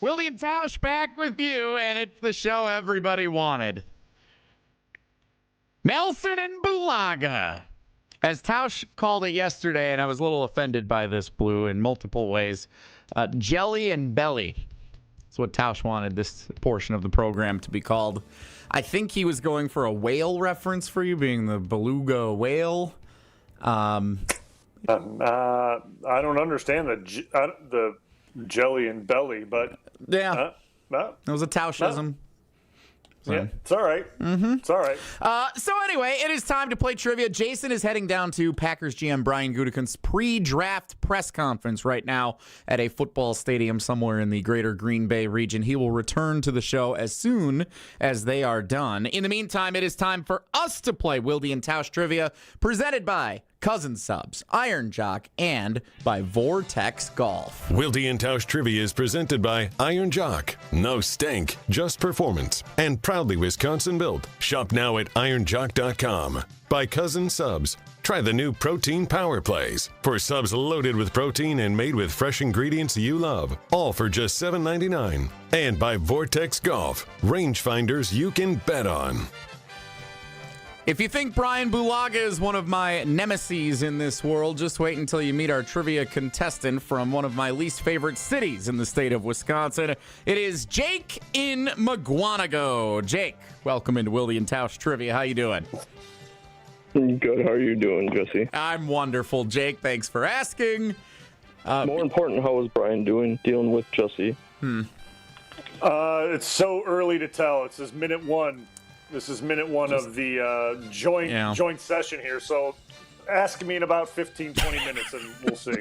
Wilde and Tausch back with you, and it's the show everybody wanted. Nelson and Bulaga. As Tausch called it yesterday, and I was a little offended by this, Blue, in multiple ways, jelly and belly. That's what Tausch wanted this portion of the program to be called. I think he was going for a whale reference for you, being the beluga whale. I don't understand the jelly and belly, but yeah, it was a Tauschism. So. Yeah, it's all right. It's all right. So anyway, it is time to play trivia. Jason is heading down to Packers GM Brian Gutekunst's pre-draft press conference right now at a football stadium somewhere in the greater Green Bay region. He will return to the show as soon as they are done. In the meantime, it is time for us to play Wilde and Tausch Trivia, presented by Cousin Subs, Iron Jock, and by Vortex Golf. Wilde and Tausch Trivia is presented by Iron Jock. No stink, just performance. And proudly Wisconsin built. Shop now at ironjock.com. By Cousin Subs. Try the new Protein Power Plays. For subs loaded with protein and made with fresh ingredients you love. All for just $7.99. And by Vortex Golf. Rangefinders you can bet on. If you think Bryan Bulaga is one of my nemeses in this world, just wait until you meet our trivia contestant from one of my least favorite cities in the state of Wisconsin. It is Jake in Mugwanago. Jake, welcome into Wilde and Tausch Trivia. How you doing? Good. How are you doing, Jesse? I'm wonderful, Jake. Thanks for asking. More important, how is Brian doing dealing with Jesse? It's so early to tell. It's minute one. This is minute one of the joint session here. So ask me in about 15, 20 minutes, and we'll see.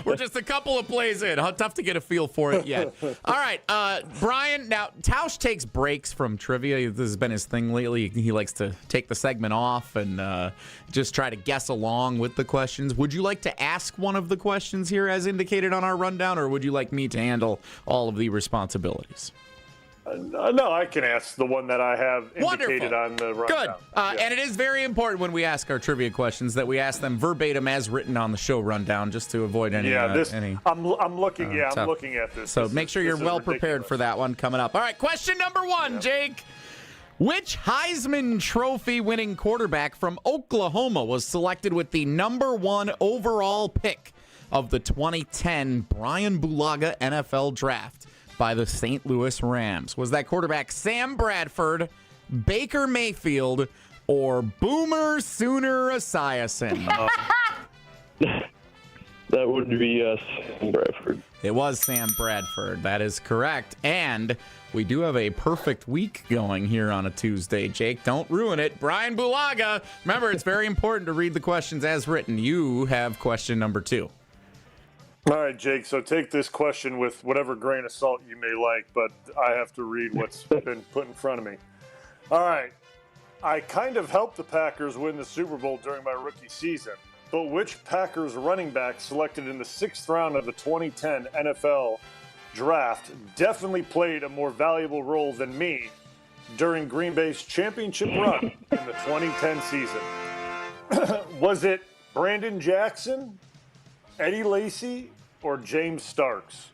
We're just a couple of plays in. Tough to get a feel for it yet. All right, Brian, now Tausch takes breaks from trivia. This has been his thing lately. He likes to take the segment off and just try to guess along with the questions. Would you like to ask one of the questions here as indicated on our rundown, or would you like me to handle all of the responsibilities? No, I can ask the one that I have indicated on the rundown. Good. And it is very important when we ask our trivia questions that we ask them verbatim as written on the show rundown, just to avoid any. I'm looking. I'm looking at this. So make sure you're well prepared for that one coming up. All right, question number one, Jake. Which Heisman Trophy winning quarterback from Oklahoma was selected with the number 1 overall pick of the 2010 Bryan Bulaga NFL Draft by the St. Louis Rams? Was that quarterback Sam Bradford, Baker Mayfield, or Boomer Sooner Esiason? That would be Sam Bradford. It was Sam Bradford. That is correct. And we do have a perfect week going here on a Tuesday, Jake. Don't ruin it. Bryan Bulaga. Remember, it's very important to read the questions as written. You have question number 2. All right, Jake, so take this question with whatever grain of salt you may like, but I have to read what's been put in front of me. All right. I kind of helped the Packers win the Super Bowl during my rookie season, but which Packers running back selected in the 6th round of the 2010 NFL Draft definitely played a more valuable role than me during Green Bay's championship run in the 2010 season? Was it Brandon Jackson, Eddie Lacy, or James Starks?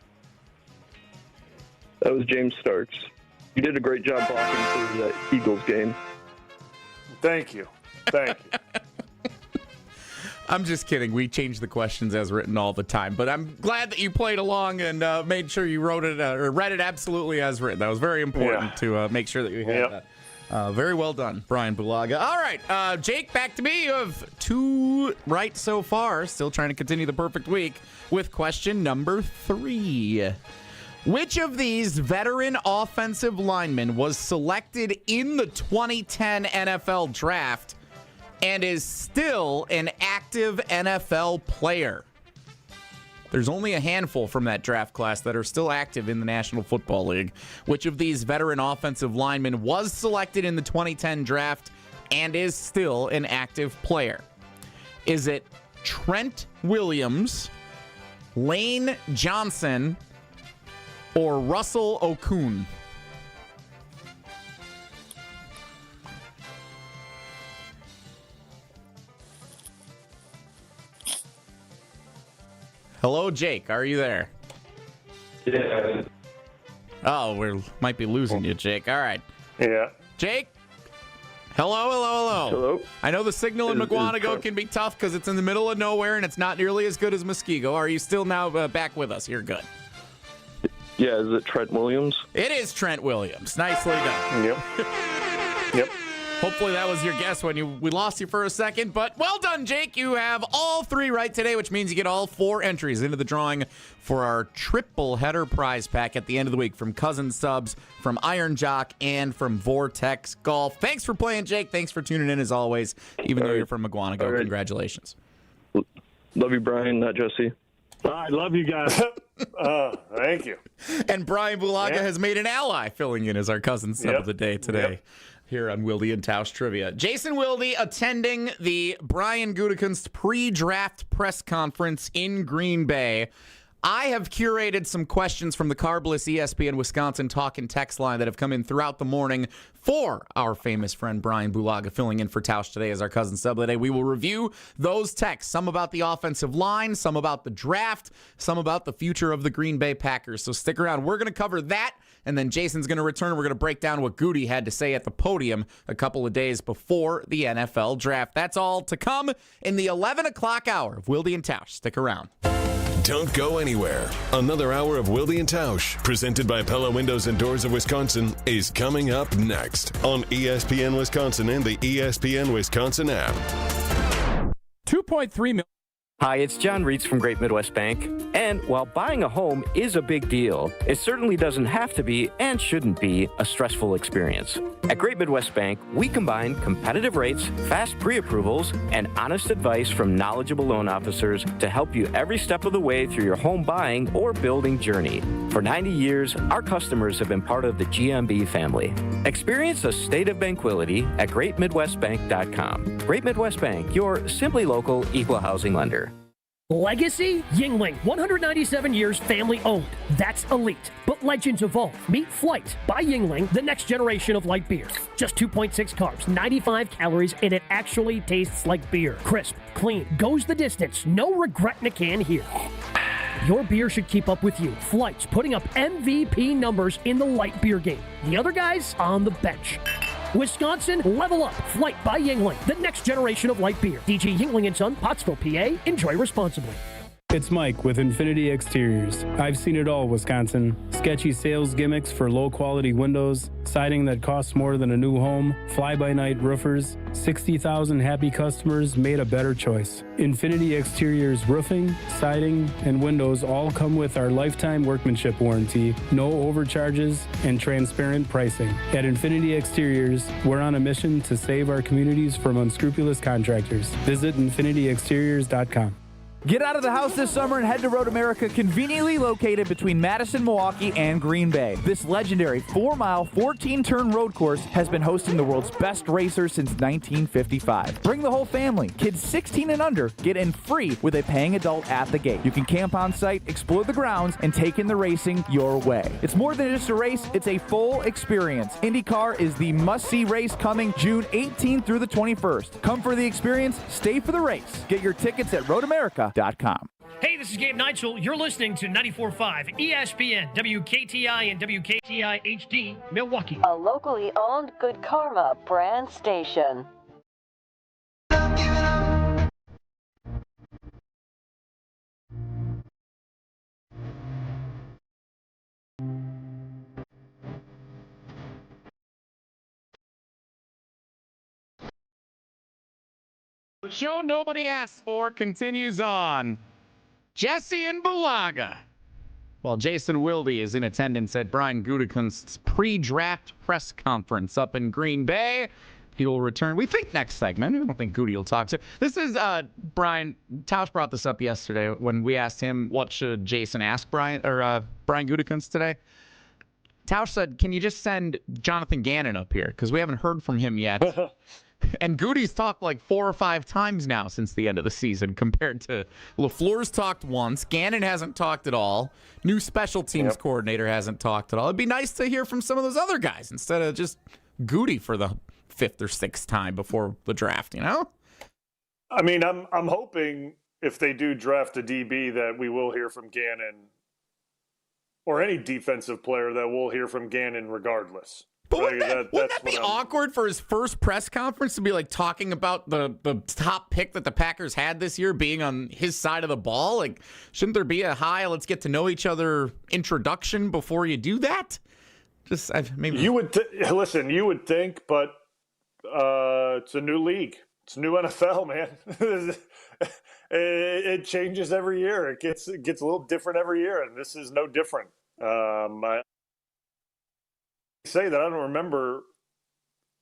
That was James Starks. You did a great job blocking through that Eagles game. Thank you. I'm just kidding. We change the questions as written all the time, but I'm glad that you played along and made sure you wrote it or read it absolutely as written. That was very important to make sure that you had that. Very well done, Bryan Bulaga. All right, Jake, back to me. You have 2 right so far. Still trying to continue the perfect week with question number 3. Which of these veteran offensive linemen was selected in the 2010 NFL Draft and is still an active NFL player? There's only a handful from that draft class that are still active in the National Football League. Which of these veteran offensive linemen was selected in the 2010 draft and is still an active player? Is it Trent Williams, Lane Johnson, or Russell Okung? Hello, Jake. Are you there? Yeah. Oh, we might be losing you, Jake. All right. Yeah. Jake? Hello. Hello. I know the signal in McGuanago can be tough because it's in the middle of nowhere and it's not nearly as good as Muskego. Are you still now back with us? You're good. Yeah, is it Trent Williams? It is Trent Williams. Nicely done. Yep. Hopefully that was your guess when we lost you for a second. But well done, Jake. You have all 3 right today, which means you get all 4 entries into the drawing for our triple header prize pack at the end of the week from Cousin Subs, from Iron Jock, and from Vortex Golf. Thanks for playing, Jake. Thanks for tuning in as always, even though you're from McGuanago. Congratulations. Love you, Brian, not Jesse. I love you guys. Thank you. And Bryan Bulaga has made an ally filling in as our Cousin Sub of the day today. Here on Wilde and Tausch Trivia. Jason Wilde attending the Brian Gutekunst pre-draft press conference in Green Bay. I have curated some questions from the Carbless ESPN Wisconsin talk and text line that have come in throughout the morning for our famous friend Bryan Bulaga filling in for Tausch today as our Cousin Sub today. We will review those texts, some about the offensive line, some about the draft, some about the future of the Green Bay Packers. So stick around. We're going to cover that, and then Jason's going to return. We're going to break down what Gutey had to say at the podium a couple of days before the NFL draft. That's all to come in the 11 o'clock hour of Wilde and Tausch. Stick around. Don't go anywhere. Another hour of Wilde and Tausch, presented by Pella Windows and Doors of Wisconsin, is coming up next on ESPN Wisconsin and the ESPN Wisconsin app. 2.3 million. Hi, it's John Reitz from Great Midwest Bank. And while buying a home is a big deal, it certainly doesn't have to be and shouldn't be a stressful experience. At Great Midwest Bank, we combine competitive rates, fast pre-approvals, and honest advice from knowledgeable loan officers to help you every step of the way through your home buying or building journey. For 90 years, our customers have been part of the GMB family. Experience a state of tranquility at GreatMidwestBank.com. Great Midwest Bank, your simply local equal housing lender. Legacy? Yingling, 197 years family owned. That's elite. But legends evolve. Meet Flight by Yingling, the next generation of light beer. Just 2.6 carbs, 95 calories, and it actually tastes like beer. Crisp, clean, goes the distance. No regret in a can here. Your beer should keep up with you. Flight's putting up MVP numbers in the light beer game. The other guys on the bench. Wisconsin, level up. Flight by Yingling, the next generation of light beer. DG Yingling & Son, Pottsville, PA. Enjoy responsibly. It's Mike with Infinity Exteriors. I've seen it all, Wisconsin. Sketchy sales gimmicks for low-quality windows, siding that costs more than a new home, fly-by-night roofers. 60,000 happy customers made a better choice. Infinity Exteriors roofing, siding, and windows all come with our lifetime workmanship warranty, no overcharges, and transparent pricing. At Infinity Exteriors, we're on a mission to save our communities from unscrupulous contractors. Visit infinityexteriors.com. Get out of the house this summer and head to Road America, conveniently located between Madison, Milwaukee, and Green Bay. This legendary 4-mile, 14-turn road course has been hosting the world's best racers since 1955. Bring the whole family. Kids 16 and under get in free with a paying adult at the gate. You can camp on site, explore the grounds, and take in the racing your way. It's more than just a race, it's a full experience. IndyCar is the must-see race coming June 18th through the 21st. Come for the experience, stay for the race. Get your tickets at RoadAmerica.com. Hey, this is Gabe Neitzel. You're listening to 94.5 ESPN, WKTI and WKTI HD, Milwaukee. A locally owned Good Karma brand station. The show nobody asked for continues on. Jesse and Bulaga. While Jason Wilde is in attendance at Brian Gutekunst's pre-draft press conference up in Green Bay, He'll return, we think, next segment. We don't think Gutey will talk to. This is Brian. Tausch brought this up yesterday when we asked him what should Jason ask Brian Gutekunst today. Tausch said, "Can you just send Jonathan Gannon up here because we haven't heard from him yet." And Gutey's talked like 4 or 5 times now since the end of the season compared to LaFleur's talked once. Gannon hasn't talked at all. New special teams coordinator hasn't talked at all. It'd be nice to hear from some of those other guys instead of just Gutey for the 5th or 6th time before the draft, you know? I mean, I'm hoping if they do draft a DB that we will hear from Gannon or any defensive player that we'll hear from Gannon regardless. But wouldn't that be awkward for his first press conference to be like talking about the top pick that the Packers had this year being on his side of the ball? Like, shouldn't there be a let's get to know each other introduction before you do that? Just maybe you would listen. You would think, but it's a new league. It's a new NFL, man. It changes every year. It gets a little different every year, and this is no different. I say that I don't remember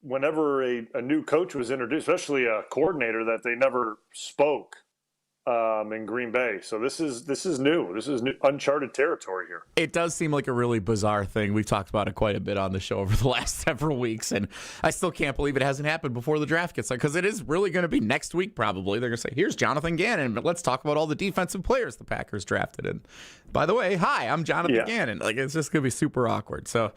whenever a new coach was introduced, especially a coordinator, that they never spoke in Green Bay. So this is new. This is new, uncharted territory here. It does seem like a really bizarre thing. We've talked about it quite a bit on the show over the last several weeks, and I still can't believe it hasn't happened before the draft gets there, because it is really going to be next week probably. They're going to say, here's Jonathan Gannon, but let's talk about all the defensive players the Packers drafted. And by the way, hi, I'm Jonathan Gannon. Like, it's just going to be super awkward. So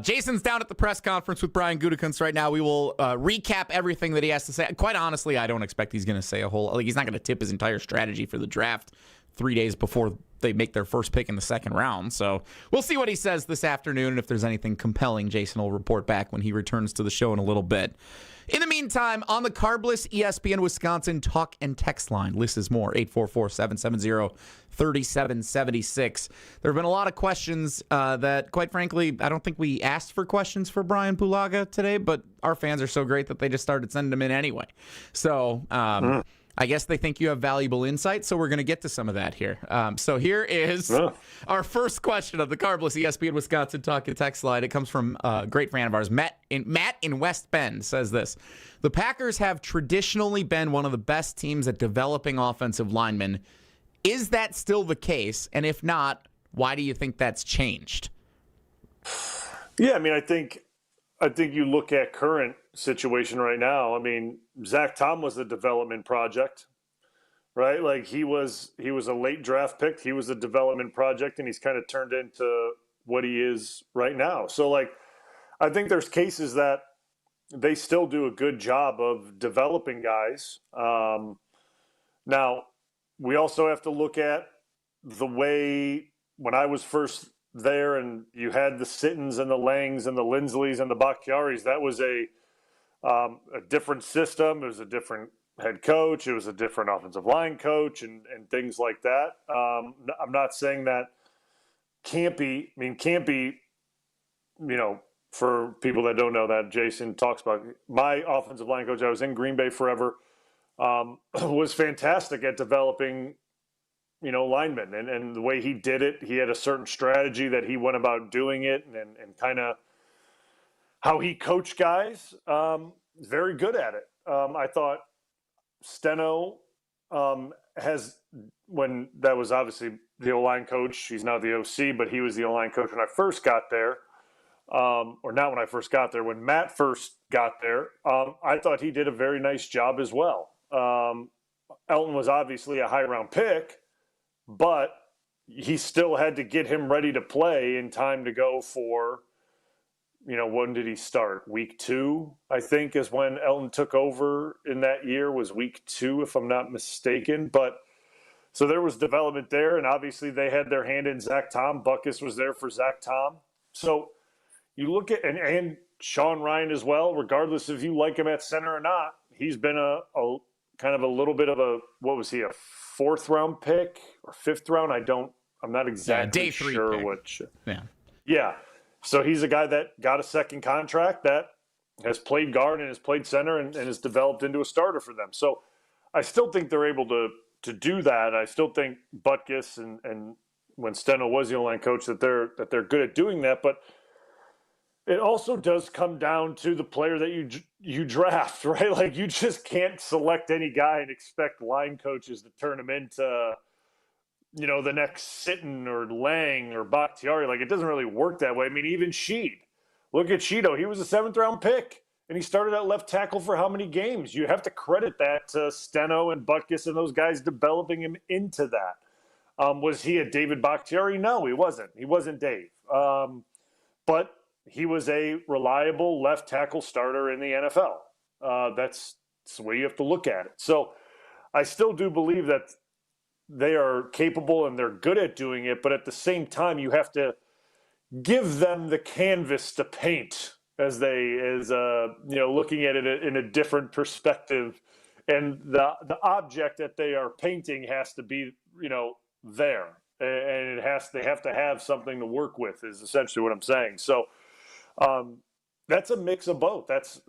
Jason's down at the press conference with Bryan Gutekunst right now. We will recap everything that he has to say. Quite honestly, I don't expect he's going to say he's not going to tip his entire strategy for the draft 3 days before they make their first pick in the 2nd round. So we'll see what he says this afternoon, and if there's anything compelling, Jason will report back when he returns to the show in a little bit. In the meantime, on the Carbless ESPN Wisconsin talk and text line, list is more, 844-770-3776. There have been a lot of questions that, quite frankly, I don't think we asked for questions for Bryan Bulaga today, but our fans are so great that they just started sending them in anyway. So I guess they think you have valuable insight, so we're going to get to some of that here. So here is our first question of the Carbless ESPN Wisconsin talk and text line. It comes from a great fan of ours, Matt in West Bend, says this. The Packers have traditionally been one of the best teams at developing offensive linemen. Is that still the case? And if not, why do you think that's changed? Yeah, I mean, I think you look at current situation right now. I mean, Zach Tom was a development project, right? Like he was a late draft pick. He was a development project, and he's kind of turned into what he is right now. So, like, I think there's cases that they still do a good job of developing guys. Now, we also have to look at the way when I was first there and you had the Sittons and the Langs and the Linsleys and the Bakhtiaris, that was a different system. It was a different head coach. It was a different offensive line coach and things like that. I'm not saying that can't be, for people that don't know that, Jason talks about my offensive line coach. I was in Green Bay forever, was fantastic at developing, linemen and the way he did it. He had a certain strategy that he went about doing it and kind of how he coached guys. Very good at it. I thought Steno has, when that was obviously the O-line coach, he's now the OC, but he was the O-line coach when I first got there. Or not when I first got there, when Matt first got there, I thought he did a very nice job as well. Elton was obviously a high-round pick, but he still had to get him ready to play in time to go for, when did he start? Week 2, I think, is when Elton took over in that year, was week 2, if I'm not mistaken. But so there was development there, and obviously they had their hand in Zach Tom. Buckus was there for Zach Tom. So you look at, and Sean Ryan as well, regardless if you like him at center or not, he's been a kind of a little bit of a, what was he, a 4th round pick or 5th round? I'm not exactly sure pick. Which. Yeah. Yeah. So he's a guy that got a second contract that has played guard and has played center and has developed into a starter for them. So I still think they're able to do that. I still think Butkus and when Steno was the O-line coach that they're good at doing that. But it also does come down to the player that you draft, right? Like, you just can't select any guy and expect line coaches to turn him into, the next Sitton or Lang or Bakhtiari. Like, it doesn't really work that way. I mean, even Sheed. Look at Sheedo. He was a 7th-round pick, and he started at left tackle for how many games? You have to credit that to Steno and Butkus and those guys developing him into that. Was he a David Bakhtiari? No, he wasn't. He wasn't Dave. But he was a reliable left tackle starter in the NFL. That's the way you have to look at it. So I still do believe that they are capable and they're good at doing it, but at the same time, you have to give them the canvas to paint looking at it in a different perspective. And the object that they are painting has to be, there. And they have to have something to work with, is essentially what I'm saying. So that's a mix of both. That's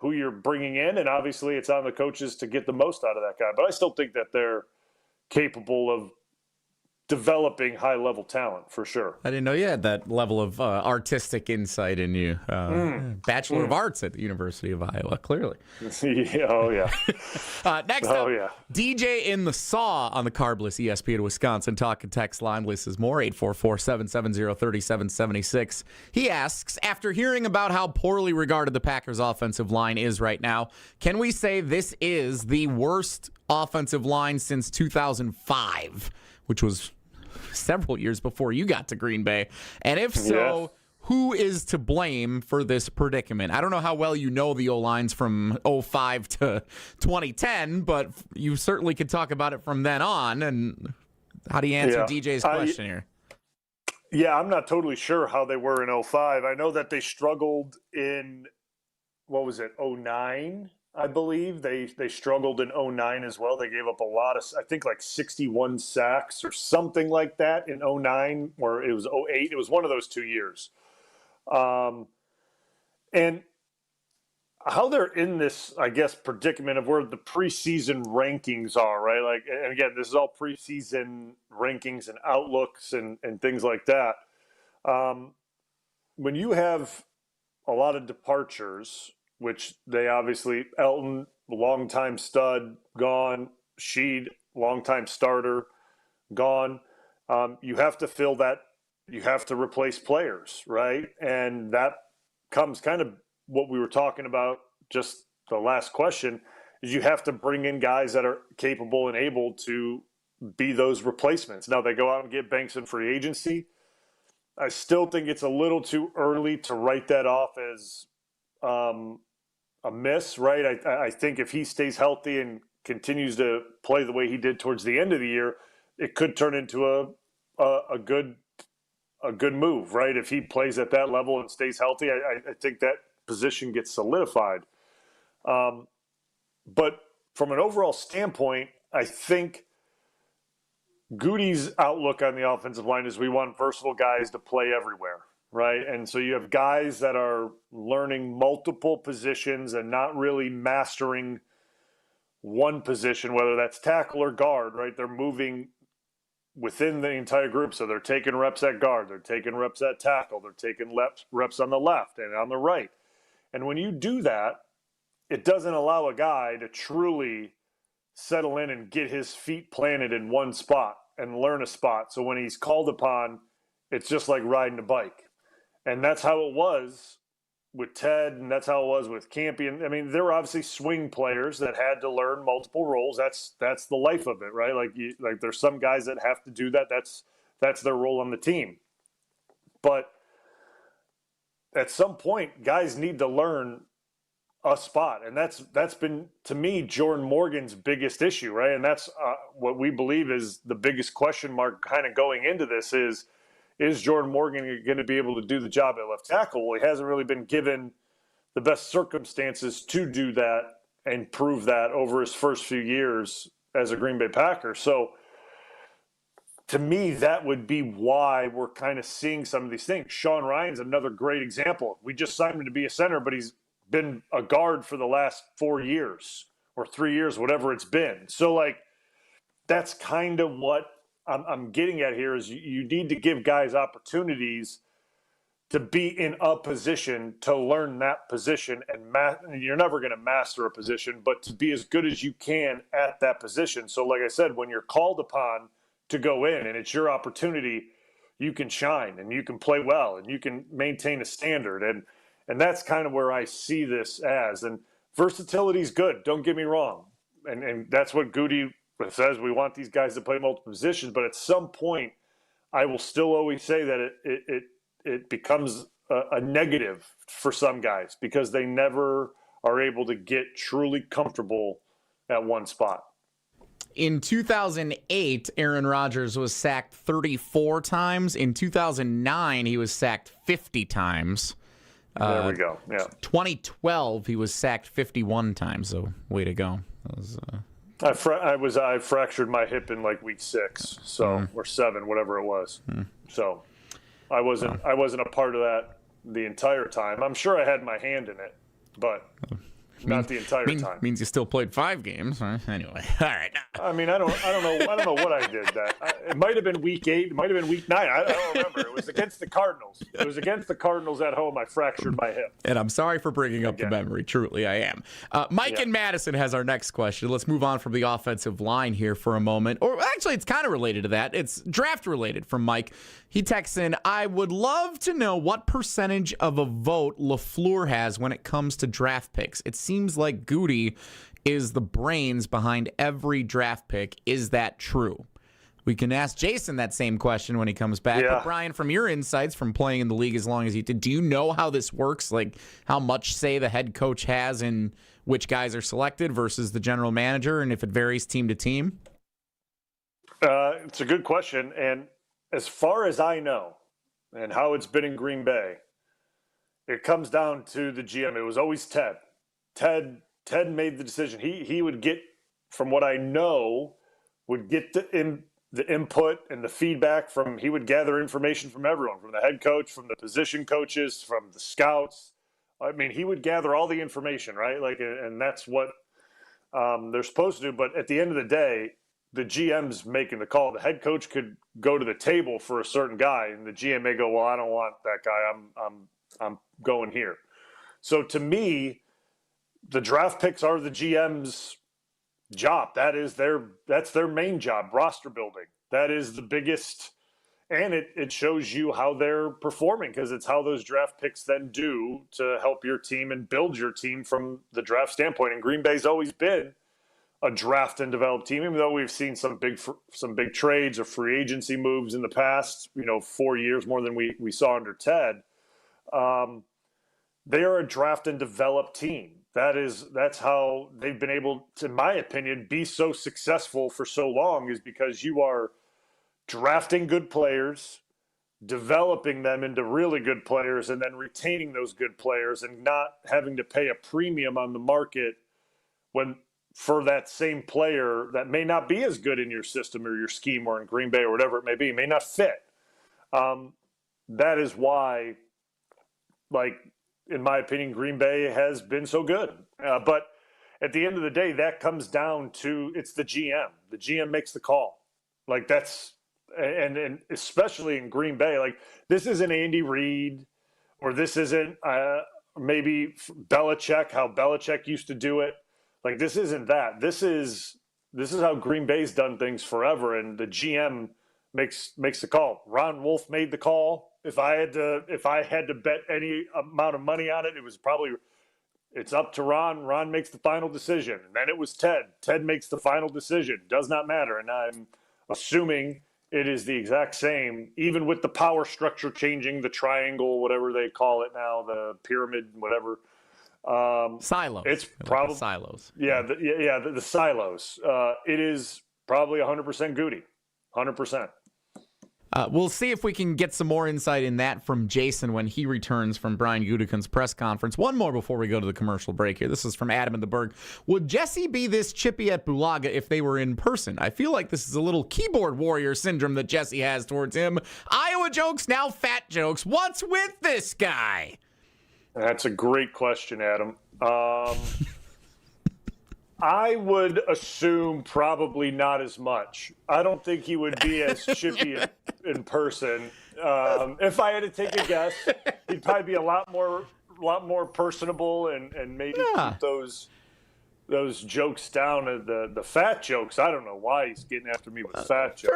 who you're bringing in, and obviously it's on the coaches to get the most out of that guy. But I still think that they're capable of developing high-level talent, for sure. I didn't know you had that level of artistic insight in you. Bachelor of Arts at the University of Iowa, clearly. Yeah, oh, yeah. Next up, DJ in the Saw on the Carbless ESPN Wisconsin Talk and Text line. Lists is more, 844-770-3776. He asks, after hearing about how poorly regarded the Packers' offensive line is right now, can we say this is the worst offensive line since 2005, which was several years before you got to Green Bay? And if so, who is to blame for this predicament? I don't know how well you know the O-lines from 05 to 2010, but you certainly could talk about it from then on. And how do you answer DJ's question here? Yeah, I'm not totally sure how they were in 05. I know that they struggled in, 09? I believe they struggled in 09 as well. They gave up a lot of, I think, like 61 sacks or something like that in 09, or it was 08. It was one of those 2 years. And how they're in this, I guess, predicament of where the preseason rankings are, right? Like, and again, this is all preseason rankings and outlooks and things like that. When you have a lot of departures, which they obviously, Elton, longtime stud, gone. Sheed, longtime starter, gone. You have to fill that. You have to replace players, right? And that comes kind of what we were talking about just the last question, is you have to bring in guys that are capable and able to be those replacements. Now, they go out and get Banks in free agency. I still think it's a little too early to write that off as a miss, right? I think if he stays healthy and continues to play the way he did towards the end of the year, it could turn into a good move, right? If he plays at that level and stays healthy, I think that position gets solidified. But from an overall standpoint, I think Gutey's outlook on the offensive line is we want versatile guys to play everywhere. Right. And so you have guys that are learning multiple positions and not really mastering one position, whether that's tackle or guard, right? They're moving within the entire group. So they're taking reps at guard, they're taking reps at tackle, they're taking reps on the left and on the right. And when you do that, it doesn't allow a guy to truly settle in and get his feet planted in one spot and learn a spot. So when he's called upon, it's just like riding a bike. And that's how it was with Ted, and that's how it was with Campion. I mean, there were obviously swing players that had to learn multiple roles. That's the life of it, right? Like there's some guys that have to do that. That's their role on the team. But at some point, guys need to learn a spot, and that's been, to me, Jordan Morgan's biggest issue, right? And that's what we believe is the biggest question mark kind of going into this is Jordan Morgan going to be able to do the job at left tackle? Well, he hasn't really been given the best circumstances to do that and prove that over his first few years as a Green Bay Packer. So to me, that would be why we're kind of seeing some of these things. Sean Ryan's another great example. We just signed him to be a center, but he's been a guard for the last 4 years or 3 years, whatever it's been. So, like, that's kind of what I'm getting at here is you need to give guys opportunities to be in a position to learn that position, and you're never going to master a position, but to be as good as you can at that position. So like I said, when you're called upon to go in and it's your opportunity, you can shine and you can play well and you can maintain a standard. And that's kind of where I see this as. And versatility is good. Don't get me wrong. And that's what Gutey says. We want these guys to play multiple positions, but at some point I will still always say that it becomes a negative for some guys because they never are able to get truly comfortable at one spot. In 2008, Aaron Rodgers was sacked 34 times. In 2009, he was sacked 50 times. There we go. Yeah. 2012, he was sacked 51 times. So way to go. That was, I fractured my hip in like week 6, so or 7, whatever it was. So I wasn't a part of that the entire time. I'm sure I had my hand in it, but not the entire time. Means you still played 5 games, right? Anyway, all right. I mean, I don't know what I did. It might have been week 8. It might have been week 9. I don't remember. It was against the Cardinals. It was against the Cardinals at home. I fractured my hip. And I'm sorry for bringing up the memory. Truly, I am. Mike in Madison has our next question. Let's move on from the offensive line here for a moment. Or actually, it's kind of related to that. It's draft related from Mike. He texts in, I would love to know what percentage of a vote LaFleur has when it comes to draft picks. It seems like Gutey is the brains behind every draft pick. Is that true? We can ask Jason that same question when he comes back. Yeah. But Brian, from your insights from playing in the league as long as you did, do you know how this works? Like how much say the head coach has in which guys are selected versus the general manager, and if it varies team to team? It's a good question. And as far as I know, and how it's been in Green Bay, it comes down to the GM. It was always Ted. Ted made the decision. He would get, from what I know, would get the input and the feedback from, he would gather information from everyone, from the head coach, from the position coaches, from the scouts. I mean, he would gather all the information, right? Like, and that's what they're supposed to do. But at the end of the day, the GM's making the call. The head coach could go to the table for a certain guy, and the GM may go, well, I don't want that guy. I'm going here. So to me, the draft picks are the GM's job. That's their main job, roster building. That is the biggest, and it shows you how they're performing because it's how those draft picks then do to help your team and build your team from the draft standpoint. And Green Bay's always been a draft and develop team, even though we've seen some big trades or free agency moves in the past, 4 years more than we saw under Ted. They are a draft and develop team. That's how they've been able to, in my opinion, be so successful for so long, is because you are drafting good players, developing them into really good players, and then retaining those good players and not having to pay a premium on the market for that same player that may not be as good in your system or your scheme or in Green Bay or whatever it may be, may not fit. That is why, in my opinion, Green Bay has been so good. But at the end of the day, that comes down to, it's the GM. The GM makes the call. And especially in Green Bay, this isn't Andy Reid, or this isn't maybe Belichick, how Belichick used to do it. This isn't that. This is how Green Bay's done things forever, and the GM makes the call. Ron Wolf made the call. If I had to bet any amount of money on it, it was probably, it's up to Ron. Ron makes the final decision. And then it was Ted. Ted makes the final decision. Does not matter. And I'm assuming it is the exact same, even with the power structure changing, the triangle, whatever they call it now, the pyramid, whatever. Silos. It's probably silos. Yeah, the silos. It is probably 100% Gutey, 100%. We'll see if we can get some more insight in that from Jason when he returns from Brian Gutekunst's press conference. One more before we go to the commercial break here. This is from Adam in the Berg. Would Jesse be this chippy at Bulaga if they were in person? I feel like this is a little keyboard warrior syndrome that Jesse has towards him. Iowa jokes, now fat jokes. What's with this guy? That's a great question, Adam. I would assume probably not as much. I don't think he would be as chippy in person. If I had to take a guess, he'd probably be a lot more personable and maybe keep those jokes down, the fat jokes. I don't know why he's getting after me with fat jokes.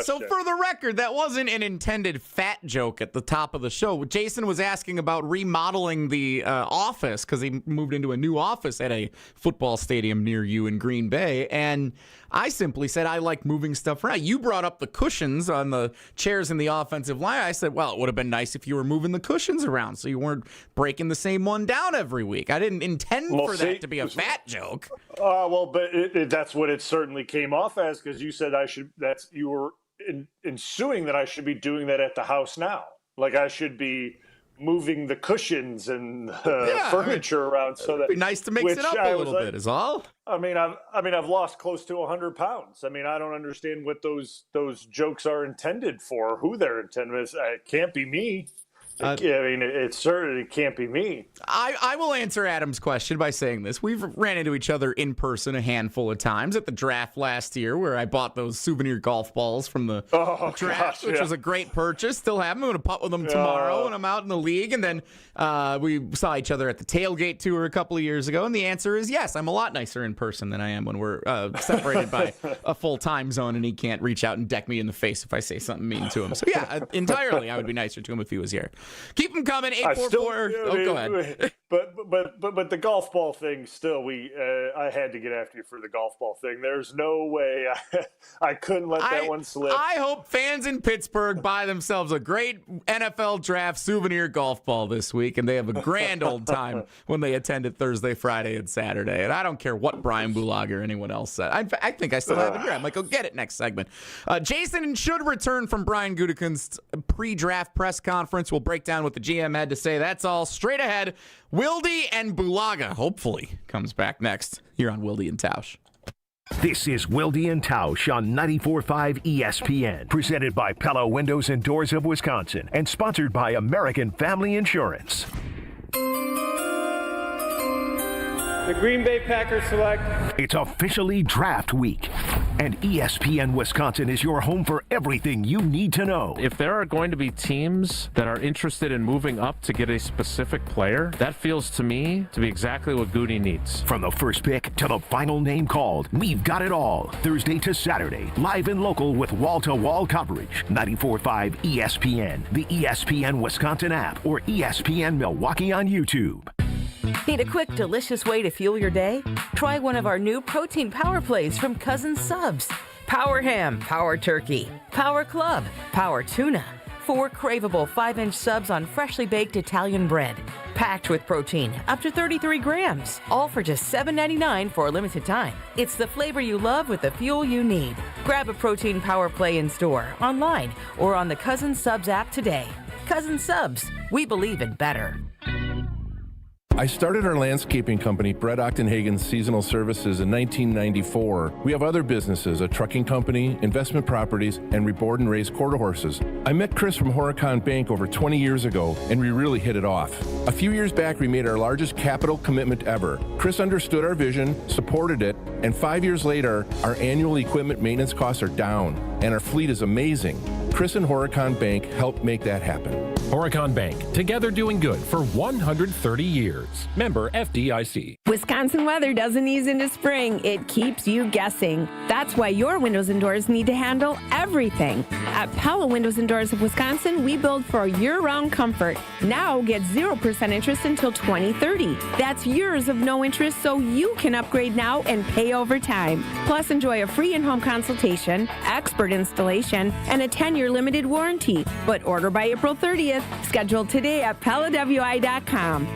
So for the record, that wasn't an intended fat joke at the top of the show. Jason was asking about remodeling the office because he moved into a new office at a football stadium near you in Green Bay, and I simply said I like moving stuff around. You brought up the cushions on the chairs in the offensive line. I said, well, it would have been nice if you were moving the cushions around so you weren't breaking the same one down every week. I didn't intend for that to be a fat joke. But that's what it certainly came off as, because you said you were ensuing that I should be doing that at the house now. Like I should be moving the cushions and furniture around, so that it'd be nice to mix it up a little bit is all. I've lost close to 100 pounds. I don't understand what those jokes are intended for, who they're intended. It can't be me. It certainly can't be me. I will answer Adam's question by saying this. We've ran into each other in person a handful of times at the draft last year, where I bought those souvenir golf balls from the draft, which was a great purchase. Still have them. I'm going to putt with them tomorrow when I'm out in the league. And then we saw each other at the tailgate tour a couple of years ago. And the answer is yes, I'm a lot nicer in person than I am when we're separated by a full time zone and he can't reach out and deck me in the face if I say something mean to him. So yeah, entirely I would be nicer to him if he was here. Keep them coming. 844. Go ahead. But the golf ball thing, still, I had to get after you for the golf ball thing. There's no way I couldn't let that one slip. I hope fans in Pittsburgh buy themselves a great NFL draft souvenir golf ball this week, and they have a grand old time when they attend it Thursday, Friday, and Saturday. And I don't care what Bryan Bulaga or anyone else said. I think I still have it here. I'm like, go get it next segment. Jason should return from Brian Gutekunst's pre-draft press conference. We'll break down what the GM had to say. That's all straight ahead. Wildy and Bulaga, hopefully, comes back next here on Wildy and Tausch. This is Wildy and Tausch on 94.5 ESPN, presented by Pella Windows and Doors of Wisconsin, and sponsored by American Family Insurance. The Green Bay Packers select. It's officially draft week, and ESPN Wisconsin is your home for everything you need to know. If there are going to be teams that are interested in moving up to get a specific player, that feels to me to be exactly what Gutey needs. From the first pick to the final name called, we've got it all. Thursday to Saturday, live and local with wall-to-wall coverage. 94.5 ESPN, the ESPN Wisconsin app, or ESPN Milwaukee on YouTube. Need a quick, delicious way to fuel your day? Try one of our new protein power plays from Cousin Subs. Power ham, power turkey, power club, power tuna. 4 craveable 5-inch subs on freshly baked Italian bread. Packed with protein, up to 33 grams. All for just $7.99 for a limited time. It's the flavor you love with the fuel you need. Grab a protein power play in store, online, or on the Cousin Subs app today. Cousin Subs, we believe in better. I started our landscaping company, Brett Ochtenhagen's Seasonal Services, in 1994. We have other businesses, a trucking company, investment properties, and we board and raise quarter horses. I met Chris from Horicon Bank over 20 years ago, and we really hit it off. A few years back, we made our largest capital commitment ever. Chris understood our vision, supported it, and 5 years later, our annual equipment maintenance costs are down, and our fleet is amazing. Chris and Horicon Bank helped make that happen. Horicon Bank, together doing good for 130 years. Member FDIC. Wisconsin weather doesn't ease into spring. It keeps you guessing. That's why your windows and doors need to handle everything. At Pella Windows and Doors of Wisconsin, we build for year-round comfort. Now get 0% interest until 2030. That's years of no interest, so you can upgrade now and pay over time. Plus, enjoy a free in-home consultation, expert installation, and a 10-year limited warranty. But order by April 30th. Scheduled today at PellaWI.com.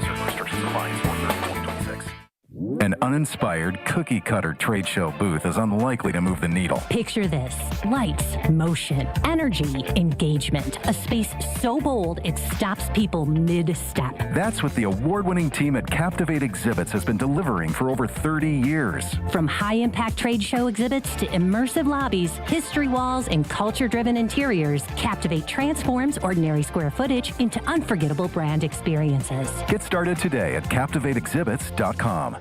An uninspired cookie-cutter trade show booth is unlikely to move the needle. Picture this. Lights, motion, energy, engagement. A space so bold it stops people mid-step. That's what the award-winning team at Captivate Exhibits has been delivering for over 30 years. From high-impact trade show exhibits to immersive lobbies, history walls, and culture-driven interiors, Captivate transforms ordinary square footage into unforgettable brand experiences. Get started today at CaptivateExhibits.com.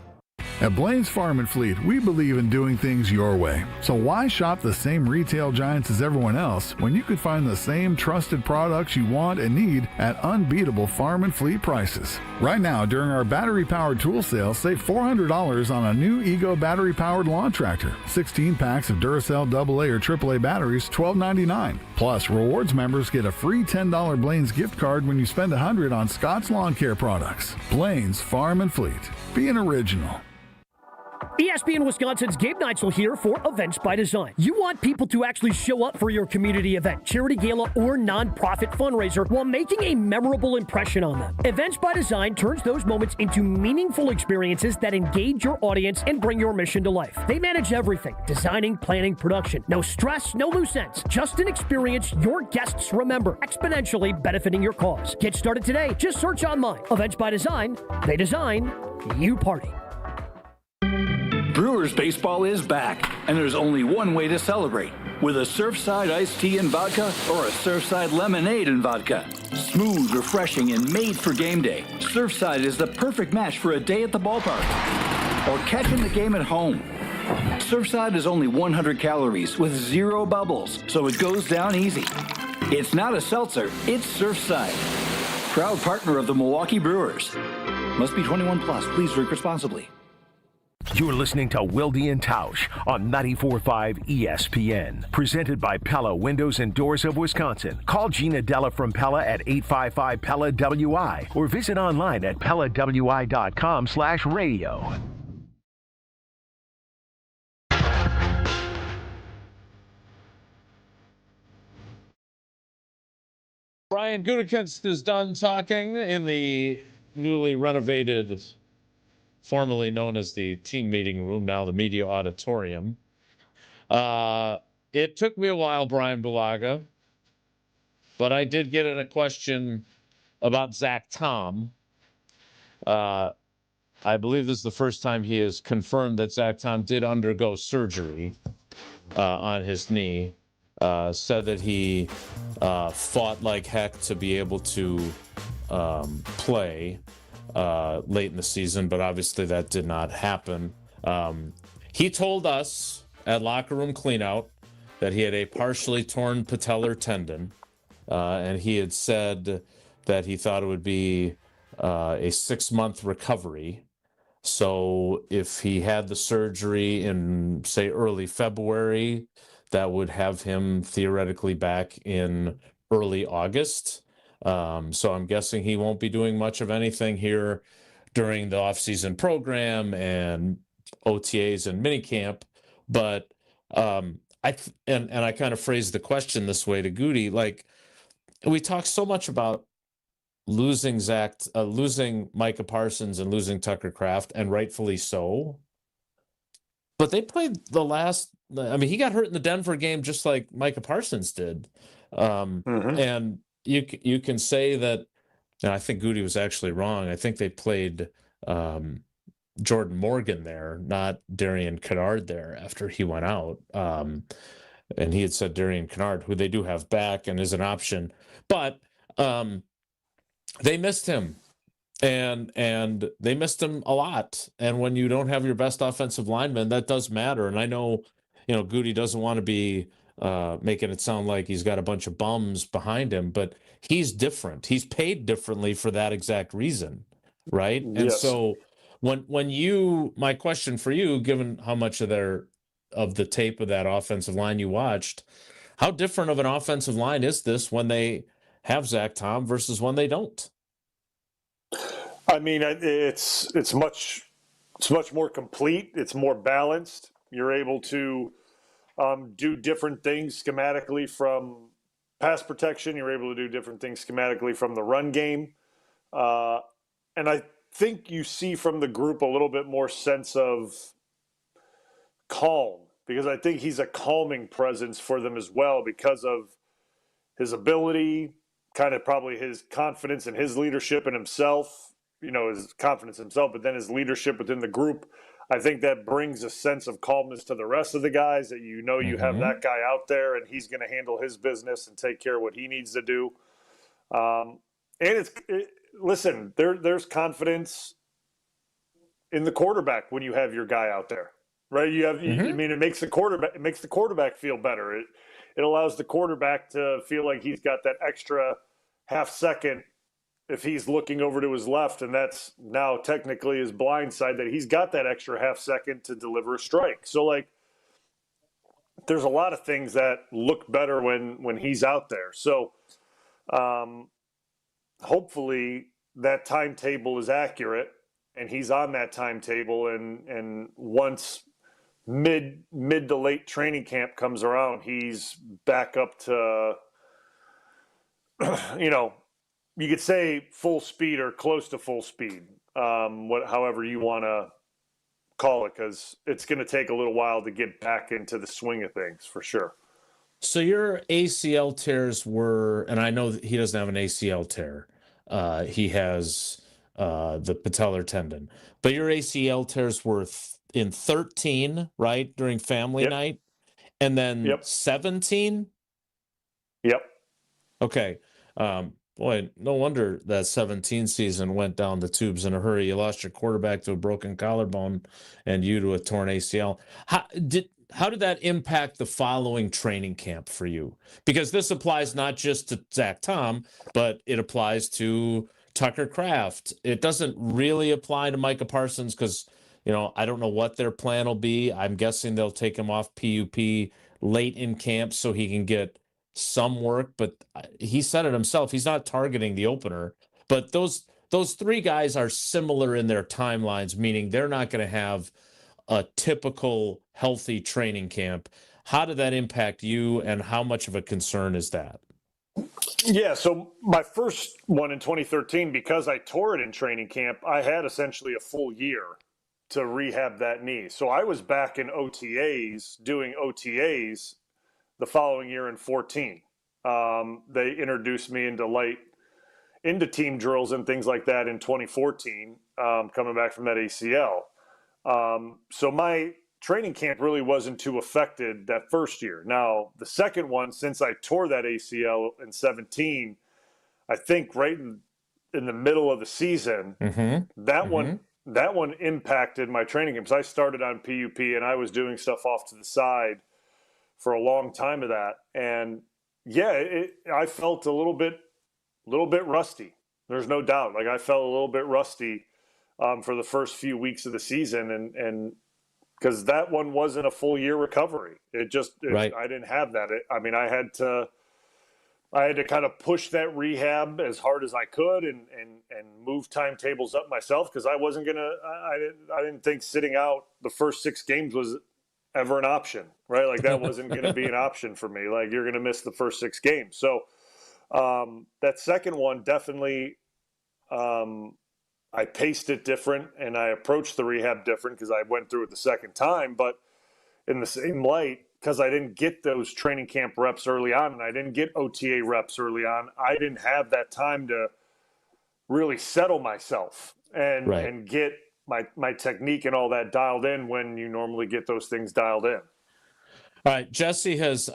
At Blaine's Farm and Fleet, we believe in doing things your way. So why shop the same retail giants as everyone else when you could find the same trusted products you want and need at unbeatable farm and fleet prices? Right now, during our battery-powered tool sale, save $400 on a new Ego battery-powered lawn tractor. 16 packs of Duracell AA or AAA batteries, $12.99. Plus, rewards members get a free $10 Blaine's gift card when you spend $100 on Scott's Lawn Care products. Blaine's Farm and Fleet. Be an original. ESPN Wisconsin's Gabe Neitzel here for Events by Design. You want people to actually show up for your community event, charity gala, or nonprofit fundraiser while making a memorable impression on them. Events by Design turns those moments into meaningful experiences that engage your audience and bring your mission to life. They manage everything: designing, planning, production. No stress, no loose ends. Just an experience your guests remember, exponentially benefiting your cause. Get started today. Just search online. Events by Design. They design, you party. Brewers baseball is back, and there's only one way to celebrate: with a Surfside iced tea and vodka or a Surfside lemonade and vodka. Smooth, refreshing, and made for game day, Surfside is the perfect match for a day at the ballpark or catching the game at home. Surfside is only 100 calories with 0 bubbles, so it goes down easy. It's not a seltzer, it's Surfside. Proud partner of the Milwaukee Brewers. Must be 21 plus. Please drink responsibly. You're listening to Wilde and Tausch on 94.5 ESPN. Presented by Pella Windows and Doors of Wisconsin. Call Gina Della from Pella at 855-PELLA-WI or visit online at PellaWI.com/radio. Brian Gutekunst is done talking in the newly renovated, formerly known as the team meeting room, now the media auditorium. It took me a while, Bryan Bulaga, but I did get in a question about Zach Tom. I believe this is the first time he has confirmed that Zach Tom did undergo surgery on his knee. Said that he fought like heck to be able to play late in the season, but obviously that did not happen. He told us at Locker Room Cleanout that he had a partially torn patellar tendon, and he had said that he thought it would be a 6-month recovery. So if he had the surgery in, say, early February, that would have him theoretically back in early August. So I'm guessing he won't be doing much of anything here during the offseason program and OTAs and minicamp. But I kind of phrased the question this way to Gutey, like, we talk so much about losing Micah Parsons and losing Tucker Kraft, and rightfully so. But they played he got hurt in the Denver game just like Micah Parsons did. And you can say that, and I think Gutey was actually wrong. I think they played Jordan Morgan there, not Darian Kennard there after he went out. And he had said Darian Kennard, who they do have back and is an option. But they missed him. And they missed him a lot. And when you don't have your best offensive lineman, that does matter. And I know, Gutey doesn't want to be making it sound like he's got a bunch of bums behind him, but he's different. He's paid differently for that exact reason, right? Yes. And so my question for you, given how much of the tape of that offensive line you watched, how different of an offensive line is this when they have Zach Tom versus when they don't? I mean, it's much more complete. It's more balanced. You're able to do different things schematically from pass protection. You're able to do different things schematically from the run game. And I think you see from the group a little bit more sense of calm, because I think he's a calming presence for them as well because of his ability, kind of probably his confidence in his leadership and himself. His confidence in himself, but then his leadership within the group. I think that brings a sense of calmness to the rest of the guys, that you have that guy out there and he's going to handle his business and take care of what he needs to do. Listen, there's confidence in the quarterback when you have your guy out there, right? I mean, it makes the quarterback feel better. It allows the quarterback to feel like he's got that extra half second if he's looking over to his left, and that's now technically his blind side, that he's got that extra half second to deliver a strike. So, like, there's a lot of things that look better when he's out there. So, hopefully that timetable is accurate and he's on that timetable. And once mid to late training camp comes around, he's back up to, you could say full speed or close to full speed, however you want to call it, because it's going to take a little while to get back into the swing of things for sure. So your ACL tears were, and I know that he doesn't have an ACL tear. He has the patellar tendon. But your ACL tears were in 13, right, during family night? And then 17? Yep. Okay. Boy, no wonder that 17 season went down the tubes in a hurry. You lost your quarterback to a broken collarbone and you to a torn ACL. How did that impact the following training camp for you? Because this applies not just to Zach Tom, but it applies to Tucker Kraft. It doesn't really apply to Micah Parsons because, I don't know what their plan will be. I'm guessing they'll take him off PUP late in camp so he can get some work, but he said it himself. He's not targeting the opener, but those three guys are similar in their timelines, meaning they're not going to have a typical healthy training camp. How did that impact you, and how much of a concern is that? Yeah, so my first one in 2013, because I tore it in training camp, I had essentially a full year to rehab that knee. So I was back in doing OTAs the following year in 14. They introduced me into team drills and things like that in 2014, coming back from that ACL. So my training camp really wasn't too affected that first year. Now, the second one, since I tore that ACL in 17, I think right in the middle of the season, that one impacted my training camp. So I started on PUP and I was doing stuff off to the side for a long time of that. And I felt a little bit rusty. There's no doubt. Like, I felt a little bit rusty for the first few weeks of the season, and because that one wasn't a full year recovery. I didn't have that. I had to kind of push that rehab as hard as I could and move timetables up myself, because I didn't think sitting out the first 6 games was ever an option, right? Like, that wasn't going to be an option for me. Like, you're going to miss the first 6 games. So that second one, definitely, I paced it different and I approached the rehab different because I went through it the second time. But in the same light, because I didn't get those training camp reps early on and I didn't get OTA reps early on, I didn't have that time to really settle myself and get my technique and all that dialed in when you normally get those things dialed in. All right, Jesse has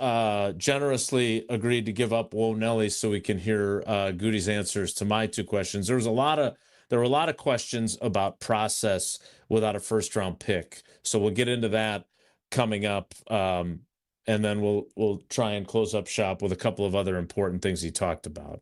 generously agreed to give up Whoa Nelly so we can hear Gutey's answers to my 2 questions. There were a lot of questions about process without a first-round pick, so we'll get into that coming up, and then we'll try and close up shop with a couple of other important things he talked about.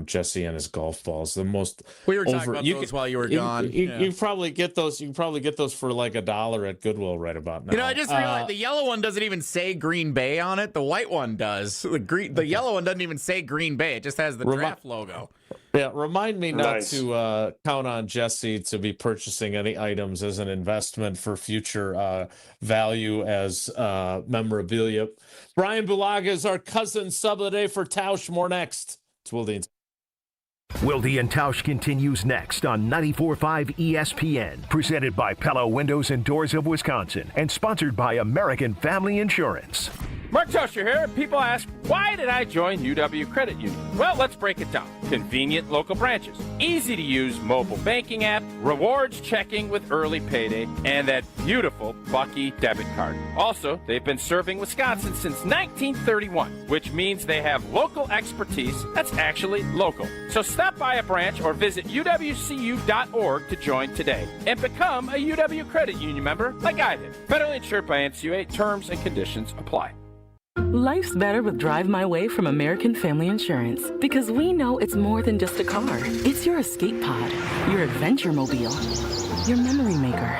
Jesse and his golf balls. The most we were talking about those while you were gone. You probably get those. You can probably get those for like $1 at Goodwill right about now. I just realized the yellow one doesn't even say Green Bay on it. The white one does. The yellow one doesn't even say Green Bay. It just has the draft logo. Yeah, remind me not to count on Jesse to be purchasing any items as an investment for future value as memorabilia. Bryan Bulaga is our cousin sub of the day for Tausch. More next. It's Wilde. Wilde and Tausch continues next on 94.5 ESPN, presented by Pella Windows and Doors of Wisconsin, and sponsored by American Family Insurance. Mark Tosher here. People ask, why did I join UW Credit Union? Well, let's break it down. Convenient local branches, easy to use mobile banking app, rewards checking with early payday, and that beautiful Bucky debit card. Also, they've been serving Wisconsin since 1931, which means they have local expertise that's actually local. So stop by a branch or visit uwcu.org to join today and become a UW Credit Union member like I did. Federally insured by NCUA. Terms and conditions apply. Life's better with Drive My Way from American Family Insurance because we know it's more than just a car. It's your escape pod, your adventure mobile, your memory maker.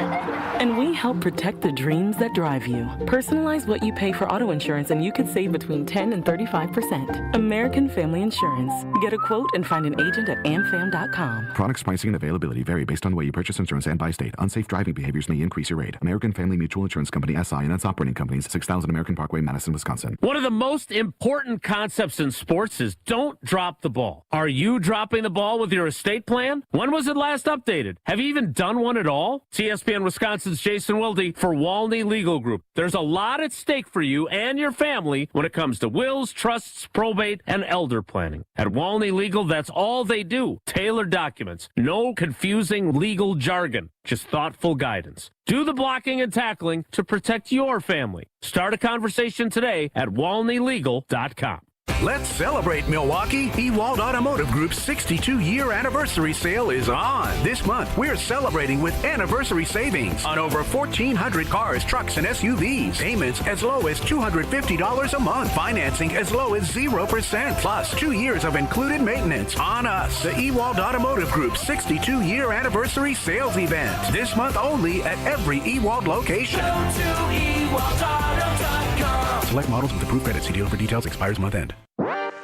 And we help protect the dreams that drive you. Personalize what you pay for auto insurance and you could save between 10 and 35%. American Family Insurance. Get a quote and find an agent at amfam.com. Products, pricing, and availability vary based on the way you purchase insurance and by state. Unsafe driving behaviors may increase your rate. American Family Mutual Insurance Company, SI, and its operating companies, 6000 American Parkway, Madison, Wisconsin. One of the most important concepts in sports is don't drop the ball. Are you dropping the ball with your estate plan? When was it last updated? Have you even done one at all? CSPN Wisconsin's Jason Wilde for Walney Legal Group. There's a lot at stake for you and your family when it comes to wills, trusts, probate, and elder planning. At Walney Legal, that's all they do. Tailored documents. No confusing legal jargon. Just thoughtful guidance. Do the blocking and tackling to protect your family. Start a conversation today at walneylegal.com. Let's celebrate Milwaukee. Ewald Automotive Group's 62-year anniversary sale is on. This month, we're celebrating with anniversary savings on over 1,400 cars, trucks, and SUVs. Payments as low as $250 a month. Financing as low as 0%. Plus, 2 years of included maintenance on us. The Ewald Automotive Group's 62-year anniversary sales event. This month only at every Ewald location. Go to EwaldAuto.com. Select models with approved credit. See dealer for details. Expires month end.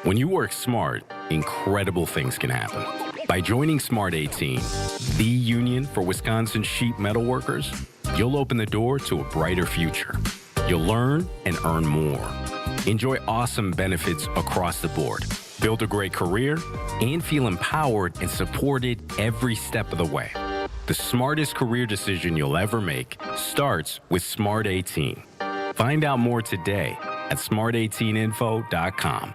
When you work smart, incredible things can happen. By joining Smart 18, the union for Wisconsin sheet metal workers, you'll open the door to a brighter future. You'll learn and earn more. Enjoy awesome benefits across the board. Build a great career and feel empowered and supported every step of the way. The smartest career decision you'll ever make starts with Smart 18. Find out more today at smart18info.com.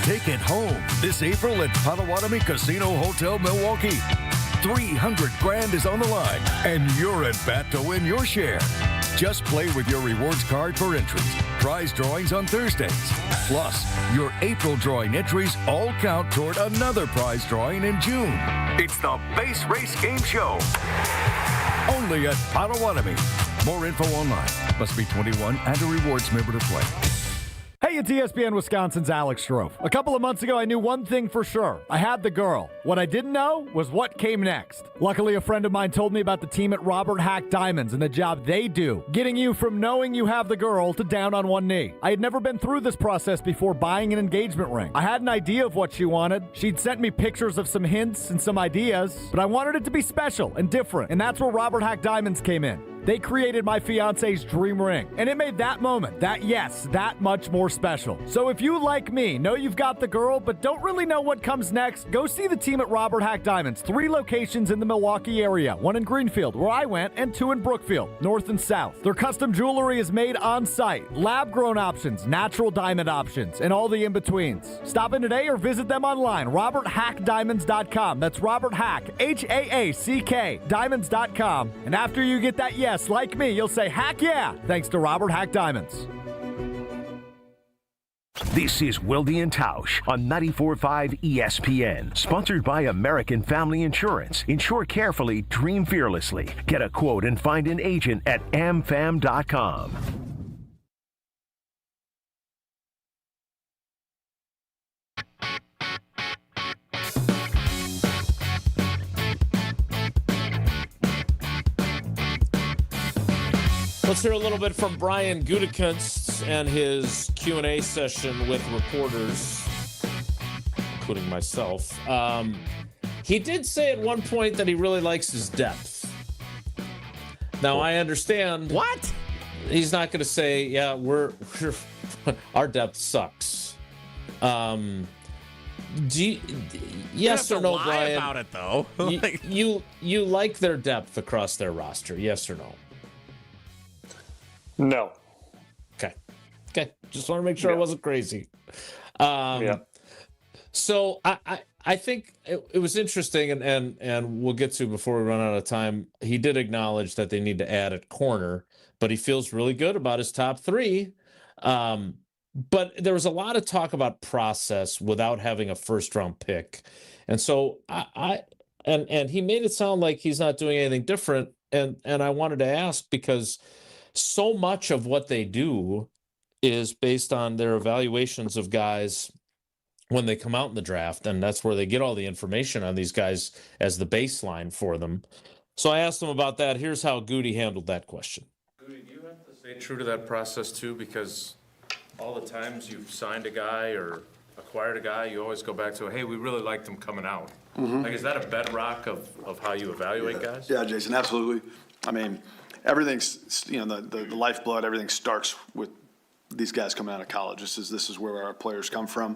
Take it home this April at Potawatomi Casino Hotel Milwaukee. 300 grand is on the line, and you're at bat to win your share. Just play with your rewards card for entries. Prize drawings on Thursdays. Plus, your April drawing entries all count toward another prize drawing in June. It's the Base Race Game Show. Only at Potawatomi. More info online. Must be 21 and a rewards member to play. Hey, it's ESPN Wisconsin's Alex Strofe. A couple of months ago, I knew one thing for sure. I had the girl. What I didn't know was what came next. Luckily, a friend of mine told me about the team at Robert Hack Diamonds and the job they do, getting you from knowing you have the girl to down on one knee. I had never been through this process before buying an engagement ring. I had an idea of what she wanted. She'd sent me pictures of some hints and some ideas, but I wanted it to be special and different, and that's where Robert Hack Diamonds came in. They created my fiance's dream ring, and it made that moment, that much more special. So if you, like me, know you've got the girl, but don't really know what comes next, go see the team at Robert Hack Diamonds. 3 locations in the Milwaukee area, 1 in Greenfield, where I went, and 2 in Brookfield, north and south. Their custom jewelry is made on site, lab-grown options, natural diamond options, and all the in-betweens. Stop in today or visit them online, roberthackdiamonds.com. That's Robert Hack, H-A-A-C-K, diamonds.com. And after you get that yes, like me, you'll say, heck yeah, thanks to Robert Hack Diamonds. This is Wilde and Tausch on 94.5 ESPN, sponsored by American Family Insurance. Insure carefully, dream fearlessly. Get a quote and find an agent at amfam.com. Let's hear a little bit from Brian Gutekunst and his Q&A session with reporters, including myself. He did say at one point that he really likes his depth. Now, I understand. What? He's not going to say, yeah, we're our depth sucks. Yes or no, Brian? About it, though. you like their depth across their roster? Yes or no? No. Okay, just want to make sure I wasn't crazy. So I think it was interesting, and we'll get to before we run out of time. He did acknowledge that they need to add at corner, but he feels really good about his top three. But there was a lot of talk about process without having a first-round pick, and so and he made it sound like he's not doing anything different. And I wanted to ask, because so much of what they do is based on their evaluations of guys when they come out in the draft, and that's where they get all the information on these guys as the baseline for them. So I asked him about that. Here's how Gutey handled that question. Gutey, do you have to stay true to that process too? Because all the times you've signed a guy or acquired a guy, you always go back to, hey, we really liked him coming out. Like, is that a bedrock of how you evaluate guys? Yeah, Jason, absolutely. I mean, everything's, the lifeblood, everything starts with these guys coming out of college. This is where our players come from.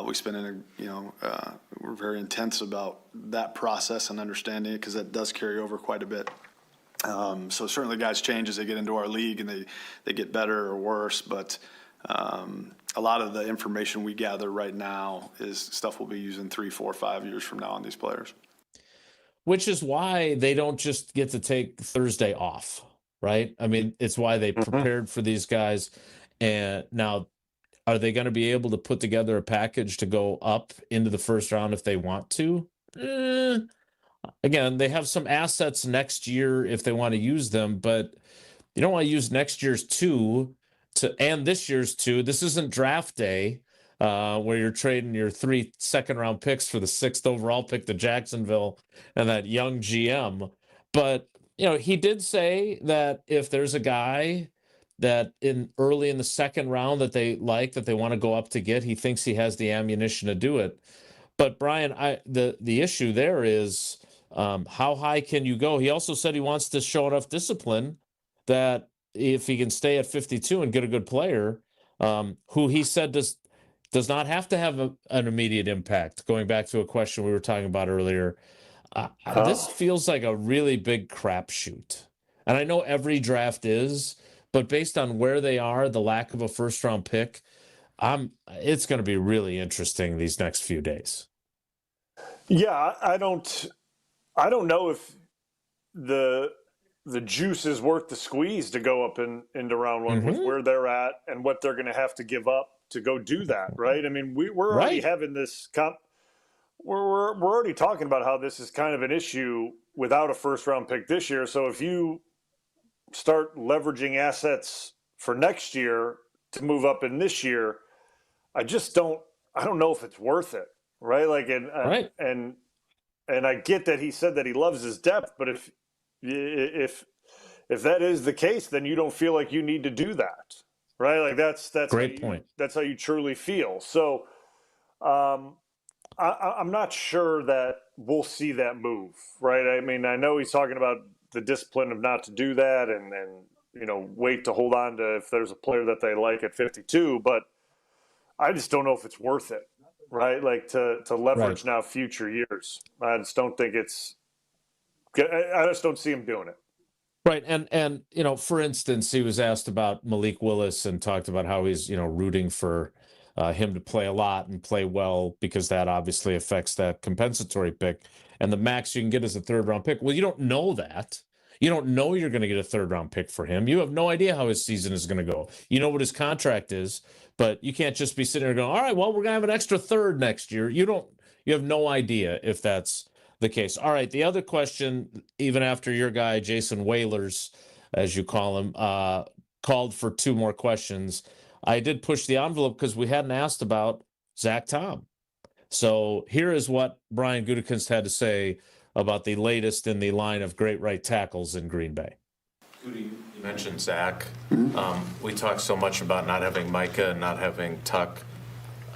We spend we're very intense about that process and understanding it, because that does carry over quite a bit. So certainly guys change as they get into our league, and they get better or worse, but a lot of the information we gather right now is stuff we'll be using 3, 4, 5 years from now on these players. Which is why they don't just get to take Thursday off, right? I mean, it's why they prepared for these guys. And now, are they going to be able to put together a package to go up into the first round if they want to? Again, they have some assets next year if they want to use them, but you don't want to use next year's two and this year's two. This isn't draft day where you're trading your 3 second-round picks for the 6th overall pick to Jacksonville and that young GM. But, he did say that if there's a guy that early in the second round that they like, that they want to go up to get, he thinks he has the ammunition to do it. But Brian, the issue there is how high can you go? He also said he wants to show enough discipline that if he can stay at 52 and get a good player, who he said does not have to have an immediate impact. Going back to a question we were talking about earlier, this feels like a really big crapshoot. And I know every draft is, but based on where they are, the lack of a first-round pick, it's going to be really interesting these next few days. Yeah, I don't know if the juice is worth the squeeze to go up into round one with where they're at and what they're going to have to give up to go do that, right? I mean, we're already having this we're already talking about how this is kind of an issue without a first-round pick this year. So if you start leveraging assets for next year to move up in this year, I don't know if it's worth it, right? Like, and I get that he said that he loves his depth, but if that is the case, then you don't feel like you need to do that, right? Like that's great point. That's how you truly feel. So I'm not sure that we'll see that move, right? I mean, I know he's talking about the discipline of not to do that and wait to hold on to if there's a player that they like at 52, but I just don't know if it's worth it, right? Like to leverage now future years. I just don't think I just don't see him doing it. Right. And for instance, he was asked about Malik Willis and talked about how he's, rooting for him to play a lot and play well, because that obviously affects that compensatory pick. And the max you can get is a 3rd-round pick. Well, you don't know that. You don't know you're going to get a 3rd-round pick for him. You have no idea how his season is going to go. You know what his contract is, but you can't just be sitting there going, all right, well, we're going to have an extra 3rd next year. You have no idea if that's the case. All right, the other question, even after your guy, Jason Whalers, as you call him, called for 2 more questions, I did push the envelope because we hadn't asked about Zach Tom. So here is what Brian Gutekunst had to say about the latest in the line of great right tackles in Green Bay. You mentioned Zach. We talked so much about not having Micah and not having Tuck.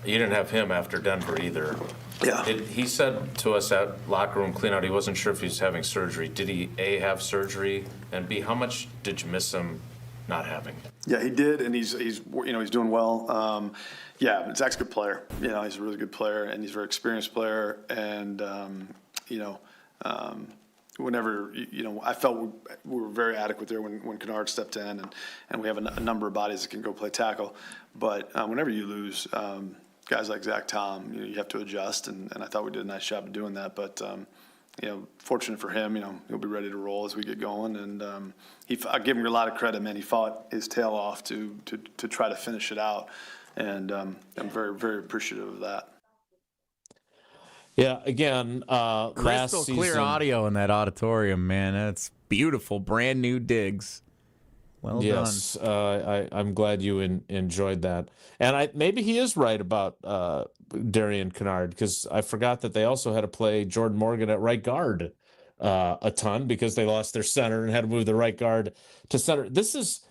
You didn't have him after Denver either. Yeah. He said to us at locker room cleanout he wasn't sure if he was having surgery. Did he, A, have surgery, and B, how much did you miss him not having it? Yeah, he did, and he's doing well. Zach's a good player. He's a really good player, and he's a very experienced player, and whenever, I felt we were very adequate there when Kennard stepped in, and we have a number of bodies that can go play tackle. But whenever you lose guys like Zach Tom, you have to adjust, and I thought we did a nice job of doing that. But, fortunate for him, he'll be ready to roll as we get going. And I give him a lot of credit, man. He fought his tail off to try to finish it out. And I'm very, very appreciative of that. Yeah, again, crystal last clear season, audio in that auditorium, man. That's beautiful, brand new digs. Well done. Yes, I'm glad you enjoyed that. And maybe he is right about Darian Kennard, because I forgot that they also had to play Jordan Morgan at right guard a ton because they lost their center and had to move the right guard to center. This is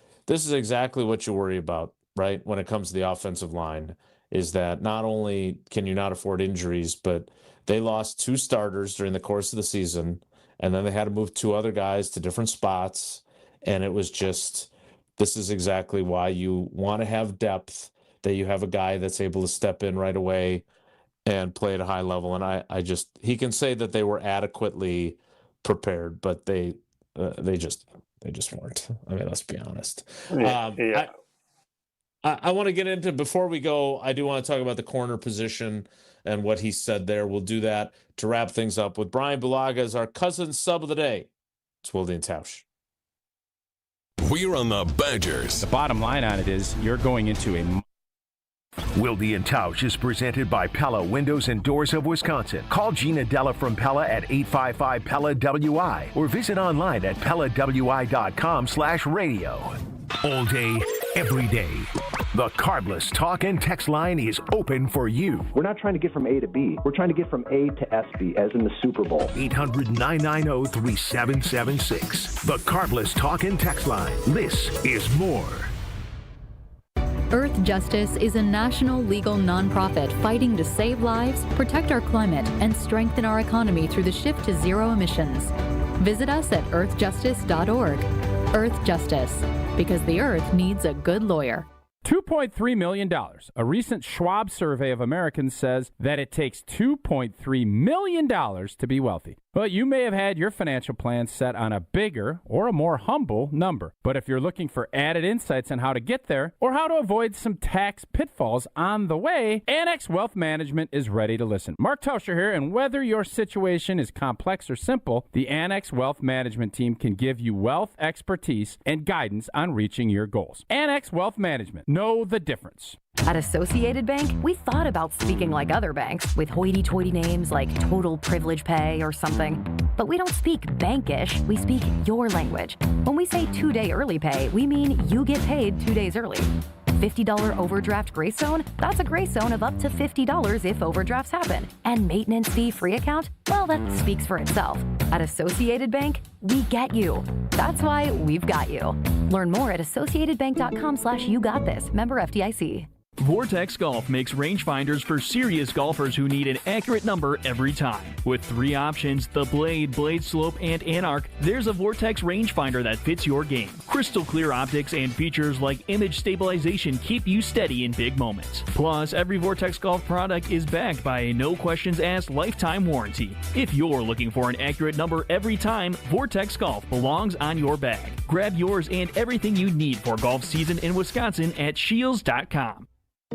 exactly what you worry about, right, when it comes to the offensive line, is that not only can you not afford injuries, but they lost 2 starters during the course of the season, and then they had to move 2 other guys to different spots. And it was just, this is exactly why you want to have depth, that you have a guy that's able to step in right away and play at a high level. And he can say that they were adequately prepared, but they just weren't. I mean, let's be honest. Yeah. I want to get into, before we go, I do want to talk about the corner position and what he said there. We'll do that to wrap things up with Bryan Bulaga as our cousin sub of the day. It's Wilde and Tausch. We're on the Badgers. The bottom line on it is you're going into a... Wilde and Tausch is presented by Pella Windows and Doors of Wisconsin. Call Gina Della from Pella at 855-PELLA-WI or visit online at PellaWI.com/radio. All day, every day. The Cardless talk and text line is open for you. We're not trying to get from A to B. We're trying to get from A to SB, as in the Super Bowl. 800-990-3776. The Cardless talk and text line. This is more. Earth Justice is a national legal nonprofit fighting to save lives, protect our climate, and strengthen our economy through the shift to zero emissions. Visit us at earthjustice.org. Earth Justice, because the earth needs a good lawyer. $2.3 million. A recent Schwab survey of Americans says that it takes $2.3 million to be wealthy. Well, you may have had your financial plan set on a bigger or a more humble number. But if you're looking for added insights on how to get there or how to avoid some tax pitfalls on the way, Annex Wealth Management is ready to listen. Mark Tauscher here, and whether your situation is complex or simple, the Annex Wealth Management team can give you wealth expertise and guidance on reaching your goals. Annex Wealth Management. Know the difference. At Associated Bank, we thought about speaking like other banks with hoity-toity names like Total Privilege Pay or something. But we don't speak bankish, we speak your language. When we say 2-day early pay, we mean you get paid 2 days early. $50 overdraft grace zone? That's a grace zone of up to $50 if overdrafts happen. And maintenance fee free account? Well, that speaks for itself. At Associated Bank, we get you. That's why we've got you. Learn more at associatedbank.com/YouGotThis. Member FDIC. Vortex Golf makes rangefinders for serious golfers who need an accurate number every time. With 3 options, the Blade, Blade Slope, and Anarch, there's a Vortex rangefinder that fits your game. Crystal clear optics and features like image stabilization keep you steady in big moments. Plus, every Vortex Golf product is backed by a no-questions-asked lifetime warranty. If you're looking for an accurate number every time, Vortex Golf belongs on your bag. Grab yours and everything you need for golf season in Wisconsin at Shields.com.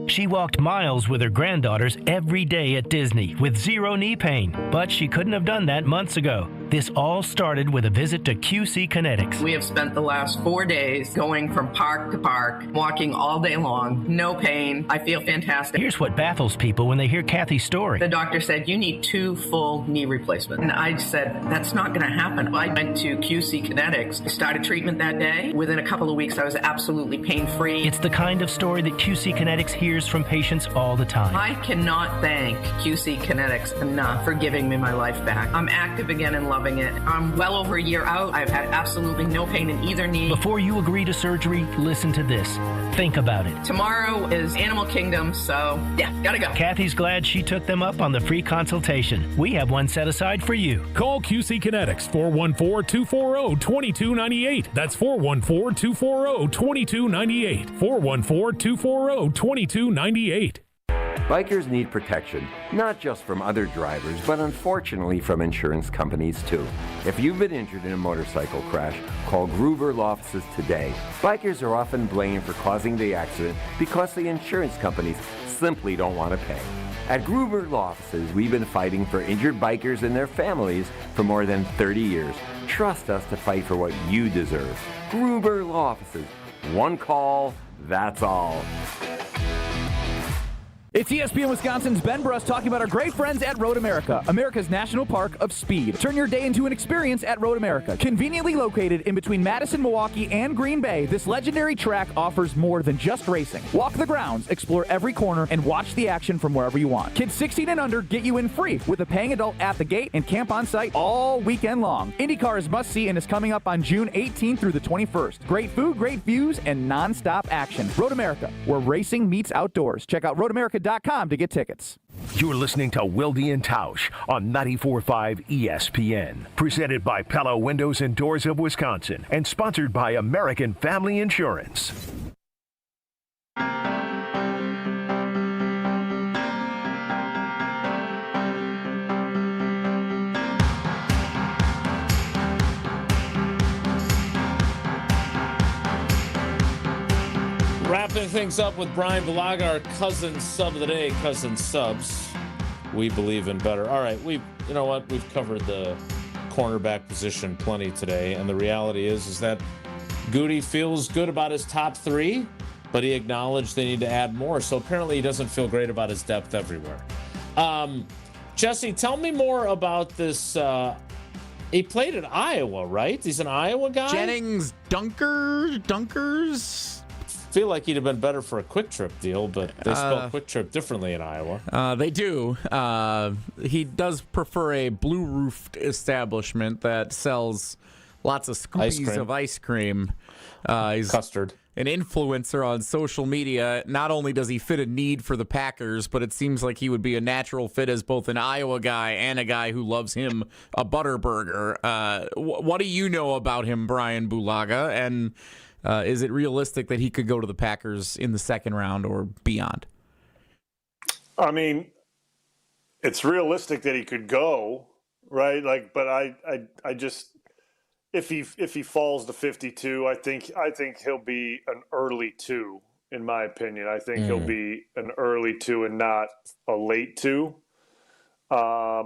She walked miles with her granddaughters every day at Disney with zero knee pain, but she couldn't have done that months ago. This all started with a visit to QC Kinetics. We have spent the last 4 days going from park to park, walking all day long, no pain. I feel fantastic. Here's what baffles people when they hear Kathy's story. The doctor said, you need 2 full knee replacements. And I said, that's not going to happen. I went to QC Kinetics. I started treatment that day. Within a couple of weeks, I was absolutely pain-free. It's the kind of story that QC Kinetics hears from patients all the time. I cannot thank QC Kinetics enough for giving me my life back. I'm active again and loving it. I'm well over a year out. I've had absolutely no pain in either knee. Before you agree to surgery, listen to this. Think about it. Tomorrow is Animal Kingdom, so yeah, gotta go. Kathy's glad she took them up on the free consultation. We have one set aside for you. Call QC Kinetics, 414-240-2298. That's 414-240-2298. 414-240-2298. Bikers need protection, not just from other drivers, but unfortunately from insurance companies too. If you've been injured in a motorcycle crash, call Gruber Law Offices today. Bikers are often blamed for causing the accident because the insurance companies simply don't want to pay. At Gruber Law Offices, we've been fighting for injured bikers and their families for more than 30 years. Trust us to fight for what you deserve. Gruber Law Offices. One call, that's all. It's ESPN Wisconsin's Ben Bruss talking about our great friends at Road America, America's National Park of Speed. Turn your day into an experience at Road America. Conveniently located in between Madison, Milwaukee, and Green Bay, this legendary track offers more than just racing. Walk the grounds, explore every corner, and watch the action from wherever you want. Kids 16 and under get you in free with a paying adult at the gate and camp on site all weekend long. IndyCar is must-see and is coming up on June 18th through the 21st. Great food, great views, and non-stop action. Road America, where racing meets outdoors. Check out roadamerica.com to get tickets. You're listening to Wilde and Tausch on 94.5 ESPN. Presented by Pella Windows and Doors of Wisconsin and sponsored by American Family Insurance. Wrapping things up with Bryan Bulaga, our cousin sub of the day, cousin subs. We believe in better. All right, you know what? We've covered the cornerback position plenty today, and the reality is that Gutey feels good about his top three, but he acknowledged they need to add more. So apparently he doesn't feel great about his depth everywhere. Jesse, tell me more about this. He played at Iowa, right? He's an Iowa guy? Jennings Dunkers? Feel like he'd have been better for a Quick Trip deal, but they spell Quick Trip differently in Iowa. They do. He does prefer a blue-roofed establishment that sells lots of scoopies of ice cream. He's custard. An influencer on social media. Not only does he fit a need for the Packers, but it seems like he would be a natural fit as both an Iowa guy and a guy who loves him a Butterburger. What do you know about him, Bryan Bulaga? And is it realistic that he could go to the Packers in the second round or beyond? I mean, it's realistic that he could go, right? Like, but I just if he falls to 52, I think he'll be an early 2, in my opinion. I think he'll be an early 2 and not a late 2. But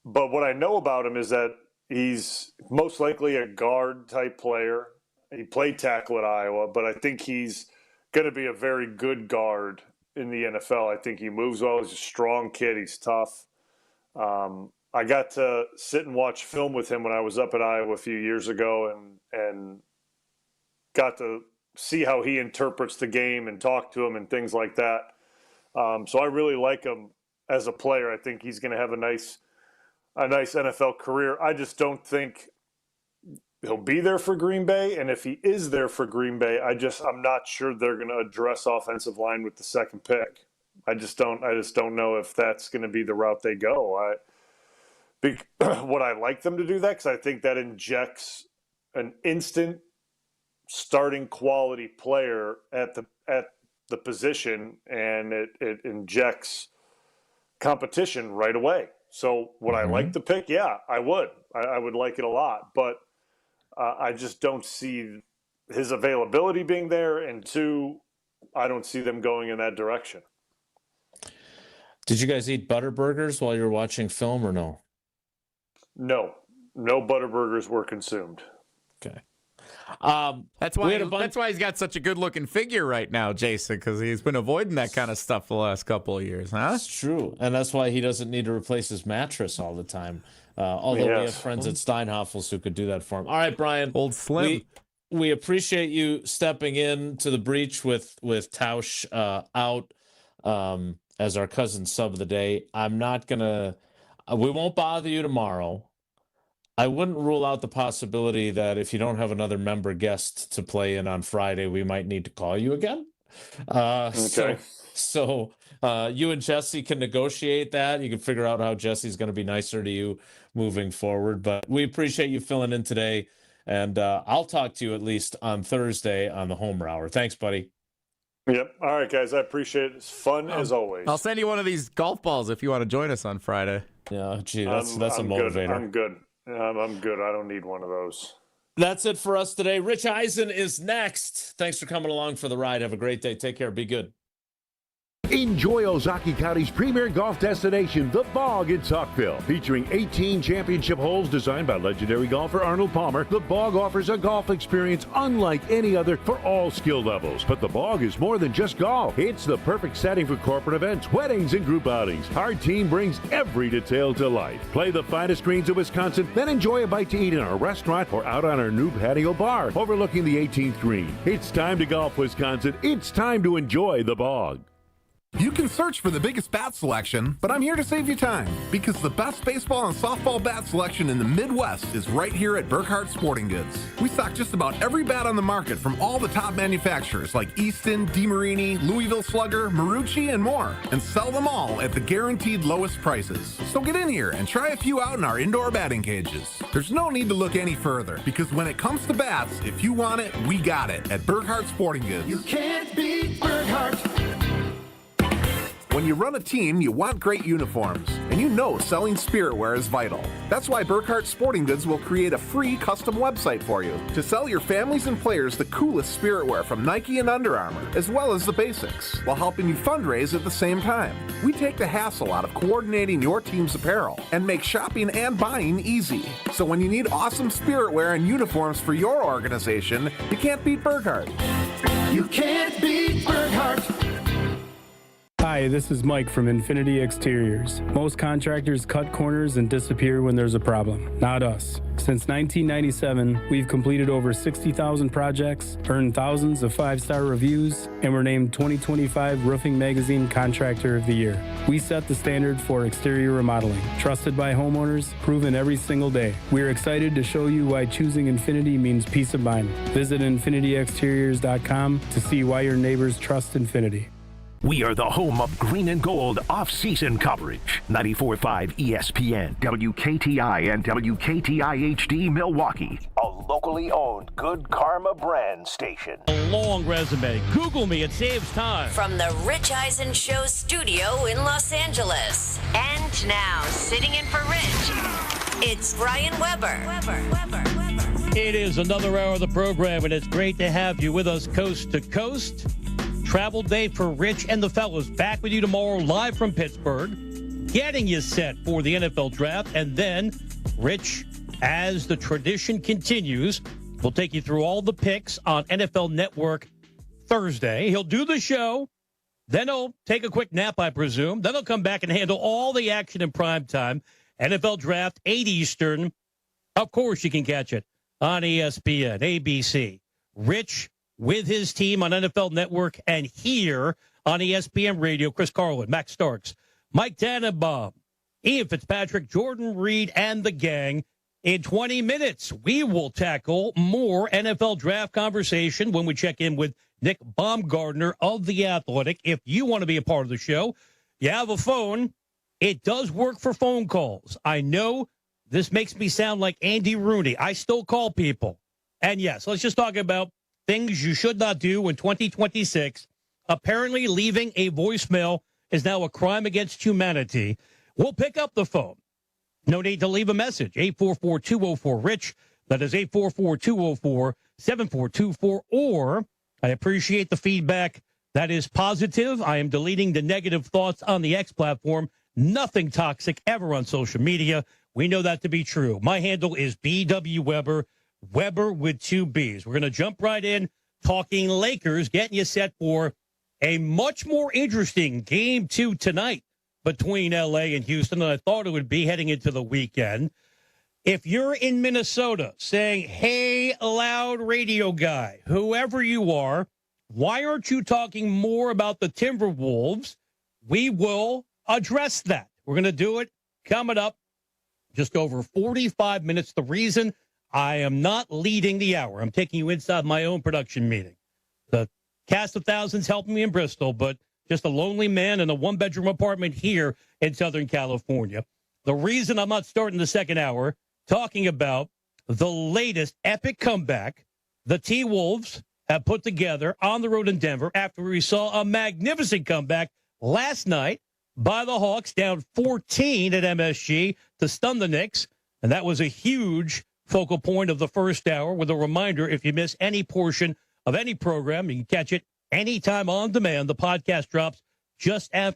what I know about him is that he's most likely a guard type player. He played tackle at Iowa, but I think he's going to be a very good guard in the NFL. I think he moves well. He's a strong kid. He's tough. I got to sit and watch film with him when I was up at Iowa a few years ago and got to see how he interprets the game and talk to him and things like that. So I really like him as a player. I think he's going to have a nice NFL career. I just don't think he'll be there for Green Bay, and if he is there for Green Bay, I'm not sure they're going to address offensive line with the second pick. I just don't know if that's going to be the route they go. Would I like them to do that? Because I think that injects an instant starting quality player at the position, and it injects competition right away. So would I like the pick? Yeah, I would. I would like it a lot, but I just don't see his availability being there, and 2, I don't see them going in that direction. Did you guys eat Butterburgers while you were watching film or no? No Butterburgers were consumed. Okay. That's why he's got such a good-looking figure right now, Jason, because he's been avoiding that kind of stuff the last couple of years, huh? That's true, and that's why he doesn't need to replace his mattress all the time. Although we have friends at Steinhafels who could do that for him. All right, Bryan. Old Slim. We appreciate you stepping in to the breach with Tausch out as our cousin sub of the day. I'm not going to we won't bother you tomorrow. I wouldn't rule out the possibility that if you don't have another member guest to play in on Friday, we might need to call you again. Okay. So you and Jesse can negotiate that. You can figure out how Jesse's going to be nicer to you moving forward. But we appreciate you filling in today. And I'll talk to you at least on Thursday on the Homer Hour. Thanks, buddy. Yep. All right, guys. I appreciate it. It's fun as always. I'll send you one of these golf balls if you want to join us on Friday. Yeah, gee, that's a I'm motivator. Good. I'm good. I don't need one of those. That's it for us today. Rich Eisen is next. Thanks for coming along for the ride. Have a great day. Take care. Be good. Enjoy Ozaki County's premier golf destination, The Bog in Saukville. Featuring 18 championship holes designed by legendary golfer Arnold Palmer, The Bog offers a golf experience unlike any other for all skill levels. But The Bog is more than just golf. It's the perfect setting for corporate events, weddings, and group outings. Our team brings every detail to life. Play the finest greens of Wisconsin, then enjoy a bite to eat in our restaurant or out on our new patio bar overlooking the 18th green. It's time to golf, Wisconsin. It's time to enjoy The Bog. You can search for the biggest bat selection, but I'm here to save you time because the best baseball and softball bat selection in the Midwest is right here at Burkhardt Sporting Goods. We stock just about every bat on the market from all the top manufacturers like Easton, DeMarini, Louisville Slugger, Marucci, and more, and sell them all at the guaranteed lowest prices. So get in here and try a few out in our indoor batting cages. There's no need to look any further because when it comes to bats, if you want it, we got it at Burkhardt Sporting Goods. You can't beat Burkhardt. When you run a team, you want great uniforms, and you know selling spiritware is vital. That's why Burkhardt Sporting Goods will create a free custom website for you to sell your families and players the coolest spiritware from Nike and Under Armour, as well as the basics, while helping you fundraise at the same time. We take the hassle out of coordinating your team's apparel and make shopping and buying easy. So when you need awesome spiritwear and uniforms for your organization, you can't beat Burkhardt. You can't beat Burkhardt. Hi, this is Mike from Infinity Exteriors. Most contractors cut corners and disappear when there's a problem. Not us. Since 1997, we've completed over 60,000 projects, earned thousands of 5-star reviews, and were named 2025 Roofing Magazine Contractor of the Year. We set the standard for exterior remodeling. Trusted by homeowners, proven every single day. We're excited to show you why choosing Infinity means peace of mind. Visit infinityexteriors.com to see why your neighbors trust Infinity. We are the home of green and gold off-season coverage. 94.5 ESPN, WKTI, and WKTI-HD Milwaukee. A locally owned Good Karma brand station. A long resume. Google me. It saves time. From the Rich Eisen Show studio in Los Angeles. And now, sitting in for Rich, it's Brian Weber. It is another hour of the program, and it's great to have you with us coast to coast. Travel day for Rich and the fellows. Back with you tomorrow, live from Pittsburgh, getting you set for the NFL draft. And then, Rich, as the tradition continues, will take you through all the picks on NFL Network Thursday. He'll do the show. Then he'll take a quick nap, I presume. Then he'll come back and handle all the action in prime time. NFL Draft, 8 Eastern. Of course, you can catch it on ESPN, ABC. Rich with his team on NFL Network and here on ESPN Radio. Chris Carlin, Max Starks, Mike Tannenbaum, Ian Fitzpatrick, Jordan Reed, and the gang. In 20 minutes, we will tackle more NFL draft conversation when we check in with Nick Baumgardner of The Athletic. If you want to be a part of the show, you have a phone. It does work for phone calls. I know this makes me sound like Andy Rooney. I still call people. And yes, let's just talk about things you should not do in 2026. Apparently, leaving a voicemail is now a crime against humanity. We'll pick up the phone. No need to leave a message. 844-204-RICH. That is 844-204-7424. Or, I appreciate the feedback that is positive. I am deleting the negative thoughts on the X platform. Nothing toxic ever on social media. We know that to be true. My handle is BW Weber. Weber with 2 B's. We're going to jump right in, talking Lakers, getting you set for a much more interesting Game 2 tonight between L.A. and Houston than I thought it would be heading into the weekend. If you're in Minnesota saying, hey, loud radio guy, whoever you are, why aren't you talking more about the Timberwolves? We will address that. We're going to do it coming up just over 45 minutes. The reason I am not leading the hour. I'm taking you inside my own production meeting. The cast of thousands helping me in Bristol, but just a lonely man in a one-bedroom apartment here in Southern California. The reason I'm not starting the second hour talking about the latest epic comeback, the T-Wolves have put together on the road in Denver after we saw a magnificent comeback last night by the Hawks, down 14 at MSG to stun the Knicks. And that was a huge focal point of the first hour, with a reminder, if you miss any portion of any program, you can catch it anytime on demand. The podcast drops just after